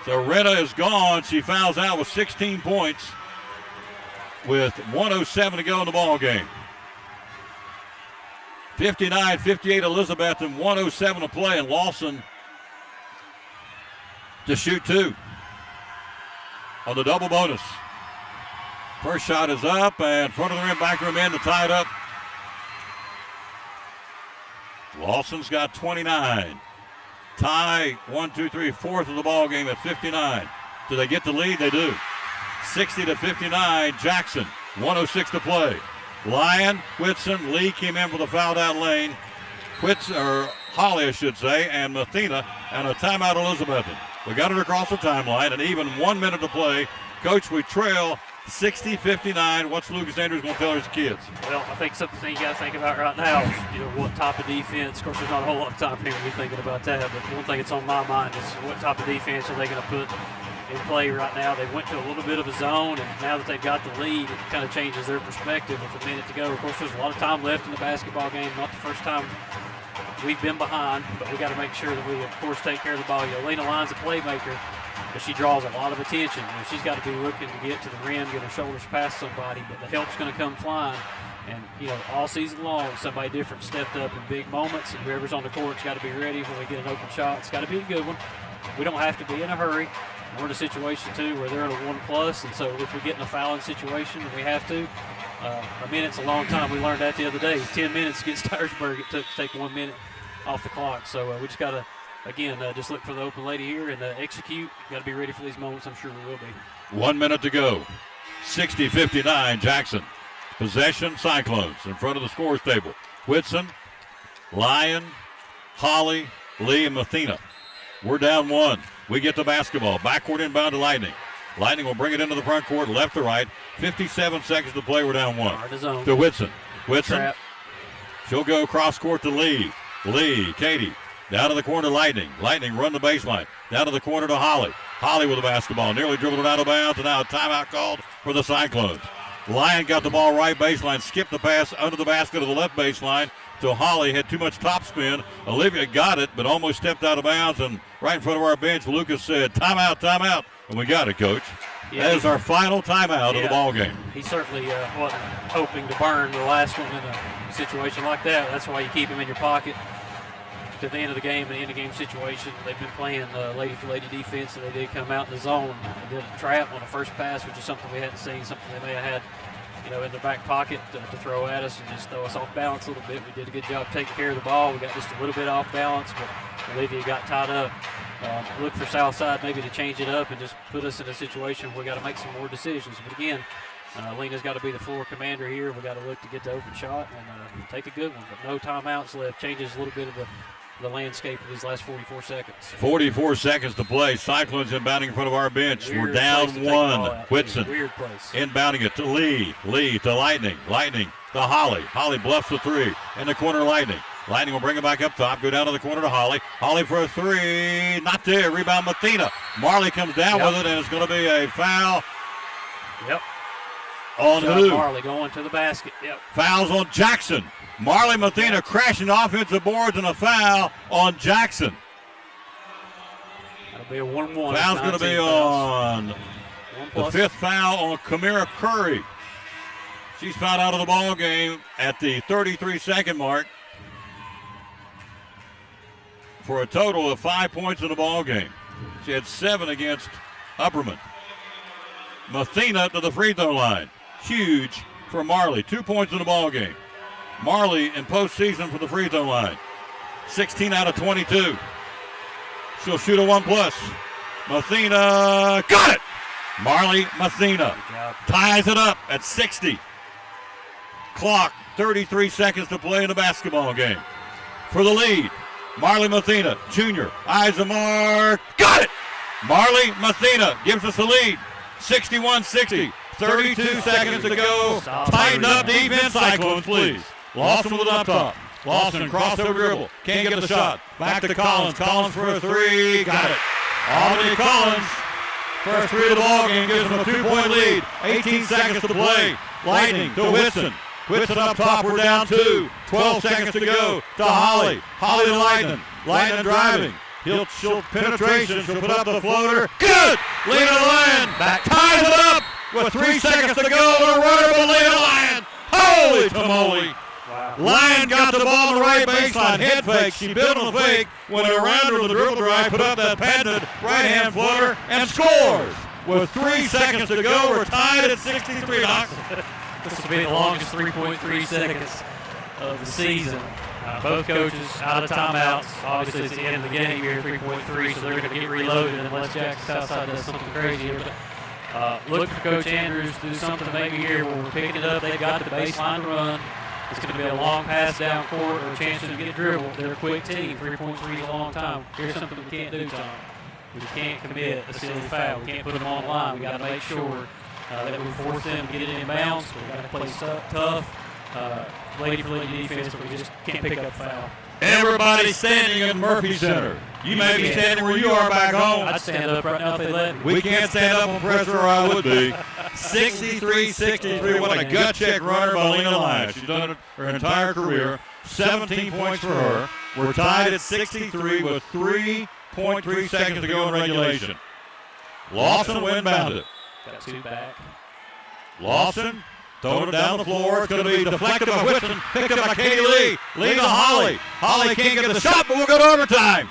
S1: So Renna is gone. She fouls out with 16 points with 1:07 to go in the ball game. 59-58 Elizabeth and 1:07 to play, and Lawson to shoot 2 on the double bonus. First shot is up, and front of the rim, back room in to tie it up. Lawson's got 29. Tie, 1, 2, 3, fourth of the ball game at 59. Do they get the lead? They do. 60-59, Jackson, 1:06 to play. Lyon, Whitson, Lee came in for the foul down lane. Holly, I should say, and Mathena, and a timeout Elizabethan. We got it across the timeline, and even 1 minute to play. Coach, we trail 60-59. What's Lucas Andrews going to tell his kids?
S6: Well, I think something you got to think about right now is, what type of defense. Of course, there's not a whole lot of time for him to be thinking about that, but one thing that's on my mind is what type of defense are they going to put in play right now. They went to a little bit of a zone, and now that they've got the lead, it kind of changes their perspective with a minute to go. Of course, there's a lot of time left in the basketball game. Not the first time we've been behind, but we got to make sure that we, of course, take care of the ball. Lena Lyon's a playmaker, but she draws a lot of attention. She's got to be looking to get to the rim, get her shoulders past somebody, but the help's going to come flying. And, all season long, somebody different stepped up in big moments, and whoever's on the court's got to be ready when we get an open shot. It's got to be a good one. We don't have to be in a hurry. We're in a situation, too, where they're at a 1+, and so if we get in a fouling situation and we have to, a minute's a long time. We learned that the other day. 10 minutes against Dyersburg, it took to take 1 minute off the clock. So we just got to, again, just look for the open lady here and execute. Got to be ready for these moments. I'm sure we will be.
S1: 1 minute to go. 60-59, Jackson. Possession, Cyclones in front of the scores table. Whitson, Lyon, Holly, Lee, and Mathena. We're down 1. We get the basketball. Backward inbound to Lightning. Lightning will bring it into the front court, left to right. 57 seconds to play. We're down 1. To Whitson. Whitson. She'll go cross court to Lee. Lee, Katie. Down to the corner to Lightning. Lightning run the baseline. Down to the corner to Holly. Holly with the basketball. Nearly dribbled it out of bounds, and now a timeout called for the Cyclones. Lyon got the ball right baseline, skipped the pass under the basket of the left baseline to Holly, had too much topspin. Olivia got it, but almost stepped out of bounds, and right in front of our bench, Lucas said, timeout, timeout, and we got it, Coach.
S6: Yeah,
S1: that is our final timeout of the ball game.
S6: He certainly wasn't hoping to burn the last one in a situation like that. That's why you keep him in your pocket to the end of the game, an end-of-game situation. They've been playing lady-for-lady defense, and they did come out in the zone. They did a trap on the first pass, which is something we hadn't seen, something they may have had in their back pocket to throw at us and just throw us off balance a little bit. We did a good job taking care of the ball. We got just a little bit off balance, but Olivia got tied up. Look for Southside maybe to change it up and just put us in a situation where we got to make some more decisions. But again, Lena's got to be the floor commander here. We got to look to get the open shot and take a good one. But no timeouts left. Changes a little bit of the landscape of these last 44 seconds.
S1: 44 seconds to play. Cyclones inbounding in front of our bench. We're down 1. Whitson inbounding it to Lee. Lee to Lightning. Lightning to Holly. Holly bluffs the 3. In the corner, Lightning. Lightning will bring it back up top. Go down to the corner to Holly. Holly for a 3. Not there. Rebound, Mathena. Marley comes down with it, and it's going to be a foul.
S6: Yep.
S1: On who?
S6: Marley going to the basket. Yep.
S1: Fouls on Jackson. Marley Mathena crashing the offensive boards, and a foul on Jackson.
S6: That'll be a 1-1.
S1: Foul's going to be on the 5th foul on Kamira Curry. She's fouled out of the ball game at the 33-second mark for a total of 5 points in the ball game. She had 7 against Upperman. Mathena to the free throw line. Huge for Marley. 2 points in the ball game. Marley in postseason for the free throw line. 16 out of 22. She'll shoot a 1+. Mathena got it! Marley Mathena ties it up at 60. Clock, 33 seconds to play in the basketball game. For the lead, Marley Mathena, junior, eyes the mark, got it! Marley Mathena gives us the lead. 61-60, 32 seconds to go. Tighten up defense, Cyclones, please. Lawson with it up top. Lawson crossover dribble. Can't get the shot. Back to Collins. Collins for a 3. Got it. Albany Collins. First 3 of the ball game gives them a 2-point lead. 18 seconds to play. Lightning to Whitson. Whitson up top. We're down 2. 12 seconds to go to Holly. Holly to Lightning. Lightning driving. She'll penetration. She'll put up the floater. Good. Lena Lyon ties it up with 3 seconds to go. And a runner by Lena Lyon. Holy tamale.
S6: Wow.
S1: Lyon got the ball on the right baseline. Head fake. She built on the fake. Went around her with the dribble drive. Put up that patented right-hand floater and scores. With 3 seconds to go, we're tied at 63. Doc.
S6: This will be the longest 3.3 seconds of the season. Both coaches out of timeouts. Obviously, it's the end of the game here, 3.3, so they're going to get reloaded unless Jackson Southside does something crazy here. But look for Coach Andrews to do something maybe here where we're picking it up. They've got the baseline run. It's going to be a long pass down court or a chance to get dribbled. They're a quick team. 3.3 is a long time. Here's something we can't do, Tom. We can't commit a silly foul. We can't put them on the line. We got to make sure that we force them to get it in bounds. We got to play tough. Lady for lady defense, but we just can't pick up foul.
S1: Everybody's standing at Murphy Center. You may be standing where you are back home.
S6: I'd stand up right now if they let me.
S1: We can't stand up on pressure, or I would be. 63-63. What a gut check runner by Lena Lyon. She's done it her entire career. 17 points for her. We're tied at 63 with 3.3 seconds to go in regulation. Lawson windbound it.
S6: Got 2 back.
S1: Lawson throwing it down the floor. It's going to be deflected by Whitson. Picked up by Katie Lee. Lee to Holly. Holly can't get the shot, but we'll go to overtime.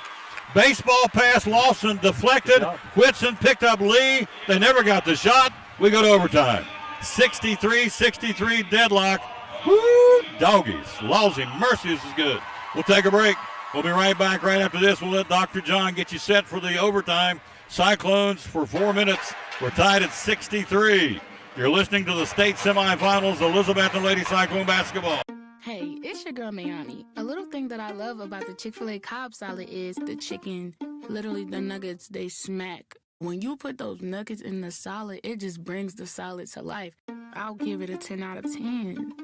S1: Baseball pass, Lawson deflected. Whitson picked up Lee. They never got the shot. We go to overtime. 63-63 deadlock. Woo, doggies. Lousy mercy, this is good. We'll take a break. We'll be right back right after this. We'll let Dr. John get you set for the overtime. Cyclones for 4 minutes. We're tied at 63. You're listening to the state semifinals, Elizabethton Lady Cyclone basketball.
S20: Hey, it's your girl Mayani. A little thing that I love about the Chick-fil-A Cobb salad is the chicken, literally the nuggets, they smack. When you put those nuggets in the salad, it just brings the salad to life. I'll give it a 10 out of 10.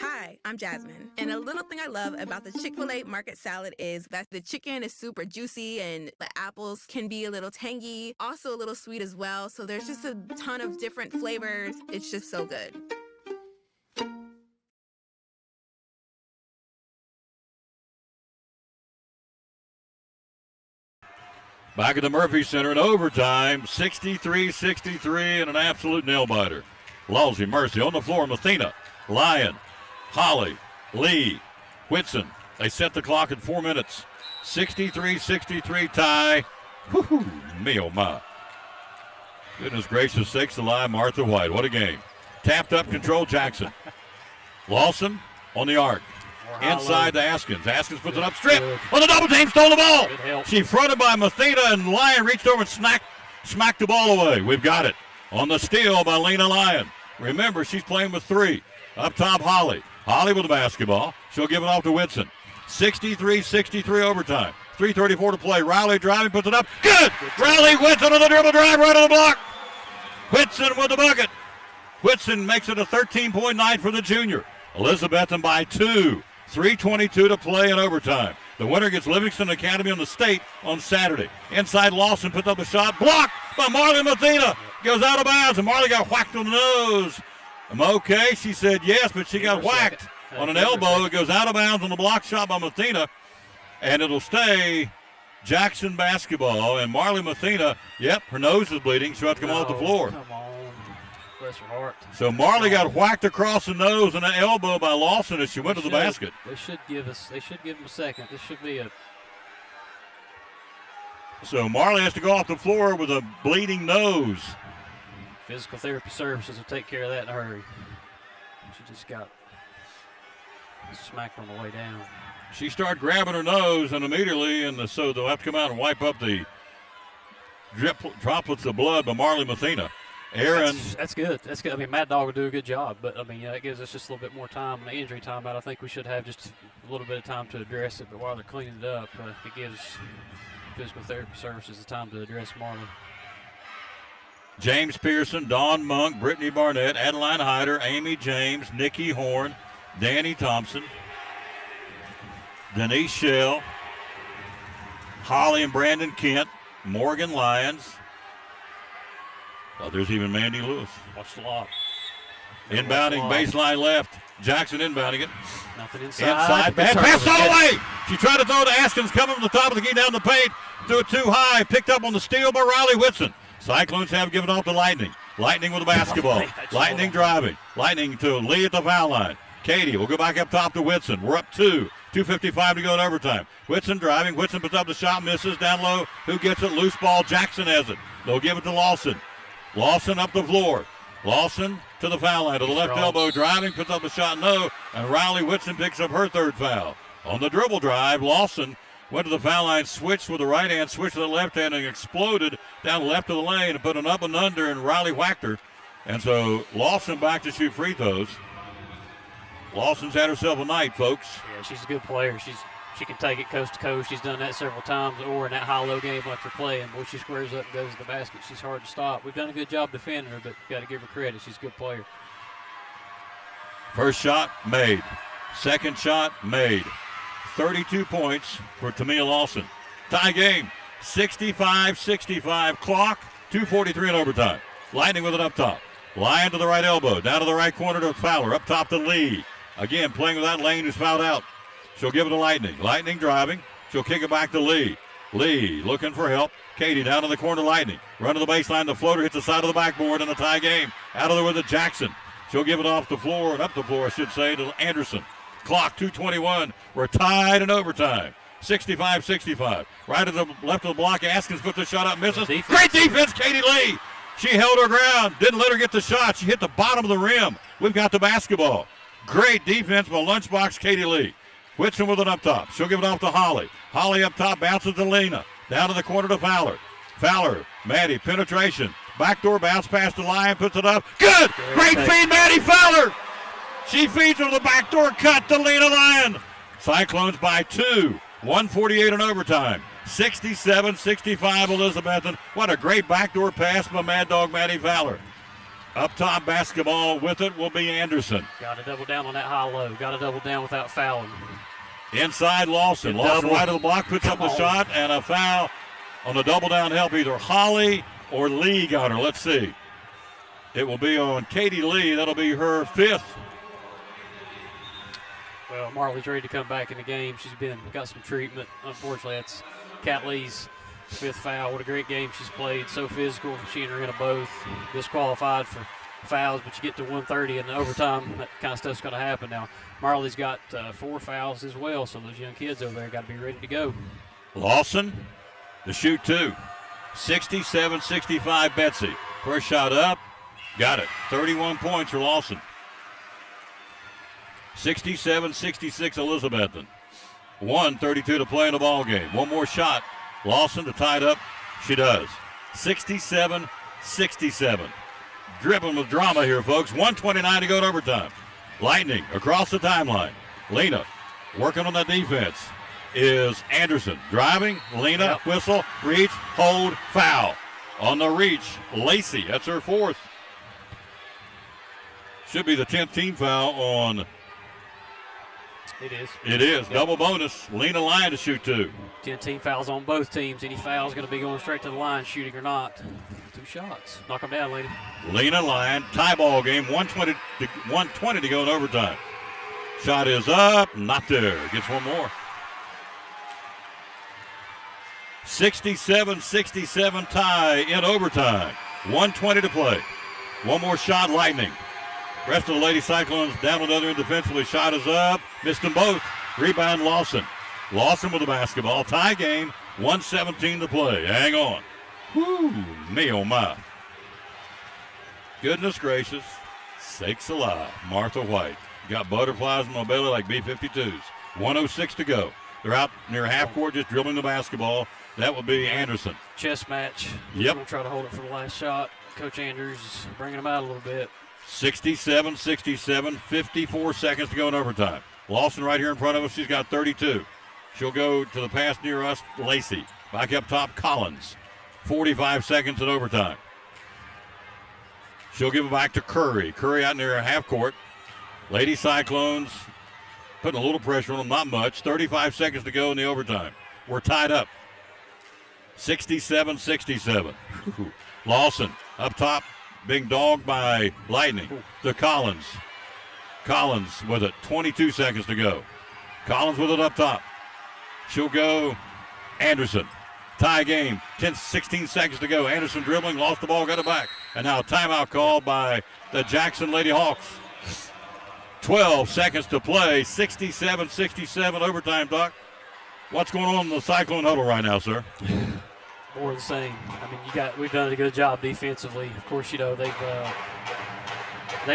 S21: Hi, I'm Jasmine, and a little thing I love about the Chick-fil-A market salad is that the chicken is super juicy and the apples can be a little tangy, also a little sweet as well, so there's just a ton of different flavors. It's just so good.
S1: Back at the Murphy Center in overtime, 63-63 and an absolute nail-biter. Lousy mercy on the floor, Mathena, Lyon, Holly, Lee, Whitson. They set the clock at 4 minutes. 63-63 tie. Woo-hoo, me oh my. Goodness gracious sakes alive, Martha White. What a game. Tapped up, control Jackson. Lawson on the arc. Inside to Askins. Askins puts it up, strip. On the double team, stole the ball. She fronted by Mathena, and Lyon reached over and smacked the ball away. We've got it. On the steal by Lena Lyon. Remember, she's playing with 3. Up top, Holly. Holly with the basketball. She'll give it off to Whitson. 63-63 overtime. 3:34 to play. Riley driving, puts it up. Good! Riley Whitson on the dribble drive right on the block. Whitson with the bucket. Whitson makes it a 13-point night for the junior. Elizabethton by 2. 3:22 to play in overtime. The winner gets Livingston Academy on the state on Saturday. Inside Lawson puts up a shot. Blocked by Marley Mathena. Goes out of bounds, and Marley got whacked on the nose. I'm okay. She said yes, but she got whacked on an elbow. It goes out of bounds on the block shot by Mathena, and it'll stay Jackson basketball. And Marley Mathena, yep, her nose is bleeding. She'll have to come off the floor.
S6: Come on. Bless her heart.
S1: So Marley got whacked across the nose and an elbow by Lawson as she went to the basket.
S6: They should give him a second. This should be a.
S1: So Marley has to go off the floor with a bleeding nose.
S6: Physical therapy services will take care of that in a hurry. She just got smacked on the way down.
S1: She started grabbing her nose, and immediately, so they'll have to come out and wipe up the droplets of blood by Marley Mathena. Aaron.
S6: That's good. That's good. I mean, Mad Dog will do a good job, but I mean, it gives us just a little bit more time. The injury timeout, I think we should have just a little bit of time to address it. But while they're cleaning it up, it gives physical therapy services the time to address Marley.
S1: James Pearson, Dawn Monk, Brittany Barnett, Adeline Hyder, Amy James, Nikki Horn, Danny Thompson, Denise Shell, Holly and Brandon Kent, Morgan Lyons. Oh, there's even Mandy Lewis.
S6: Watch the lock.
S1: Inbounding baseline left. Jackson inbounding it.
S6: Nothing inside.
S1: Bad pass all the way. She tried to throw to Askins, coming from the top of the key down the paint. Threw it too high. Picked up on the steal by Riley Whitson. Cyclones have given off to Lightning. Lightning with the basketball. Lightning driving. Lightning to Lee at the foul line. Katie will go back up top to Whitson. We're up 2. 2:55 to go in overtime. Whitson driving. Whitson puts up the shot, misses down low. Who gets it? Loose ball. Jackson has it. They'll give it to Lawson. Lawson up the floor. Lawson to the foul line, to the left elbow, driving, puts up the shot, no. And Riley Whitson picks up her third foul. On the dribble drive, Lawson went to the foul line, switched with the right hand, switched to the left hand, and exploded down left of the lane and put an up and under, and Riley whacked her. And so Lawson back to shoot free throws. Lawson's had herself a night, folks.
S6: Yeah, she's a good player. She can take it coast to coast. She's done that several times, or in that high-low game after playing. Boy, she squares up and goes to the basket. She's hard to stop. We've done a good job defending her, but got to give her credit. She's a good player.
S1: First shot made. Second shot made. 32 points for Tamia Lawson. Tie game, 65-65. Clock, 2:43 in overtime. Lightning with it up top. Lyon to the right elbow. Down to the right corner to Fowler. Up top to Lee. Again, playing with that lane who's fouled out. She'll give it to Lightning. Lightning driving. She'll kick it back to Lee. Lee looking for help. Katie down in the corner, Lightning. Run to the baseline. The floater hits the side of the backboard in the tie game. Out of there with it, Jackson. She'll give it off the floor, and up the floor, I should say, to Anderson. Clock, 2:21. We're tied in overtime. 65-65. Right at the left of the block, Askins puts the shot up, misses. Great defense, Katie Lee. She held her ground, didn't let her get the shot. She hit the bottom of the rim. We've got the basketball. Great defense by lunchbox Katie Lee. Whitson with it up top. She'll give it off to Holly. Holly up top, bounces to Lena. Down to the corner to Fowler. Fowler, Maddie, penetration. Backdoor bounce pass to Lyon, puts it up. Good! Great feed, Maddie Fowler! She feeds her the backdoor cut to Lena Lyon. Cyclones by 2. 1:48 in overtime. 67-65 Elizabethton. What a great backdoor pass by Mad Dog Maddie Fowler. Up top basketball with it will be Anderson.
S6: Got to double down on that high-low. Got to double down without fouling.
S1: Inside Lawson. Lawson right of the block, puts up the shot, and a foul on the double down help. Either Holly or Lee got her. Let's see. It will be on Katie Lee. That'll be her 5th.
S6: Well, Marley's ready to come back in the game. She's got some treatment. Unfortunately, that's Kat Lee's 5th foul. What a great game she's played. So physical. She and Renna both disqualified for fouls, but you get to 1:30 in the overtime, that kind of stuff's going to happen. Now, Marley's got 4 fouls as well, so those young kids over there got to be ready to go.
S1: Lawson to shoot 2. 67-65 Betsy. First shot up. Got it. 31 points for Lawson. 67-66 Elizabethton. 1:32 to play in the ball game. One more shot. Lawson to tie it up. She does. 67-67. Dribbling with drama here, folks. 1:29 to go in overtime. Lightning across the timeline. Lena working on that defense is Anderson. Driving. Lena, whistle, reach, hold, foul. On the reach, Lacey. That's her 4th. Should be the 10th team foul on.
S6: It is.
S1: It is. Yep. Double bonus. Lena Lyon to shoot 2.
S6: 10 team fouls on both teams. Any foul is going to be going straight to the line, shooting or not. 2 shots. Knock them down, lady.
S1: Lena Lyon, tie ball game. 1:20 to go in overtime. Shot is up. Not there. Gets one more. 67-67 tie in overtime. 1:20 to play. One more shot, Lightning. Rest of the Lady Cyclones down another end defensively. Shot is up. Missed them both. Rebound Lawson. Lawson with the basketball. Tie game. 1:17 to play. Hang on. Whoo, me oh my. Goodness gracious. Sakes alive. Martha White. Got butterflies in my belly like B-52s. 1:06 to go. They're out near half court just dribbling the basketball. That would be Anderson.
S6: Chess match.
S1: Yep.
S6: We'll try to hold it for the last shot. Coach Andrews is bringing them out a little bit.
S1: 67-67, 54 seconds to go in overtime. Lawson right here in front of us. She's got 32. She'll go to the pass near us, Lacey. Back up top, Collins. 45 seconds in overtime. She'll give it back to Curry. Curry out near half court. Lady Cyclones putting a little pressure on them, not much. 35 seconds to go in the overtime. We're tied up. 67-67. Lawson up top. Being dogged by Lightning to Collins. Collins with it. 22 seconds to go. Collins with it up top. She'll go Anderson. Tie game. 16 seconds to go. Anderson dribbling. Lost the ball. Got it back. And now a timeout called by the Jackson Lady Hawks. 12 seconds to play. 67-67 overtime, Doc. What's going on in the Cyclone huddle right now, sir?
S6: More of the same. I mean, we've done a good job defensively. Of course, they've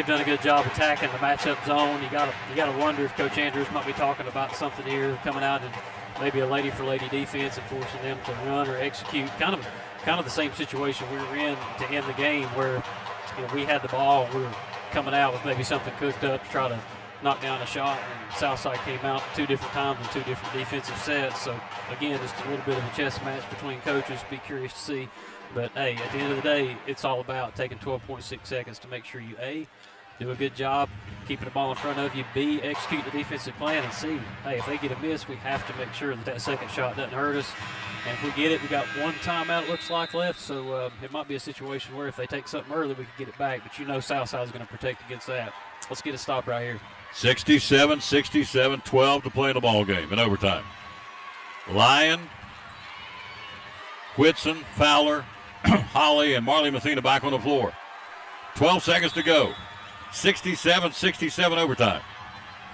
S6: done a good job attacking the matchup zone. You gotta wonder if Coach Andrews might be talking about something here, coming out and maybe a lady for lady defense and forcing them to run or execute. Kind of the same situation we were in to end the game, where we had the ball, we were coming out with maybe something cooked up to try to knock down a shot, and Southside came out 2 different times in 2 different defensive sets. So again, just a little bit of a chess match between coaches. Be curious to see. But hey, at the end of the day, it's all about taking 12.6 seconds to make sure you A, do a good job keeping the ball in front of you, B, execute the defensive plan, and C, hey, if they get a miss, we have to make sure that second shot doesn't hurt us. And if we get it, we got 1 timeout, it looks like, left. So it might be a situation where if they take something early, we can get it back. But Southside is going to protect against that. Let's get a stop right here.
S1: 67-67, 12 to play in the ball game in overtime. Lyon, Whitson, Fowler, Holly, and Marley Mathena back on the floor. 12 seconds to go. 67-67 overtime.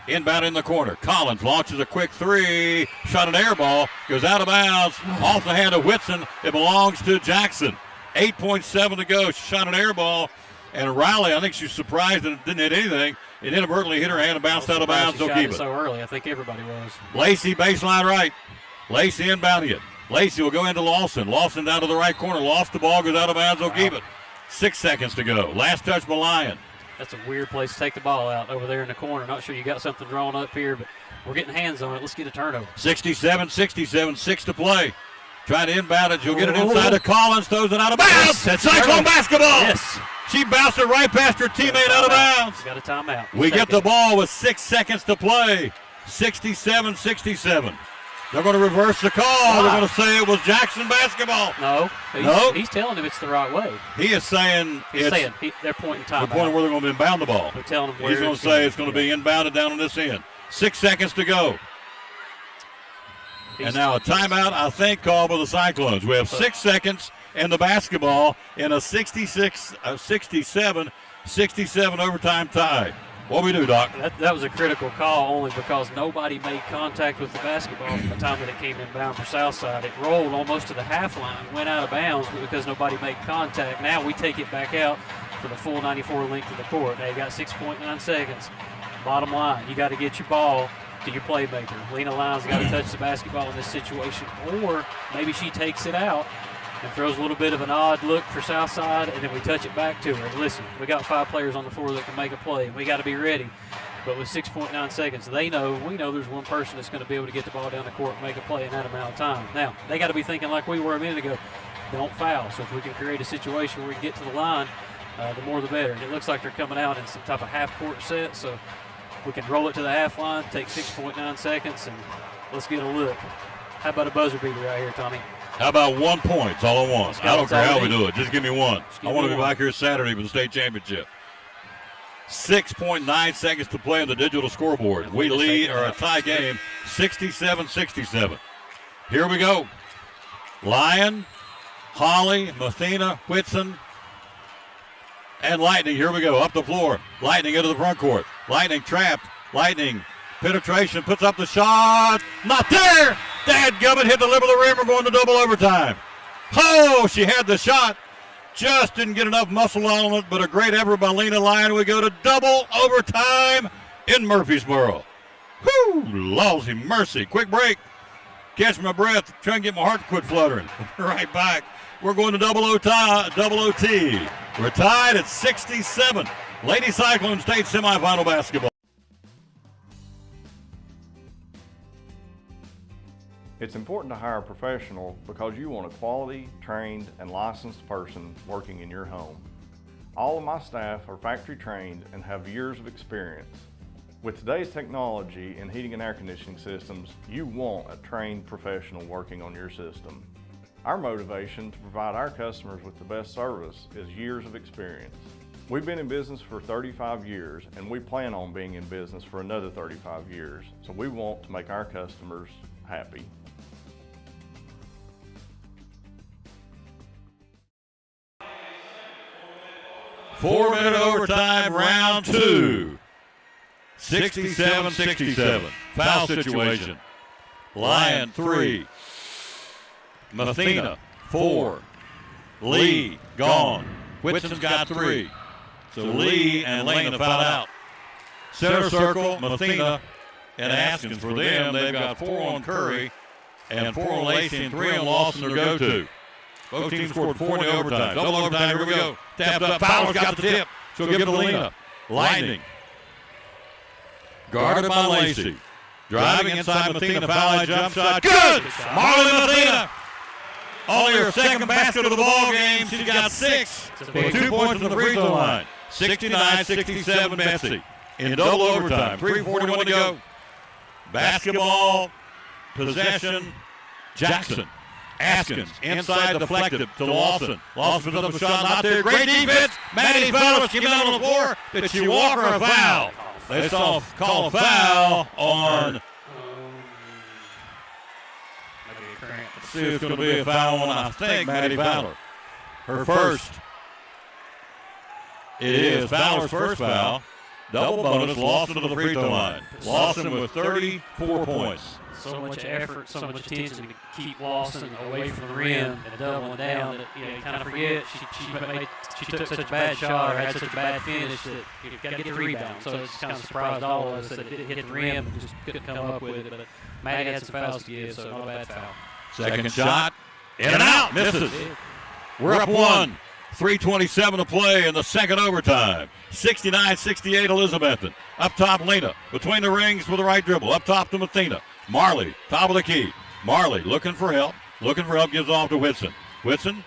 S1: Inbound in the corner. Collins launches a quick 3. Shot an air ball. Goes out of bounds. Off the hand of Whitson. It belongs to Jackson. 8.7 to go. Shot an air ball. And Riley, I think she's surprised that it didn't hit anything. It inadvertently hit her hand and bounced out of bounds. They'll keep it.
S6: So early, I think everybody was.
S1: Lacey baseline right. Lacey inbounding it. Lacey will go into Lawson. Lawson down to the right corner. Lost the ball. Goes out of bounds. They'll keep it. 6 seconds to go. Last touch by Lyon.
S6: That's a weird place to take the ball out over there in the corner. Not sure you got something drawn up here, but we're getting hands on it. Let's get a turnover.
S1: 67-67, 6 to play. Trying to inbound it. She'll get it inside to Collins. Throws it out of bounds. That's Cyclone basketball.
S6: Yes.
S1: She bounced it right past her teammate out of bounds.
S6: Got a timeout.
S1: We get the ball with 6 seconds to play. 67-67. They're going to reverse the call. They're going to say it was Jackson basketball.
S6: No.
S1: No.
S6: He's telling him it's the right way.
S1: He is saying
S6: they're pointing time.
S1: The point where they're going to inbound the ball.
S6: They're telling him
S1: He's going to say it's going to be inbounded down on this end. 6 seconds to go. And now a timeout, I think, called by the Cyclones. We have 6 seconds and the basketball in a 67-67 overtime tie. What do we do, Doc?
S6: That was a critical call only because nobody made contact with the basketball from the time that it came inbound for Southside. It rolled almost to the half line, went out of bounds, but because nobody made contact, now we take it back out for the full 94 length of the court. Now you got 6.9 seconds. Bottom line, you got to get your ball to your playmaker. Lena Lyons got to touch the basketball in this situation, or maybe she takes it out and throws a little bit of an odd look for Southside, and then we touch it back to her. And listen, we got 5 players on the floor that can make a play, and we got to be ready. But with 6.9 seconds, we know there's one person that's going to be able to get the ball down the court and make a play in that amount of time. Now, they got to be thinking like we were a minute ago, don't foul. So if we can create a situation where we can get to the line, the more the better. And it looks like they're coming out in some type of half-court set, so we can roll it to the half line, take 6.9 seconds, and let's get a look. How about a buzzer beater right here, Tommy?
S1: How about 1 point? It's all I want. I don't care how we do it. Just give me one. I want to be back here Saturday for the state championship. 6.9 seconds to play on the digital scoreboard. We lead, or a tie game, 67-67. Here we go. Lyon, Holly, Mathena, Whitson, and Lightning. Here we go. Up the floor. Lightning into the front court. Lightning trapped. Lightning penetration. Puts up the shot. Not there. Dadgummit hit the lip of the rim. We're going to double overtime. Oh, she had the shot. Just didn't get enough muscle on it, but a great effort by Lena Lyon. We go to double overtime in Murfreesboro. Whew, lousy mercy. Quick break. Catch my breath. Trying to get my heart to quit fluttering. Right back. We're going to double OT. We're tied at 67. Lady Cyclone State semifinal basketball.
S19: It's important to hire a professional because you want a quality, trained, and licensed person working in your home. All of my staff are factory trained and have years of experience. With today's technology in heating and air conditioning systems, you want a trained professional working on your system. Our motivation to provide our customers with the best service is years of experience. We've been in business for 35 years and we plan on being in business for another 35 years. So we want to make our customers happy.
S1: Four-minute overtime, round 2. 67-67. Foul situation. Lyon 3. Mathena 4. Lee gone. Whitson's got 3. So Lee and Lane have fouled out. Center circle, Mathena and Askins. For them, they've got 4 on Curry and 4 on Lacey and 3 on Lawson to go to. Both teams scored 4 in the overtime. Double overtime, here we go. Tapped up, Fowler's got the tip. She'll give it to Lena. Lightning. Guarded by Lacey. Driving inside Mathena, foul line jump shot. Good! Marley Mathena. Only her second basket of the ball game. She's got 6 with 2 points from the free throw line. 69-67 Betsy. In double overtime. 3:41 to go. Basketball possession. Jackson. Askins inside deflected to Lawson. Lawson puts up a shot, not there. Great defense. Maddie Fellows came out on the floor. Did she walk or a foul? They saw call a foul on. Let's see if it's going to be a foul on, I think, Maddie Fowler. Her first. It is Fowler's first foul. Double bonus, Lawson to the free throw line. Lawson with 34 points.
S6: So much effort, so much attention to keep Lawson away from the rim and doubling down that you kind of forget she took such a bad shot or had such a bad finish that you got to get the rebound. So it's kind of surprised all of us that it didn't hit the rim and just couldn't come up with it. But Maddie had some fouls to give, so not a bad foul.
S1: Second shot, in and out, misses. We're up 1. 3:27 to play in the second overtime. 69-68 Elizabethan. Up top, Lena. Between the rings with the right dribble. Up top to Mathena. Marley, top of the key. Marley looking for help. Gives off to Whitson. Whitson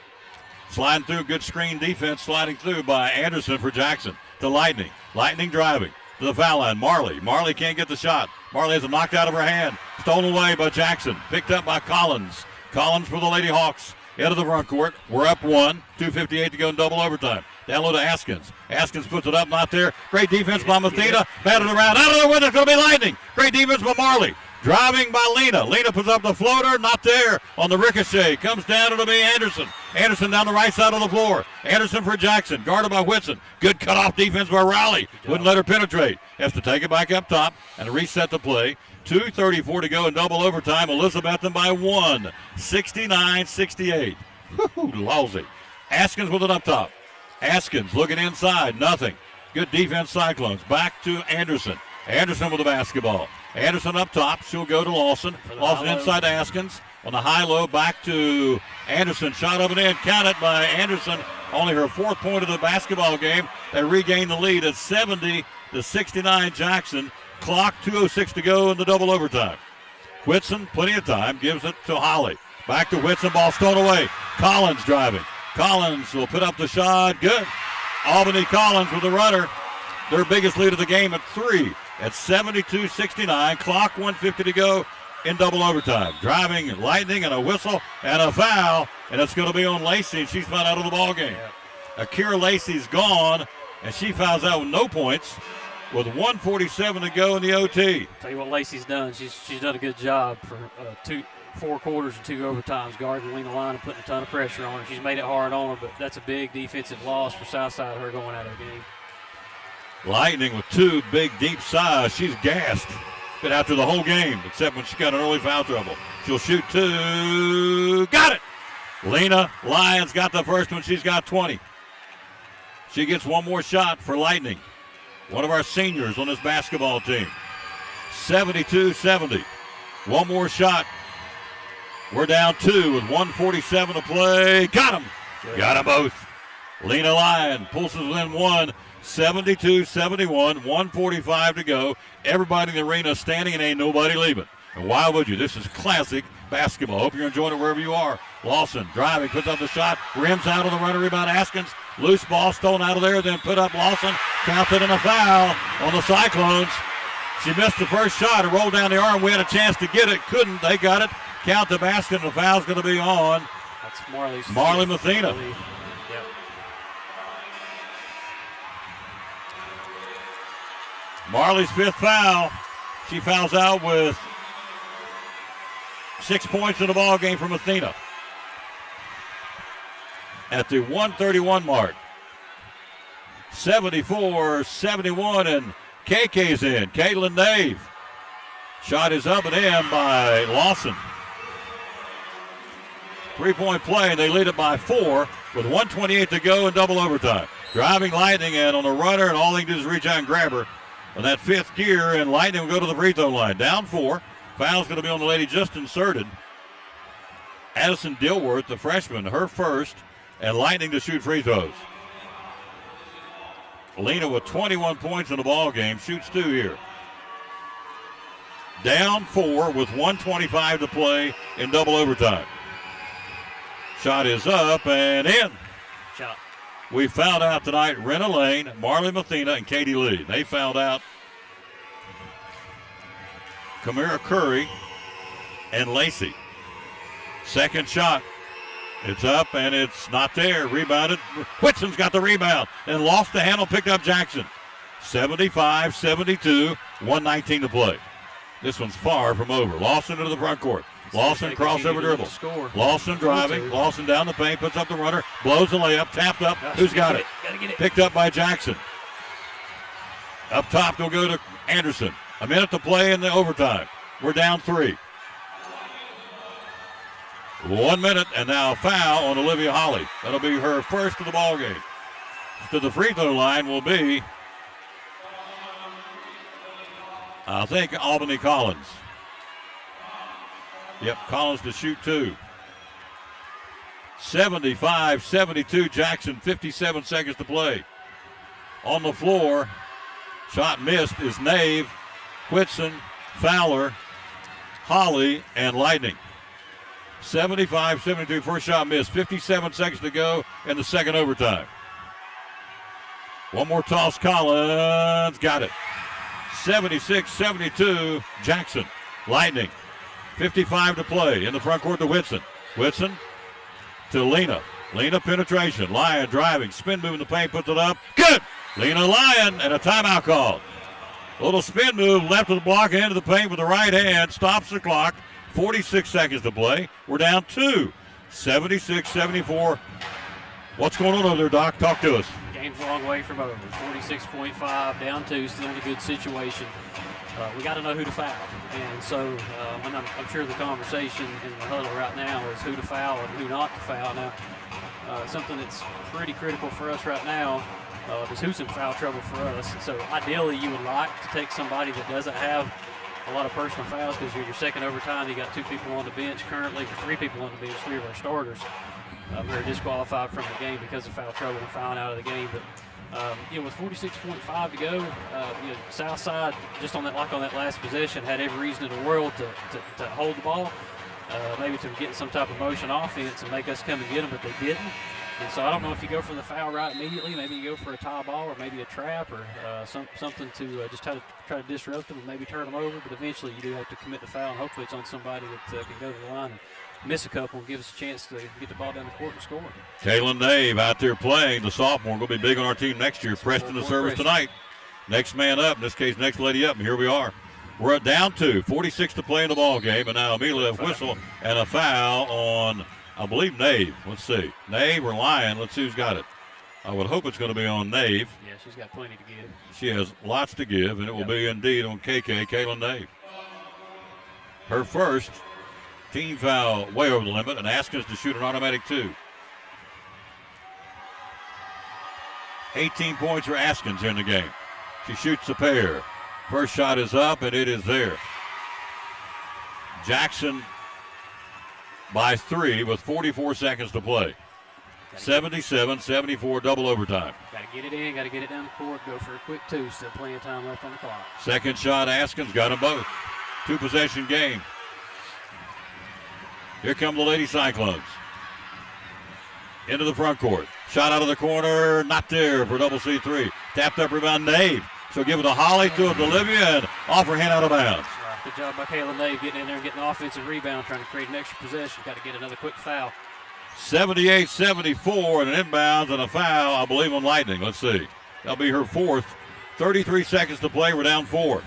S1: sliding through. Good screen defense sliding through by Anderson for Jackson. To Lightning. Lightning driving to the foul line. Marley can't get the shot. Marley has it knocked out of her hand. Stolen away by Jackson. Picked up by Collins. Collins for the Lady Hawks. Into the front court. We're up 1. 2:58 to go in double overtime. Down low to Askins. Askins puts it up, not there. Great defense by Mathena. Batted around. Out of the window. It's going to be Lightning. Great defense by Marley. Driving by Lena. Lena puts up the floater. Not there. On the ricochet. Comes down. It'll be Anderson. Anderson down the right side of the floor. Anderson for Jackson. Guarded by Whitson. Good cutoff defense by Riley. Wouldn't let her penetrate. Has to take it back up top and reset the play. 2:34 to go in double overtime. Elizabethan by 1. 69-68. Lousy. Askins with it up top. Askins looking inside. Nothing. Good defense, Cyclones. Back to Anderson. Anderson with the basketball. Anderson up top. She'll go to Lawson. Lawson inside to Askins. On the high-low, back to Anderson. Shot up and in. Counted by Anderson. Only her 4th point of the basketball game. They regain the lead at 70-69 Jackson. Clock, 2:06 to go in the double overtime. Whitson, plenty of time, gives it to Holly. Back to Whitson, ball stolen away. Collins driving. Collins will put up the shot. Good. Albany Collins with the runner. Their biggest lead of the game at 3. At 72-69. Clock, 1:50 to go in double overtime. Driving, Lightning, and a whistle, and a foul. And it's going to be on Lacey, and she's fouled out of the ball game. Akira Lacey's gone, and she fouls out with no points. With 1:47 to go in the OT.
S6: Tell you what Lacey's done. She's done a good job for 4 quarters and 2 overtimes, guarding Lena Line and putting a ton of pressure on her. She's made it hard on her, but that's a big defensive loss for Southside, her going out of the game.
S1: Lightning with 2 big, deep size. She's gassed. Been after the whole game, except when she got an early foul trouble. She'll shoot 2. Got it! Lena Lyons got the first one. She's got 20. She gets one more shot for Lightning. One of our seniors on this basketball team. 72-70. One more shot. We're down 2 with 1:47 to play. Got him. Got them both. Lena Lyon pulls us within 1. 72-71. 1:45 to go. Everybody in the arena standing and ain't nobody leaving. And why would you? This is classic basketball. Hope you're enjoying it wherever you are. Lawson driving, puts up the shot. Rims out on the runner, rebound Askins. Loose ball stolen out of there, then put up Lawson. Counted in a foul on the Cyclones. She missed the first shot and rolled down the arm. We had a chance to get it. Couldn't. They got it. Count the basket, and the foul's going to be on.
S6: That's Marley
S1: Mathena.
S6: Yep.
S1: Marley's 5th foul. She fouls out with 6 points in the ball game from Mathena. At the 1:31 mark. 74-71, and KK's in. Caitlin Nave. Shot is up and in by Lawson. 3-point play, and they lead it by 4 with 1:28 to go in double overtime. Driving Lightning in on a runner, and all they can do is reach out and grab her on that 5th gear, and Lightning will go to the free throw line. Down 4. Foul's going to be on the lady just inserted. Addison Dilworth, the freshman, her first, and Lightning to shoot free throws. Lena with 21 points in the ball game, shoots 2 here. Down 4 with 1:25 to play in double overtime. Shot is up and in.
S6: Shot.
S1: We found out tonight Rena Lane, Marley Mathena, and Katie Lee. They found out Kamira Curry and Lacey. Second shot. It's up and it's not there. Rebounded. Whitson's got the rebound and lost the handle, picked up Jackson. 75-72, 1:19 to play. This one's far from over. Lawson into the front court. Lawson crossover dribble. Lawson driving. Lawson down the paint, puts up the runner, blows the layup, tapped up. Who's got it? Picked up by Jackson. Up top, they'll go to Anderson. A minute to play in the overtime. We're down 3. 1 minute, and now a foul on Olivia Holly. That'll be her first of the ball game. To the free throw line will be, I think, Albany Collins. Yep, Collins to shoot 2. 75-72 Jackson, 57 seconds to play. On the floor, shot missed is Nave, Whitson, Fowler, Holly, and Lightning. 75-72, first shot missed. 57 seconds to go in the second overtime. One more toss, Collins, got it. 76-72, Jackson. Lightning. 55 to play. In the front court to Whitson. Whitson to Lena. Lena penetration. Lyon driving. Spin move in the paint. Puts it up. Good. Lena Lyon and a timeout call. A little spin move left of the block into the paint with the right hand. Stops the clock. 46 seconds to play. We're down 2. 76-74. What's going on over there, Doc? Talk to us.
S6: Game's a long way from over. 46.5, down 2, still in a good situation. We got to know who to foul. And so and I'm sure the conversation in the huddle right now is who to foul and who not to foul. Now, something that's pretty critical for us right now is who's in foul trouble for us. So ideally, you would like to take somebody that doesn't have a lot of personal fouls, because you're your second overtime. You got 2 people on the bench currently, 3 people on the bench, 3 of our starters. They're disqualified from the game because of foul trouble and fouling out of the game. But with 46.5 to go, Southside, just on that last possession, had every reason in the world to hold the ball, maybe to get some type of motion offense and make us come and get them, but they didn't. And so I don't know if you go for the foul right immediately, maybe you go for a tie ball or maybe a trap or something to just try to disrupt them and maybe turn them over. But eventually you do have to commit the foul, and hopefully it's on somebody that can go to the line and miss a couple and give us a chance to get the ball down the court and score.
S1: Kaylin Nave out there playing, the sophomore, going to be big on our team next year. Preston the service tonight. Next man up, in this case, next lady up, and here we are. We're at down 2, 46 to play in the ball game, and now Amelia whistle and a foul on, I believe, Nave. Let's see. Nave or Lyon. Let's see who's got it. I would hope it's going to be on Nave.
S6: Yeah, she's got plenty to give.
S1: She has lots to give, and it will be indeed on Kaylin Nave. Her first team foul way over the limit, and Askins to shoot an automatic 2. 18 points for Askins here in the game. She shoots a pair. First shot is up, and it is there. Jackson by 3 with 44 seconds to play. 77-74, double overtime.
S6: Got to get it in, got to get it down the court, go for a quick 2, still plenty of time left on the clock.
S1: Second shot, Askins got them both. 2-possession game. Here come the Lady Cyclones. Into the front court. Shot out of the corner, not there for double C3. Tapped up rebound, Nave. She'll give it to Holly, to it to Olivia, and off her hand out of bounds.
S6: Good job by Kayla Nave getting in there and getting an offensive rebound, trying to create an extra possession. Got to get another quick foul.
S1: 78-74 and an inbounds and a foul, I believe, on Lightning. Let's see. That'll be her fourth. 33 seconds to play. We're down 4.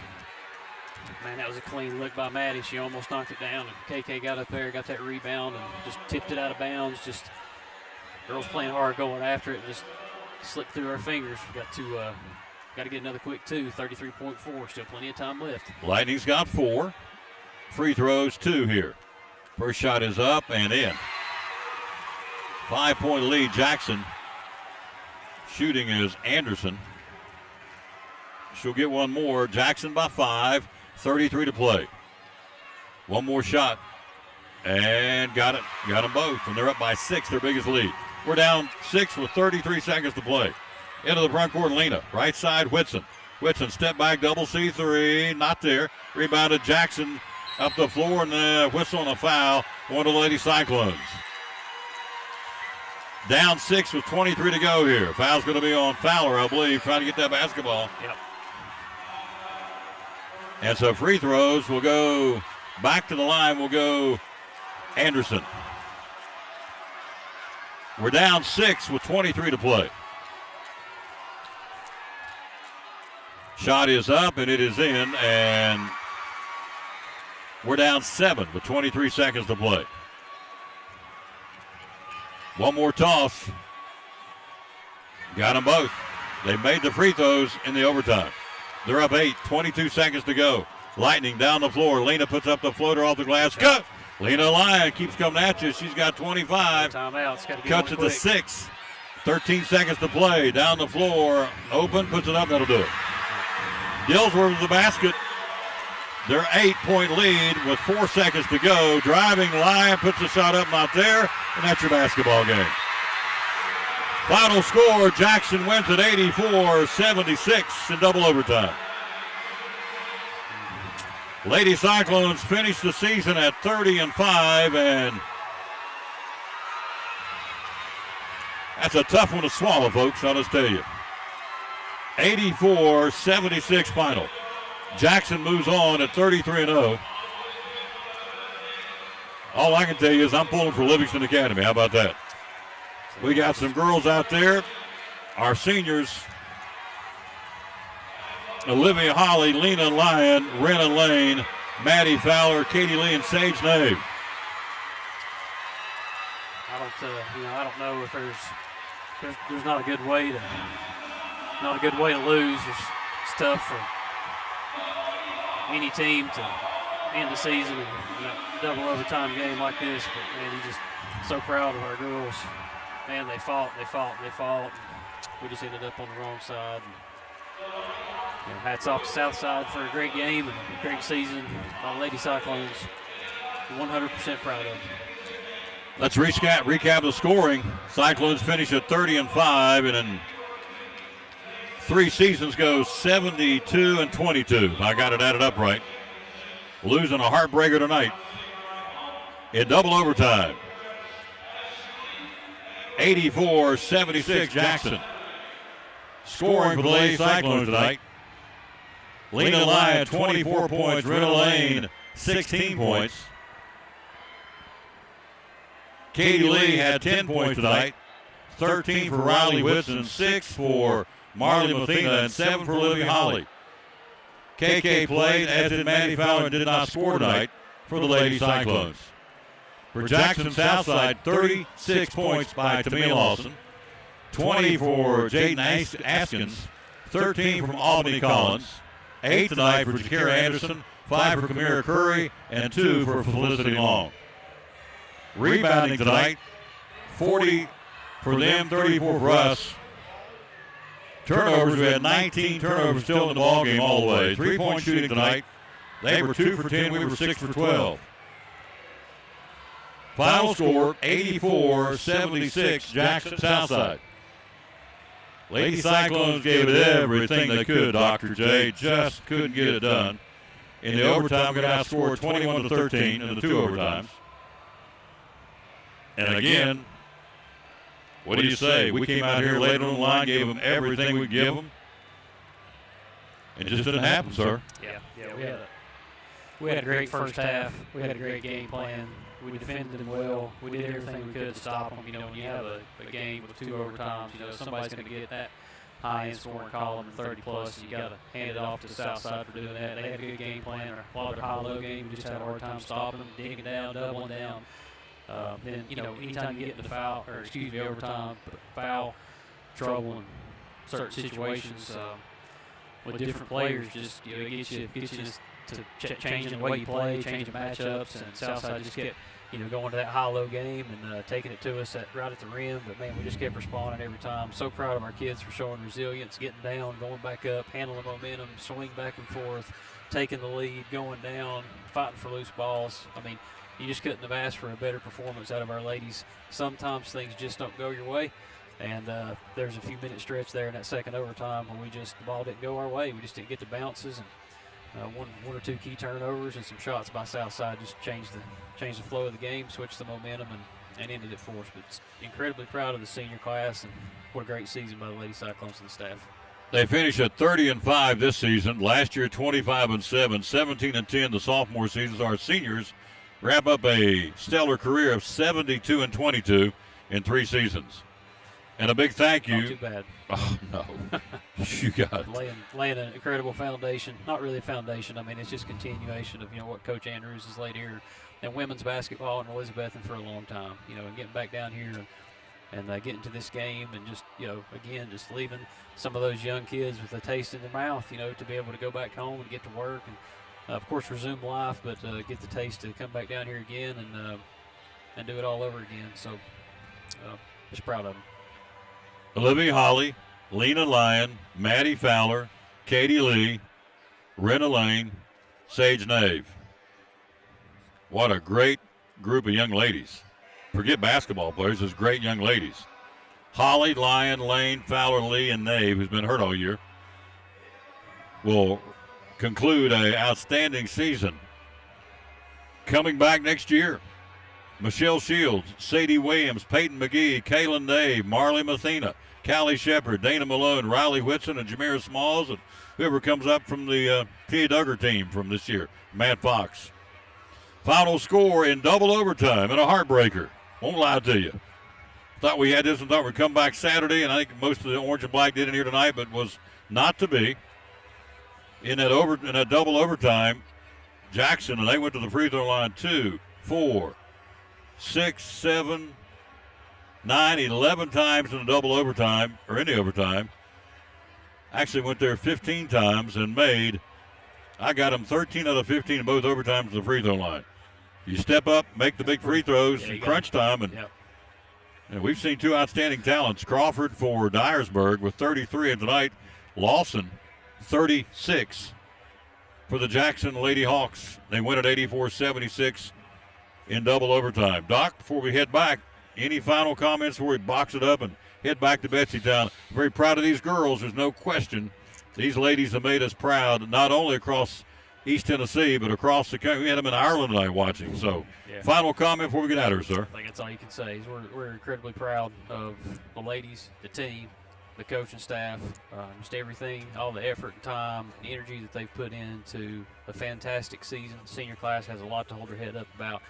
S6: Man, that was a clean look by Maddie. She almost knocked it down, and KK got up there, got that rebound, and just tipped it out of bounds. Just girls playing hard, going after it, and just slipped through our fingers. We got got to get another quick 2, 33.4, still plenty of time left.
S1: Lightning's got 4. Free throws, 2 here. First shot is up and in. 5-point lead, Jackson. Shooting is Anderson. She'll get one more. Jackson by 5, 33 to play. One more shot. And got it. Got them both. And they're up by 6, their biggest lead. We're down 6 with 33 seconds to play. Into the front court, Lena. Right side, Whitson. Whitson, step back, double C3. Not there. Rebounded Jackson up the floor, and the whistle on a foul. One of the Lady Cyclones. Down 6 with 23 to go here. Foul's going to be on Fowler, I believe, trying to get that basketball.
S6: Yep.
S1: And so free throws will go back to the line. Will go Anderson. We're down 6 with 23 to play. Shot is up, and it is in, and we're down 7 with 23 seconds to play. One more toss. Got them both. They made the free throws in the overtime. They're up 8, 22 seconds to go. Lightning down the floor. Lena puts up the floater off the glass. Go! Lena Lyon keeps coming at you. She's got 25.
S6: Timeout.
S1: Cuts it to 6. 13 seconds to play. Down the floor. Open. Puts it up. That'll do it. Dillsworth to the basket. Their 8-point lead with 4 seconds to go. Driving Lyon puts the shot up. Not there. And that's your basketball game. Final score, Jackson wins at 84-76 in double overtime. Lady Cyclones finish the season at 30-5, and that's a tough one to swallow, folks, I'll just tell you. 84-76 final. Jackson moves on at 33-0. All I can tell you is I'm pulling for Livingston Academy. How about that? We got some girls out there. Our seniors, Olivia Holly, Lena Lyon, Renna Lane, Maddie Fowler, Katie Lee, and Sage Nave.
S6: I don't know if there's not a good way to lose. It's tough for any team to end the season in a double overtime game like this. But man, you're just so proud of our girls. Man, they fought. And we just ended up on the wrong side. And hats off to Southside for a great game and a great season. Our Lady Cyclones, 100% proud of them.
S1: Let's recap the scoring. Cyclones finish at 30-5, and in 3 seasons go 72-22. If I got it added up right. Losing a heartbreaker tonight in double overtime. 84-76 Jackson. Scoring for the Lady Cyclones tonight. Lena Lyon, 24 points. Renna Lane, 16 points. Katie Lee had 10 points tonight. 13 for Riley Whitson, 6 for Marley Mathena, and 7 for Olivia Holly. KK played, as did Maddie Fowler, and did not score tonight for the Lady Cyclones. For Jackson Southside, 36 points by Tamia Lawson, 20 for Jaden Askins, 13 from Albany Collins, 8 tonight for Jakara Anderson, 5 for Kamira Curry, and 2 for Felicity Long. Rebounding tonight, 40 for them, 34 for us. Turnovers, we had 19 turnovers still in the ballgame all the way. 3-point shooting tonight. They were 2 for 10, we were 6 for 12. Final score, 84-76, Jackson Southside. Lady Cyclones gave it everything they could, Dr. J. Just couldn't get it done. In the overtime, we're going to outscore 21-13 in the 2 overtimes. And again, what do you say? We came out here late on the line, gave them everything we give them. It just didn't happen, sir.
S6: Yeah, we had a great first half. We had a great game plan. We defended them well. We did everything we could to stop them. You know, when you have a game with 2 overtimes, you know, somebody's going to get that high-end scoring column, 30-plus. You got to hand it off to Southside for doing that. They had a good game plan. A lot of their high-low game, we just had a hard time stopping them, digging down, doubling down. Then, you know, anytime you get into overtime, foul trouble in certain situations, with different players, just it gets you just to changing the way you play, changing matchups, and Southside just kept going to that high-low game and taking it to us right at the rim. But man, we just kept responding every time. So proud of our kids for showing resilience, getting down, going back up, handling momentum, swing back and forth, taking the lead, going down, fighting for loose balls. I mean, you just couldn't have asked for a better performance out of our ladies. Sometimes things just don't go your way. And there's a few minute stretch there in that second overtime where the ball didn't go our way. We just didn't get the bounces, and one or two key turnovers and some shots by Southside just changed the flow of the game, switched the momentum, and ended it for us. But incredibly proud of the senior class, and what a great season by the Lady Cyclones and the staff.
S1: They finished at 30-5 this season. Last year, 25-7, 17-10 the sophomore seasons. Our seniors wrap up a stellar career of 72-22 in 3 seasons. And a big thank you.
S6: Not too bad.
S1: Oh, no. You got
S6: laying an incredible foundation. Not really a foundation. I mean, it's just continuation of, what Coach Andrews has laid here in women's basketball in Elizabethton for a long time. And getting back down here and getting to this game and just, again, just leaving some of those young kids with a taste in their mouth, to be able to go back home and get to work and, of course, resume life, but get the taste to come back down here again and do it all over again. So just proud of them.
S1: Olivia Holly, Lena Lyon, Maddie Fowler, Katie Lee, Rena Lane, Sage Nave. What a great group of young ladies. Forget basketball players, there's great young ladies. Holly, Lyon, Lane, Fowler, Lee, and Nave, who's been hurt all year, will conclude an outstanding season. Coming back next year, Michelle Shields, Sadie Williams, Peyton McGee, Kaylin Nave, Marley Mathena, Callie Shepard, Dana Malone, Riley Whitson, and Jamira Smalls, and whoever comes up from the P.A. Duggar team from this year, Matt Fox. Final score in double overtime and a heartbreaker. Won't lie to you. Thought we had this and thought we'd come back Saturday, and I think most of the orange and black did in here tonight, but was not to be. In that double overtime, Jackson, and they went to the free throw line 2, 4, 6, 7, 9, 11 times in the double overtime, or in the overtime. Actually went there 15 times and I got them 13 out of 15 in both overtimes to the free throw line. You step up, make the big free throws in crunch time, and we've seen 2 outstanding talents. Crawford for Dyersburg with 33, and tonight Lawson 36 for the Jackson Lady Hawks. They win at 84-76 in double overtime. Doc, before we head back, any final comments before we box it up and head back to Betsytown? Very proud of these girls. There's no question. These ladies have made us proud, not only across East Tennessee, but across the country. We had them in Ireland tonight watching. So, final comment before we get out of here, sir.
S6: I think that's all you can say. Is we're incredibly proud of the ladies, the team, the coaching staff, just everything, all the effort and time and energy that they've put into a fantastic season. The senior class has a lot to hold their head up about.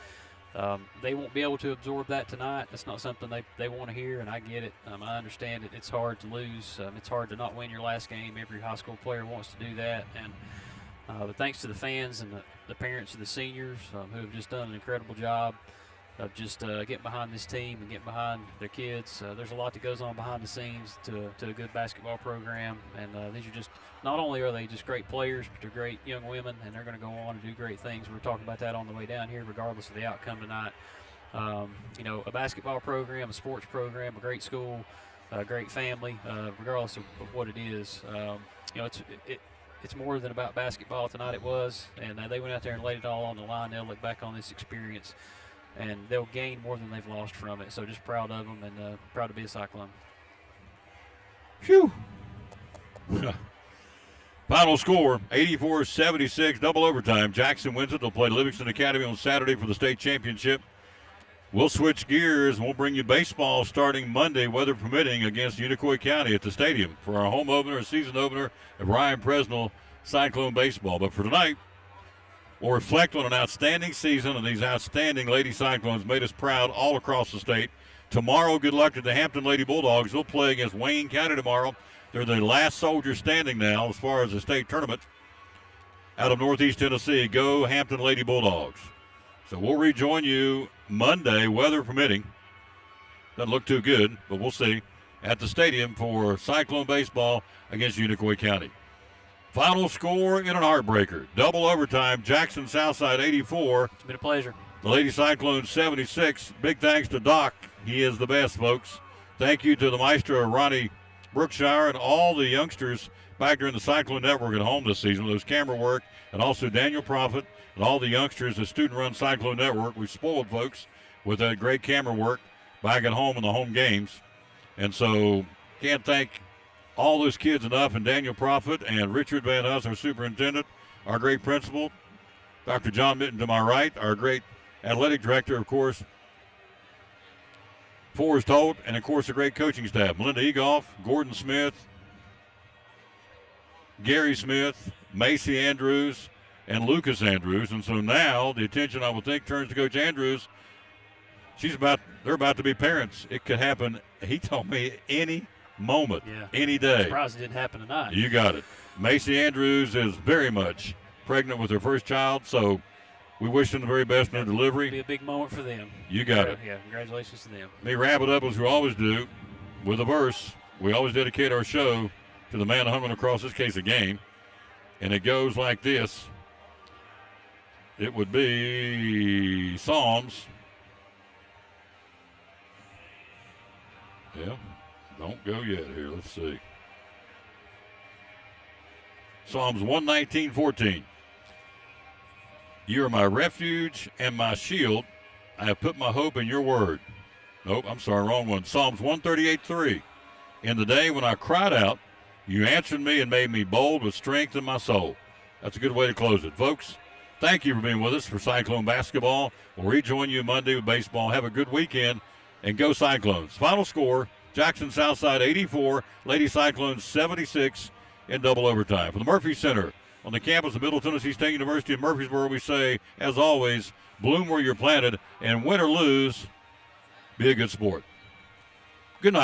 S6: They won't be able to absorb that tonight. That's not something they want to hear, and I get it. I understand it. It's hard to lose. It's hard to not win your last game. Every high school player wants to do that. But thanks to the fans and the parents of the seniors who have just done an incredible job of just getting behind this team and getting behind their kids. There's a lot that goes on behind the scenes to a good basketball program, and these are just, not only are they just great players, but they're great young women, and they're going to go on and do great things. We're talking about that on the way down here, regardless of the outcome tonight. A basketball program, a sports program, a great school, a great family, regardless of what it is. It's more than about basketball tonight. It was, and they went out there and laid it all on the line. They'll look back on this experience, and they'll gain more than they've lost from it. So just proud of them, and proud to be a Cyclone.
S1: Phew. Final score, 84-76, double overtime. Jackson wins it. They'll play Livingston Academy on Saturday for the state championship. We'll switch gears, and we'll bring you baseball starting Monday, weather permitting, against Unicoi County at the stadium for our home opener, season opener of Ryan Presnell Cyclone Baseball. But for tonight, we'll reflect on an outstanding season, and these outstanding Lady Cyclones made us proud all across the state. Tomorrow, good luck to the Hampton Lady Bulldogs. They'll play against Wayne County tomorrow. They're the last soldier standing now as far as the state tournament out of Northeast Tennessee. Go Hampton Lady Bulldogs. So we'll rejoin you Monday, weather permitting. Doesn't look too good, but we'll see, at the stadium for Cyclone Baseball against Unicoi County. Final score in an heartbreaker. Double overtime, Jackson Southside 84.
S6: It's been a pleasure.
S1: The Lady Cyclones 76. Big thanks to Doc. He is the best, folks. Thank you to the maestro, Ronnie Brookshire, and all the youngsters back during the Cyclone Network at home this season. Those camera work, and also Daniel Prophet and all the youngsters, the student-run Cyclone Network. We've spoiled folks with that great camera work back at home in the home games. And so can't thank all those kids enough, and Daniel Prophet and Richard Van Huss, our superintendent, our great principal, Dr. John Mitten to my right, our great athletic director, of course, Forrest Holt, and, of course, the great coaching staff, Melinda Egoff, Gordon Smith, Gary Smith, Macy Andrews, and Lucas Andrews. And so now the attention, I would think, turns to Coach Andrews. They're about to be parents. It could happen, he told me, any moment, any day.
S6: I'm surprised it didn't happen tonight.
S1: You got it. Macy Andrews is very much pregnant with her first child, so we wish them the very best in their delivery.
S6: It'll be a big moment for them.
S1: You got it.
S6: Yeah, congratulations to them.
S1: Let me wrap it up as we always do with a verse. We always dedicate our show to the man hungering across, this case, a game. And it goes like this. It would be Psalms. Yeah, don't go yet here. Let's see. Psalms 119:14. You are my refuge and my shield. I have put my hope in your word. Nope, I'm sorry, wrong one. Psalms 138:3. In the day when I cried out, you answered me and made me bold with strength in my soul. That's a good way to close it. Folks, thank you for being with us for Cyclone basketball. We'll rejoin you Monday with baseball. Have a good weekend, and go Cyclones. Final score, Jackson Southside 84, Lady Cyclones 76 in double overtime. From the Murphy Center on the campus of Middle Tennessee State University in Murfreesboro, we say, as always, bloom where you're planted, and win or lose, be a good sport. Good night, everybody.